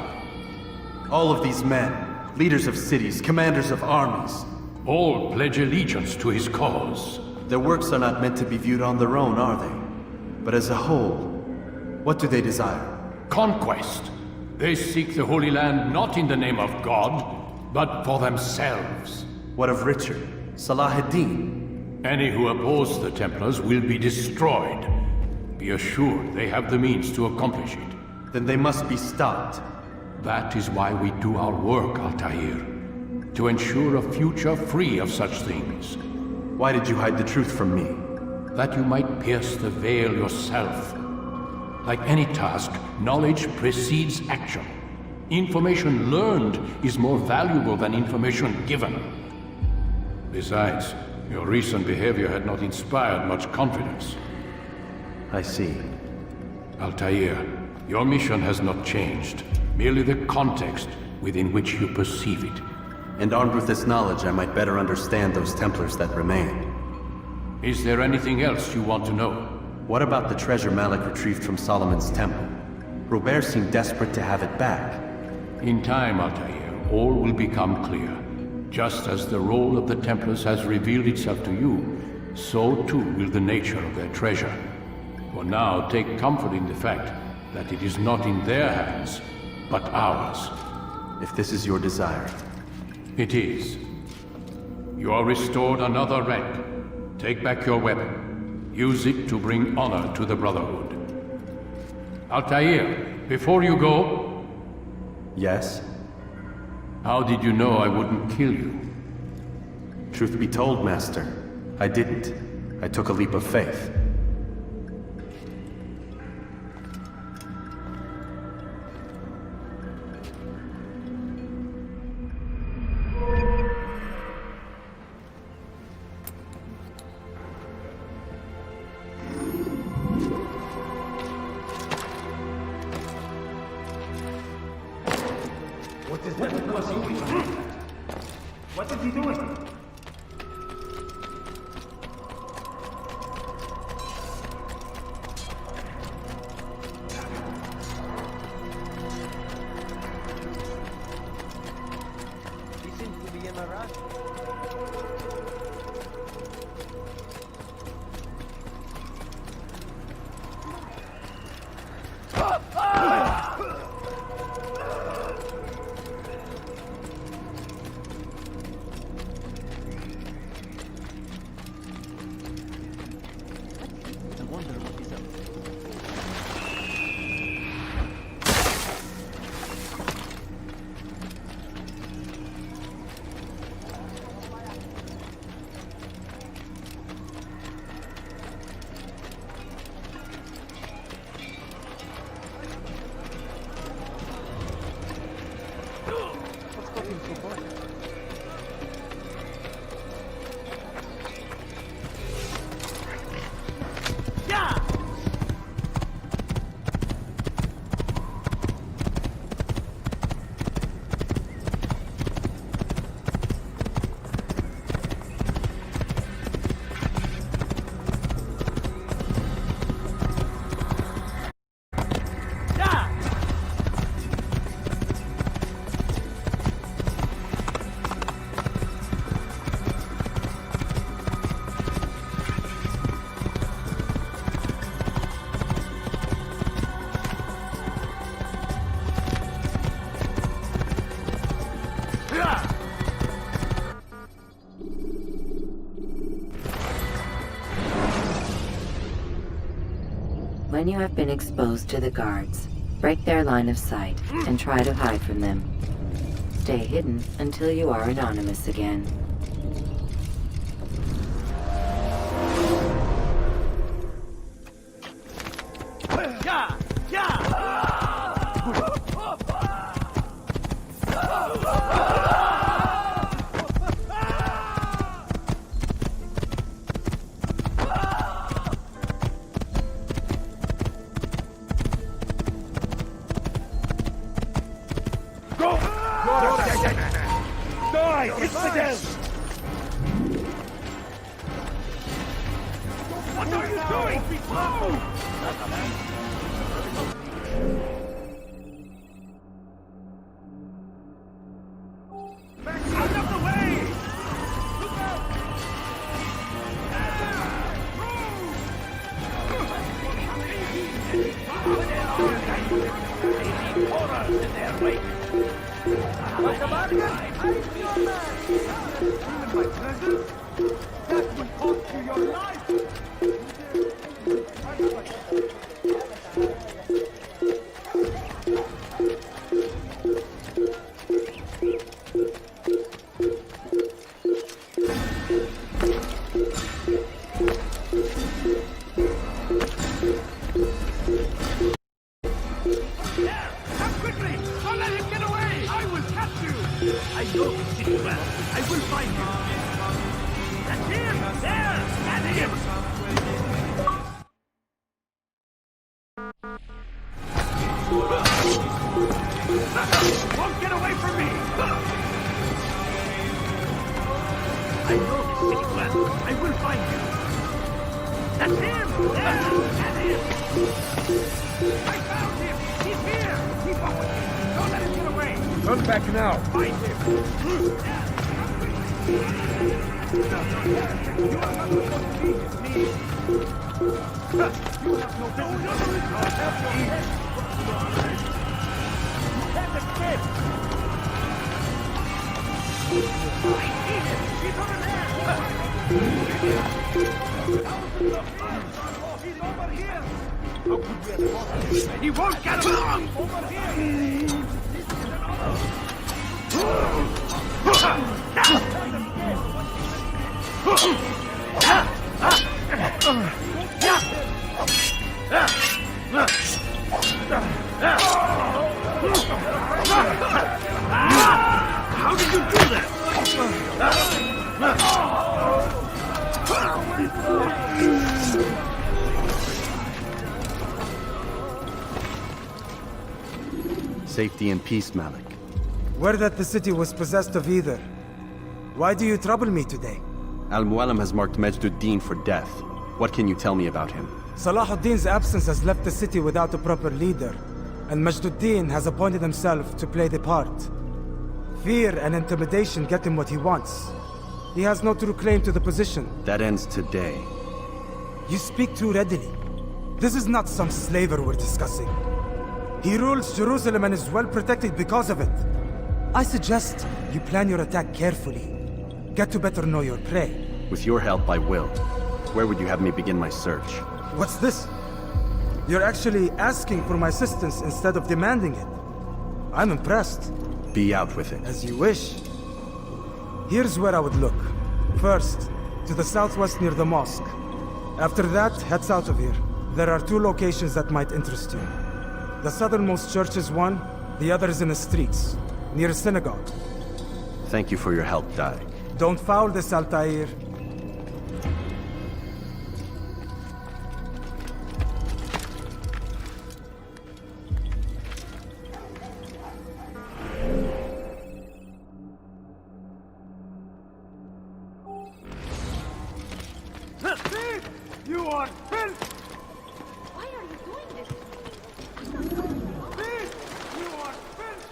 All of these men, leaders of cities, commanders of armies. All pledge allegiance to his cause. Their works are not meant to be viewed on their own, are they? But as a whole, what do they desire? Conquest. They seek the Holy Land not in the name of God, but for themselves. What of Richard? Salah-ad-Din? Any who oppose the Templars will be destroyed. Be assured they have the means to accomplish it. Then they must be stopped. That is why we do our work, Altair. To ensure a future free of such things. Why did you hide the truth from me? That you might pierce the veil yourself. Like any task, knowledge precedes action. Information learned is more valuable than information given. Besides, your recent behavior had not inspired much confidence. I see. Altair, your mission has not changed. Merely the context within which you perceive it. And armed with this knowledge, I might better understand those Templars that remain. Is there anything else you want to know? What about the treasure Malik retrieved from Solomon's temple? Robert seemed desperate to have it back. In time, Altair, all will become clear. Just as the role of the Templars has revealed itself to you, so too will the nature of their treasure. For now, take comfort in the fact that it is not in their hands, but ours. If this is your desire. It is. You are restored another rank. Take back your weapon. Use it to bring honor to the Brotherhood. Altair, before you go... Yes? How did you know I wouldn't kill you? Truth be told, Master, I didn't. I took a leap of faith. What is he doing? He seems to be in a rush. When you have been exposed to the guards, break their line of sight and try to hide from them. Stay hidden until you are anonymous again. Wait. Like a bargain? I'm your man! Even my presence? That will cost you your life! I know the city well. I will find you. That's him! There! That's him! Won't get away from me! I know the city well. I will find you. That's him! There! That's him! I found him! He's here! Keep up with him! Don't let him get away! Come back now. Find him! You are not supposed to be with me! You have no business! I'll have your head! You can't escape! I need him! He's over there! Thousands of miles! He's over here! How could we have lost him? He won't get along! Over here! How did you do that? Safety and peace, Malik. Word that the city was possessed of either. Why do you trouble me today? Al-Mualim has marked Majduddin for death. What can you tell me about him? Salahuddin's absence has left the city without a proper leader, and Majduddin has appointed himself to play the part. Fear and intimidation get him what he wants. He has no true claim to the position. That ends today. You speak too readily. This is not some slaver we're discussing. He rules Jerusalem and is well protected because of it. I suggest you plan your attack carefully. Get to better know your prey. With your help, I will. Where would you have me begin my search? What's this? You're actually asking for my assistance instead of demanding it. I'm impressed. Be out with it. As you wish. Here's where I would look. First, to the southwest near the mosque. After that, head south of here. There are 2 locations that might interest you. The southernmost church is one, the other is in the streets, near a synagogue. Thank you for your help, Dai. Don't foul this, Altair. You are filth! Why are you doing this? Thief! You are filth!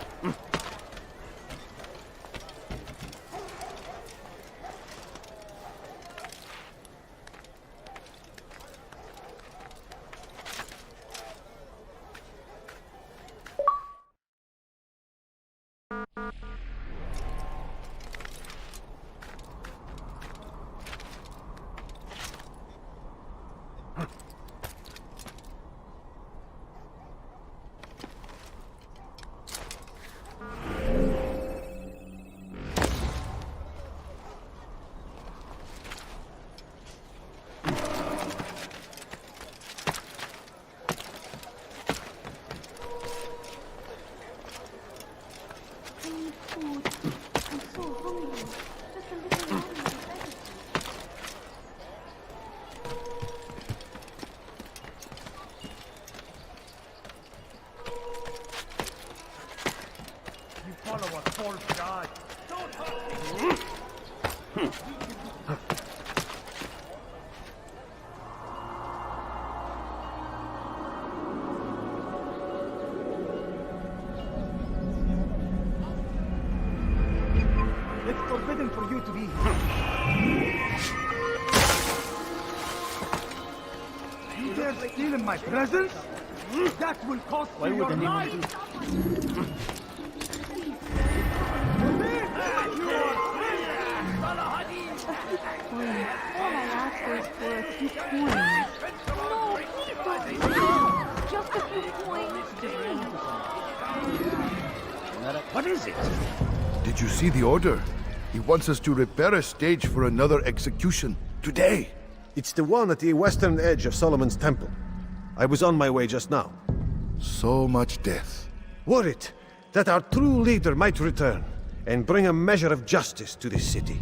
Follow a false god. Don't hurt me. It's forbidden for you to be here. You dare steal in my presence? That will cost you your life! What is it? Did you see the order? He wants us to repair a stage for another execution. Today. It's the one at the western edge of Solomon's Temple. I was on my way just now. So much death. Worried that our true leader might return and bring a measure of justice to this city.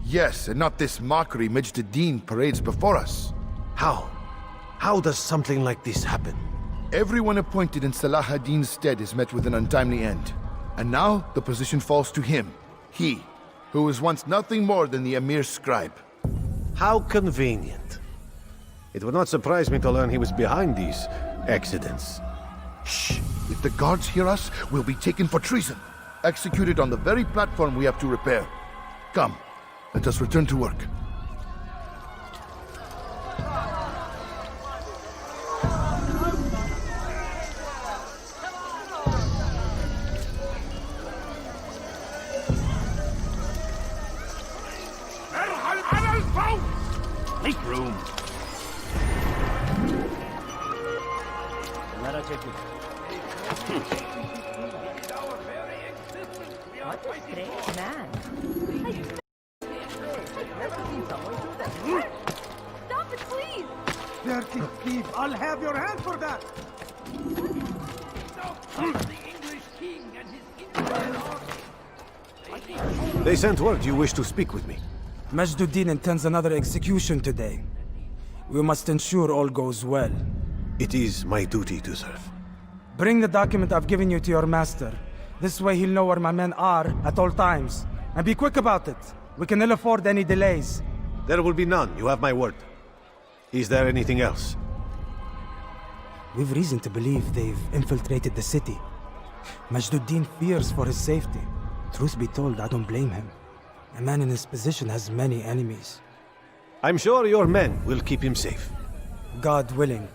Yes, and not this mockery Majd-ad-Din parades before us. How? How does something like this happen? Everyone appointed in Salah ad-Din's stead is met with an untimely end. And now the position falls to him. He, who was once nothing more than the Emir's scribe. How convenient. It would not surprise me to learn he was behind these accidents. Shh! If the guards hear us, we'll be taken for treason. Executed on the very platform we have to repair. Come, let us return to work. Make room. Let her take it. What a strange man. Stop it, please! Dirty thief! I'll have your hand for that! The English king and his army. They sent word you wish to speak with me. Majd-ad-Din intends another execution today. We must ensure all goes well. It is my duty to serve. Bring the document I've given you to your master. This way he'll know where my men are at all times. And be quick about it. We can ill afford any delays. There will be none, you have my word. Is there anything else? We've reason to believe they've infiltrated the city. Majd-ad-Din fears for his safety. Truth be told, I don't blame him. A man in his position has many enemies. I'm sure your men will keep him safe. God willing.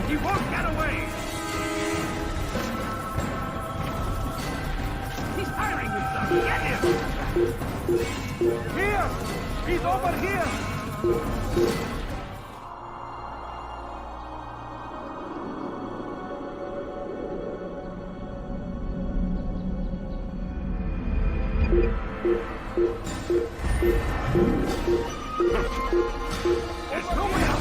He won't get away! He's firing himself! Get him! Here! He's over here! There's no way out!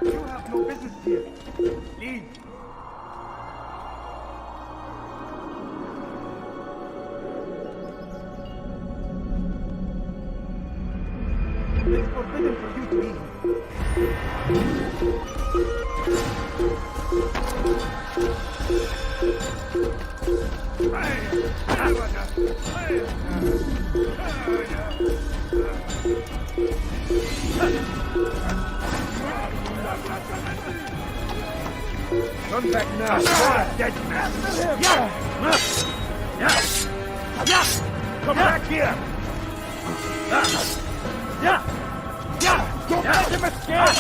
You have no business here. Leave. It's forbidden for you to be here. Come back now, dead man! Come back here! Don't let him escape!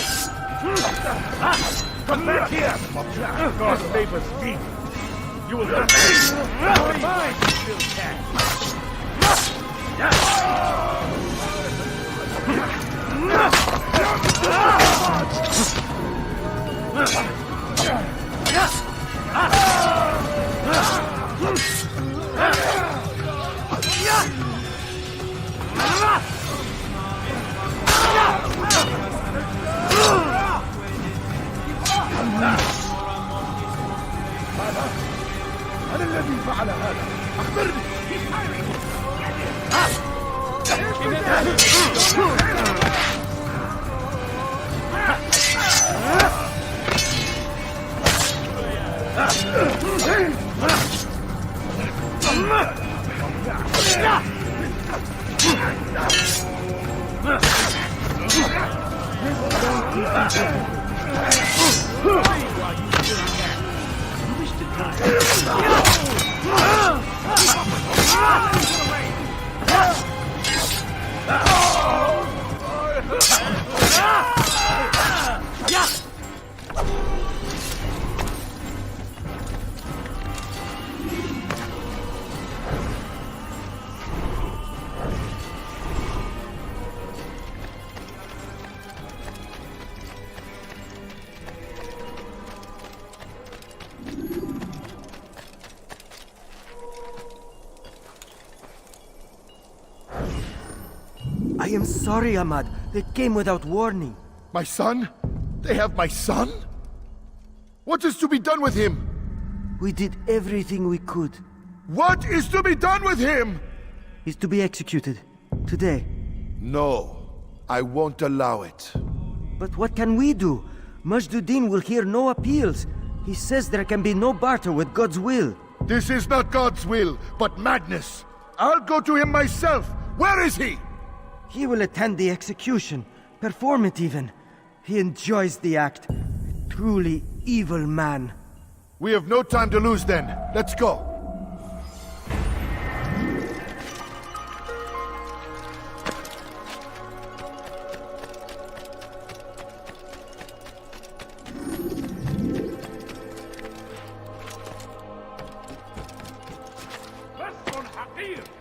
Come back here! God save us, thief! You will not mine, little cat! من الذي فعل هذا؟ أخبرني! I am sorry, Ahmad. They came without warning. My son? They have my son? What is to be done with him? We did everything we could. What is to be done with him? He's to be executed. Today. No, I won't allow it. But what can we do? Majduddin will hear no appeals. He says there can be no barter with God's will. This is not God's will, but madness. I'll go to him myself. Where is he? He will attend the execution. Perform it even. He enjoys the act. A truly evil man. We have no time to lose then. Let's go.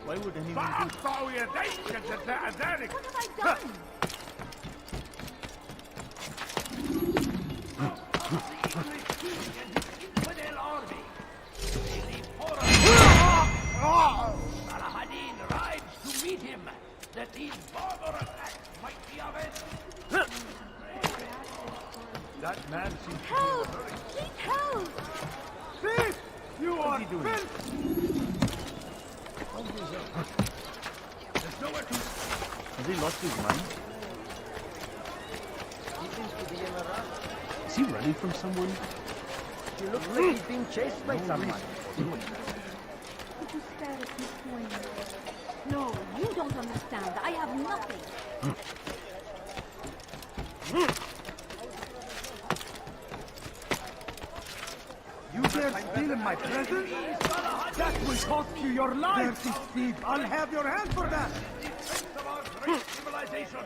Why would anyone do? What have I done? Al-Hadin rides to meet him, that these barbarous acts might be avenged. That man seems Help! Keep help! Thief! You are filth! There's nowhere to... Has he lost his mind? He seems to be in a rush. Is he running from someone? He looks like he's being chased by someone. Could you spare us this coin? No, you don't understand. I have nothing. You dare steal in my presence? That will cost you your life! Dirty thief! I'll have your hand for that! Defense of our great civilization.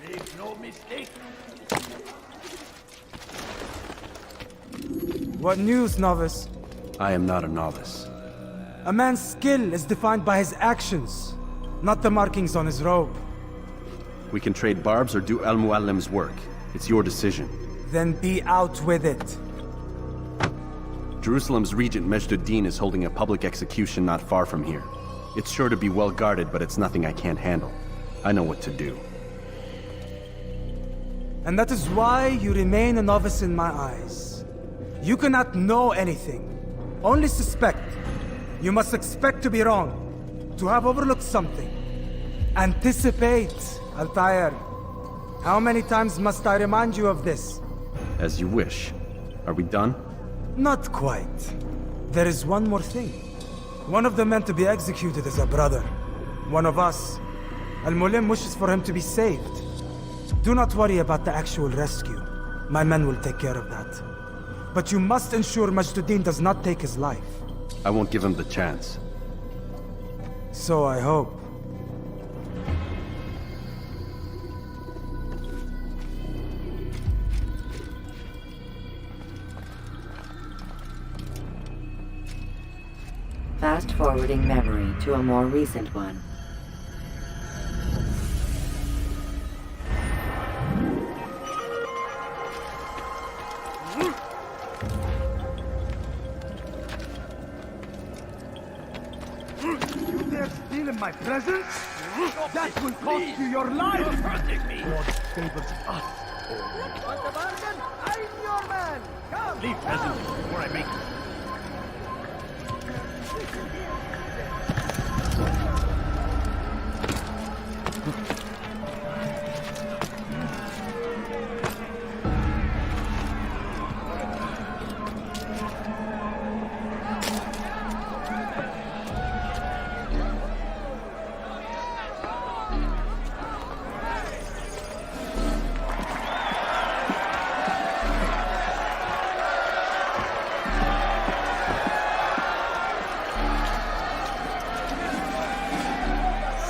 Make no mistake. What news, novice? I am not a novice. A man's skill is defined by his actions, not the markings on his robe. We can trade barbs or do Al-Muallim's work. It's your decision. Then be out with it. Jerusalem's regent Majduddin is holding a public execution not far from here. It's sure to be well guarded, but it's nothing I can't handle. I know what to do. And that is why you remain a novice in my eyes. You cannot know anything, only suspect. You must expect to be wrong, to have overlooked something. Anticipate, Altair. How many times must I remind you of this? As you wish. Are we done? Not quite. There is one more thing. One of the men to be executed is a brother. One of us. Al-Mulim wishes for him to be saved. Do not worry about the actual rescue. My men will take care of that. But you must ensure Majduddin does not take his life. I won't give him the chance. So I hope. fast-forwarding memory to a more recent one. You dare steal in my presence? That will cost you your life! You're hurting me! God favors us. Want the bargain? I'm your man! Come! Leave peasants before I make you.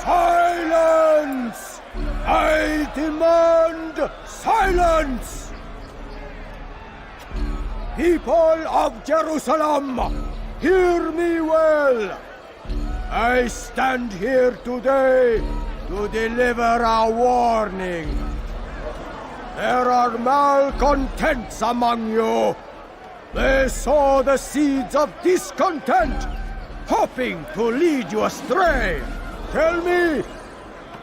Silence! I demand silence! People of Jerusalem, hear me well! I stand here today to deliver a warning. There are malcontents among you. They sow the seeds of discontent, hoping to lead you astray. Tell me,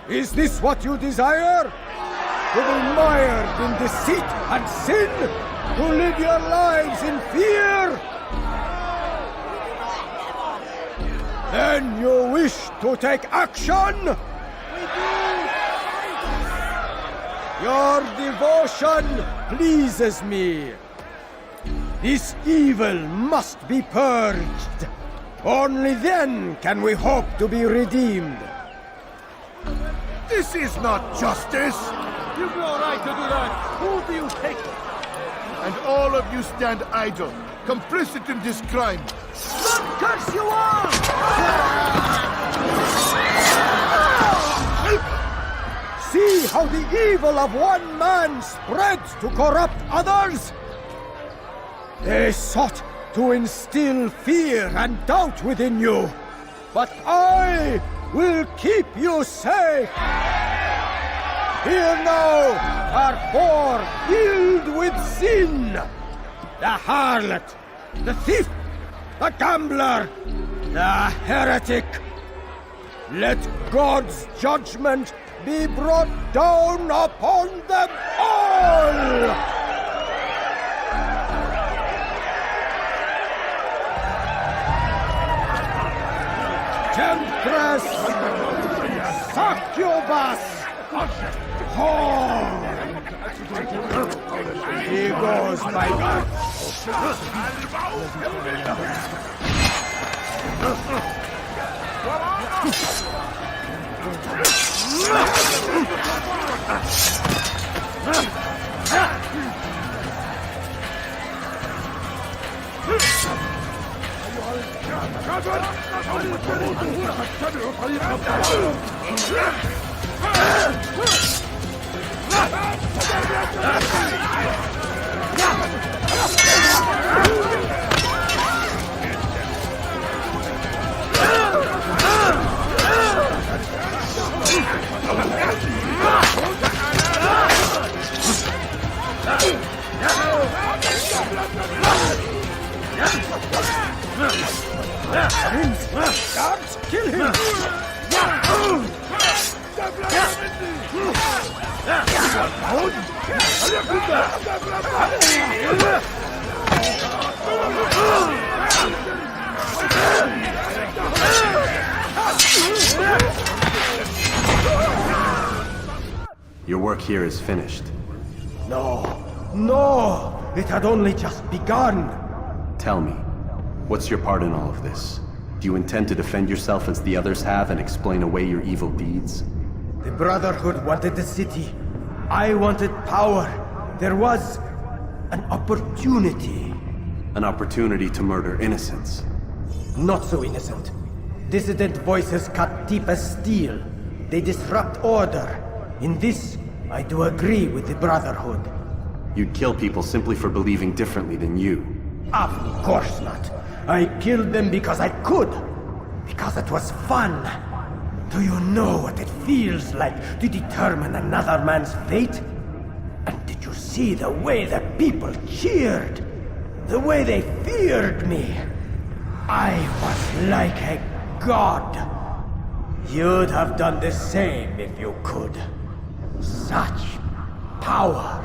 is this what you desire? To be mired in deceit and sin? To live your lives in fear? Then you wish to take action? Your devotion pleases me. This evil must be purged. Only then can we hope to be redeemed. This is not justice! You've no right to do that! Who do you take? And all of you stand idle, complicit in this crime. God curse you all! See how the evil of one man spreads to corrupt others? They sought to instill fear and doubt within you, but I will keep you safe. Here now are four filled with sin. The harlot, the thief, the gambler, the heretic. Let God's judgment be brought down upon them all! Temptress, succubus, whore. He goes, my God. Guards, kill him! Your work here is finished. No! It had only just begun! Tell me, what's your part in all of this? Do you intend to defend yourself as the others have and explain away your evil deeds? The Brotherhood wanted the city. I wanted power. There was an opportunity. An opportunity to murder innocents. Not so innocent. Dissident voices cut deep as steel. They disrupt order. In this, I do agree with the Brotherhood. You'd kill people simply for believing differently than you. Of course not. I killed them because I could. Because it was fun. Do you know what it feels like to determine another man's fate? And did you see the way the people cheered? The way they feared me? I was like a god. You'd have done the same if you could. Such power.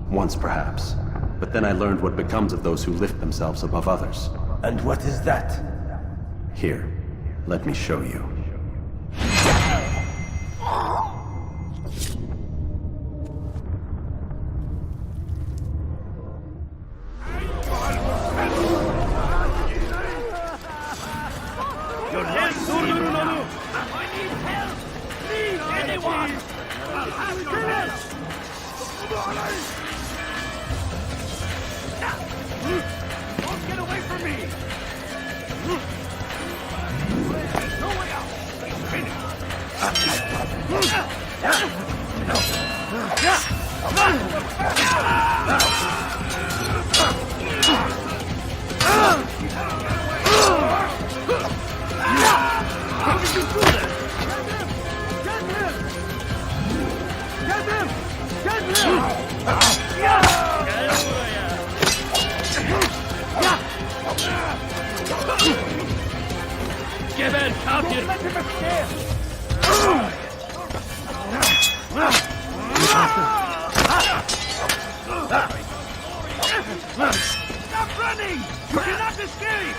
Once, perhaps. But then I learned what becomes of those who lift themselves above others. And what is that? Here, let me show you. Stop running! You cannot escape!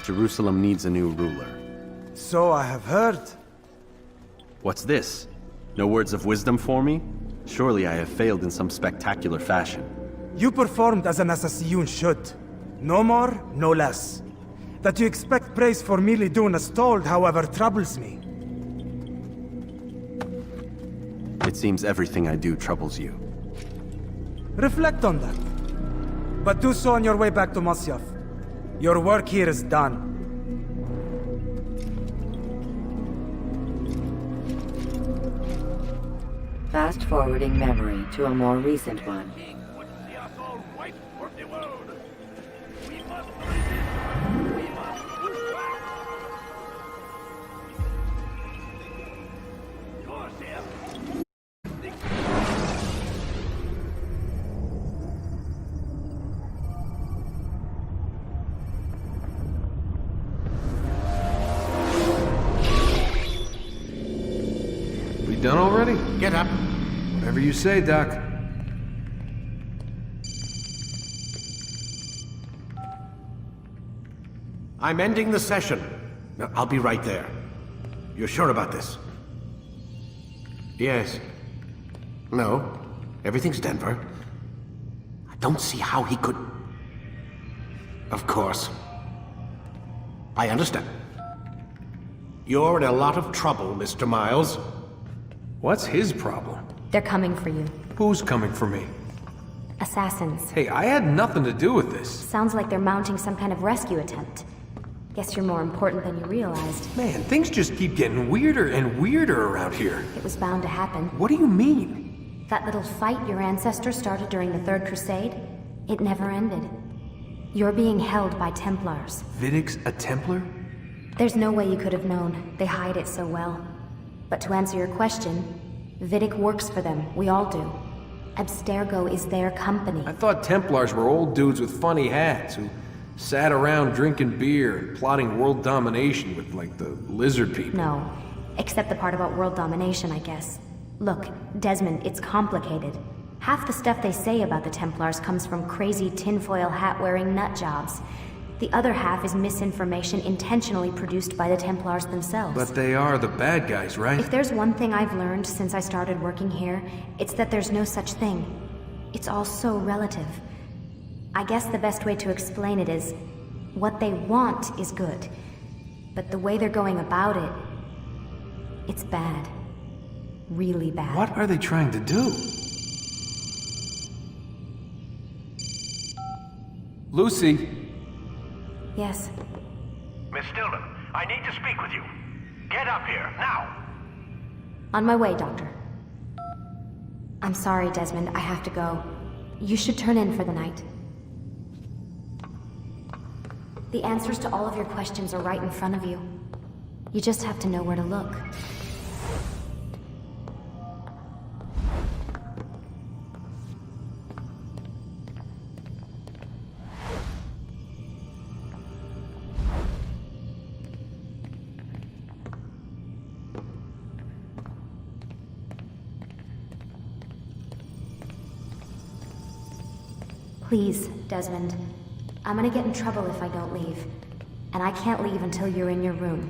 Jerusalem needs a new ruler. So I have heard. What's this? No words of wisdom for me? Surely I have failed in some spectacular fashion. You performed as an assassin should. No more, no less. That you expect praise for merely doing as told, however, troubles me. It seems everything I do troubles you. Reflect on that. But do so on your way back to Masyaf. Your work here is done. Fast-forwarding memory to a more recent one. Done already? Get up. Whatever you say, Doc. I'm ending the session. Now, I'll be right there. You're sure about this? Yes. No. Everything's Denver. I don't see how he could... Of course. I understand. You're in a lot of trouble, Mr. Miles. What's his problem? They're coming for you. Who's coming for me? Assassins. Hey, I had nothing to do with this. Sounds like they're mounting some kind of rescue attempt. Guess you're more important than you realized. Man, things just keep getting weirder and weirder around here. It was bound to happen. What do you mean? That little fight your ancestors started during the Third Crusade, it never ended. You're being held by Templars. Vidic's a Templar? There's no way you could have known. They hide it so well. But to answer your question, Vidic works for them. We all do. Abstergo is their company. I thought Templars were old dudes with funny hats who sat around drinking beer and plotting world domination with, like, the lizard people. No. Except the part about world domination, I guess. Look, Desmond, it's complicated. Half the stuff they say about the Templars comes from crazy tinfoil hat-wearing nut jobs. The other half is misinformation intentionally produced by the Templars themselves. But they are the bad guys, right? If there's one thing I've learned since I started working here, it's that there's no such thing. It's all so relative. I guess the best way to explain it is, what they want is good. But the way they're going about it, it's bad. Really bad. What are they trying to do? Lucy? Yes. Miss Stillman, I need to speak with you. Get up here, now! On my way, Doctor. I'm sorry, Desmond. I have to go. You should turn in for the night. The answers to all of your questions are right in front of you. You just have to know where to look. Please, Desmond. I'm gonna get in trouble if I don't leave. And I can't leave until you're in your room.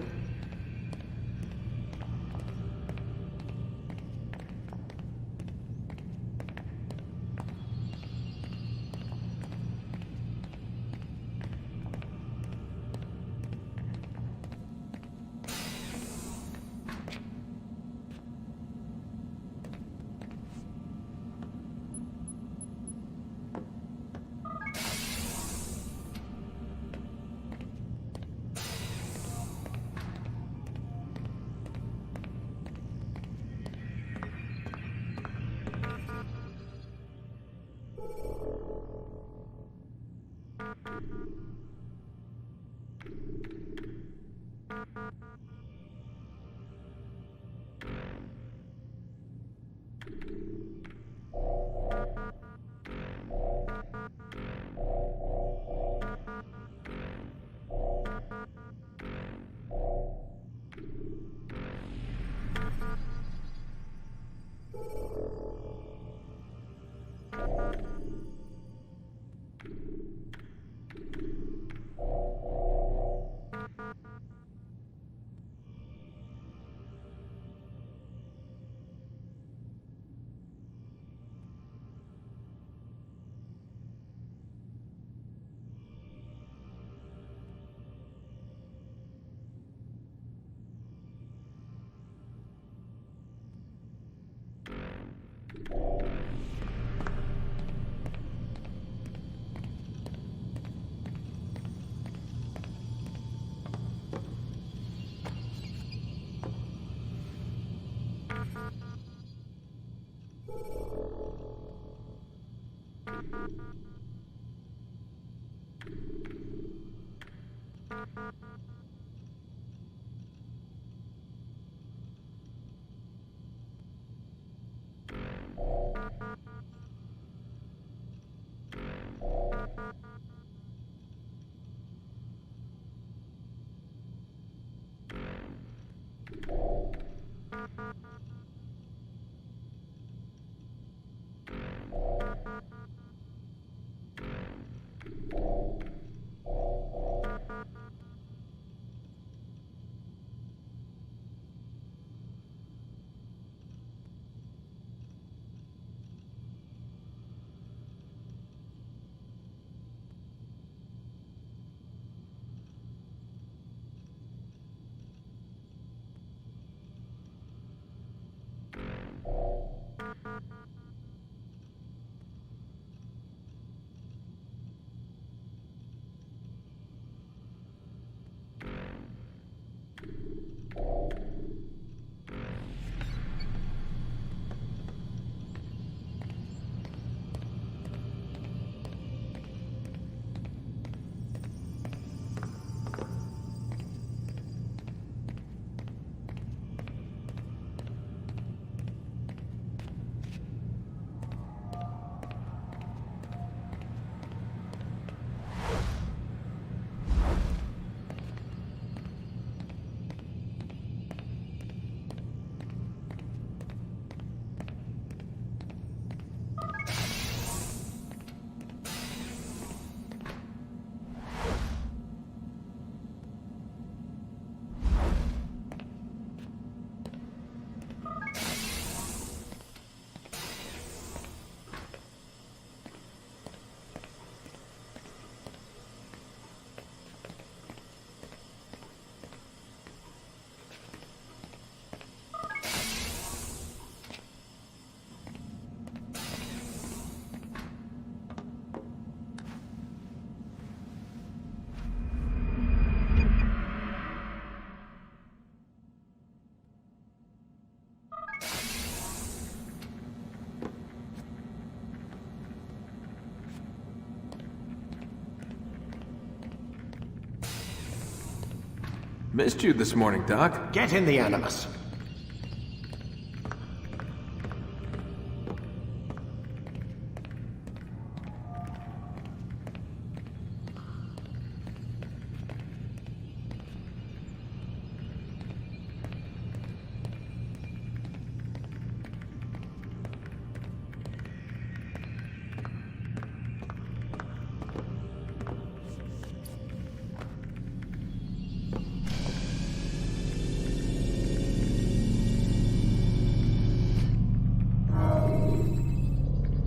Missed you this morning, Doc. Get in the Animus.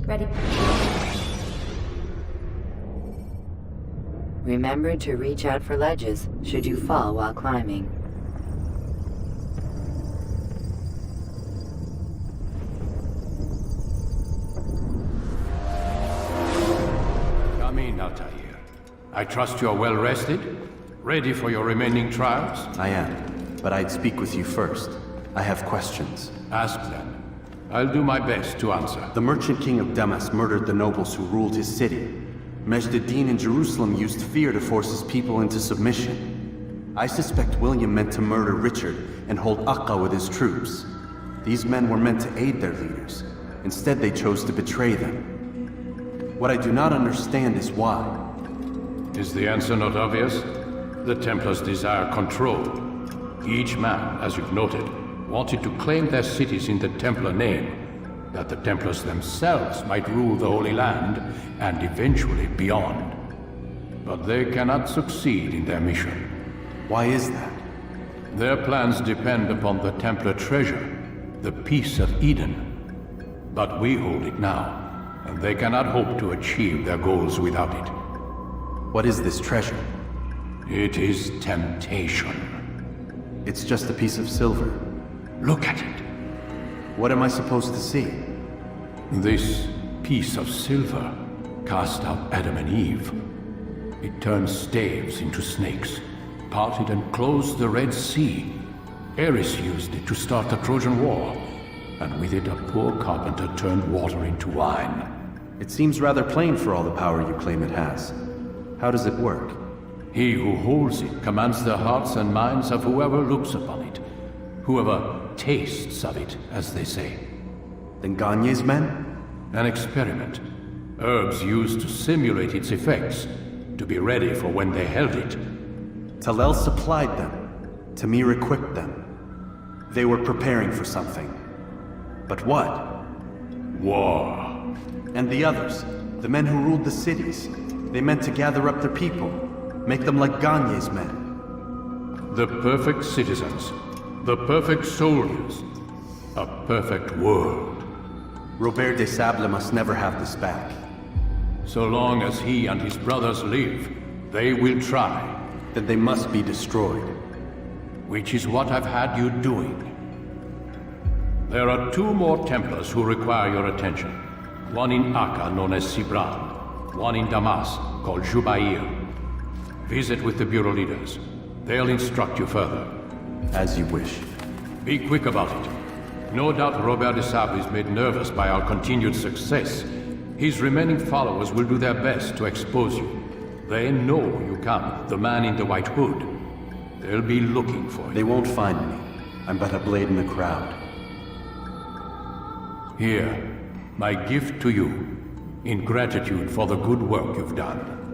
Ready. Remember to reach out for ledges should you fall while climbing. Come in, Altair. I trust you are well rested? Ready for your remaining trials? I am, but I'd speak with you first. I have questions. Ask them. I'll do my best to answer. The merchant king of Damas murdered the nobles who ruled his city. Majd ad-Din in Jerusalem used fear to force his people into submission. I suspect William meant to murder Richard and hold Aqqa with his troops. These men were meant to aid their leaders. Instead, they chose to betray them. What I do not understand is why. Is the answer not obvious? The Templars desire control. Each man, as you've noted, wanted to claim their cities in the Templar name, that the Templars themselves might rule the Holy Land, and eventually beyond. But they cannot succeed in their mission. Why is that? Their plans depend upon the Templar treasure, the Peace of Eden. But we hold it now, and they cannot hope to achieve their goals without it. What is this treasure? It is temptation. It's just a piece of silver. Look at it. What am I supposed to see? This piece of silver cast out Adam and Eve. It turned staves into snakes, parted and closed the Red Sea. Ares used it to start the Trojan War, and with it a poor carpenter turned water into wine. It seems rather plain for all the power you claim it has. How does it work? He who holds it commands the hearts and minds of whoever looks upon it. Whoever tastes of it, as they say. Then Gagne's men? An experiment. Herbs used to simulate its effects, to be ready for when they held it. Talel supplied them. Tamir equipped them. They were preparing for something. But what? War. And the others, the men who ruled the cities, they meant to gather up their people, make them like Gagne's men. The perfect citizens. The perfect soldiers. A perfect world. Robert de Sable must never have this back. So long as he and his brothers live, they will try. Then they must be destroyed. Which is what I've had you doing. There are 2 more Templars who require your attention. One in Aqqa, known as Sibran. One in Damas, called Jubair. Visit with the Bureau leaders. They'll instruct you further. As you wish. Be quick about it. No doubt Robert de Sable is made nervous by our continued success. His remaining followers will do their best to expose you. They know you come, the man in the white hood. They'll be looking for you. They won't find me. I'm but a blade in the crowd. Here, my gift to you, in gratitude for the good work you've done.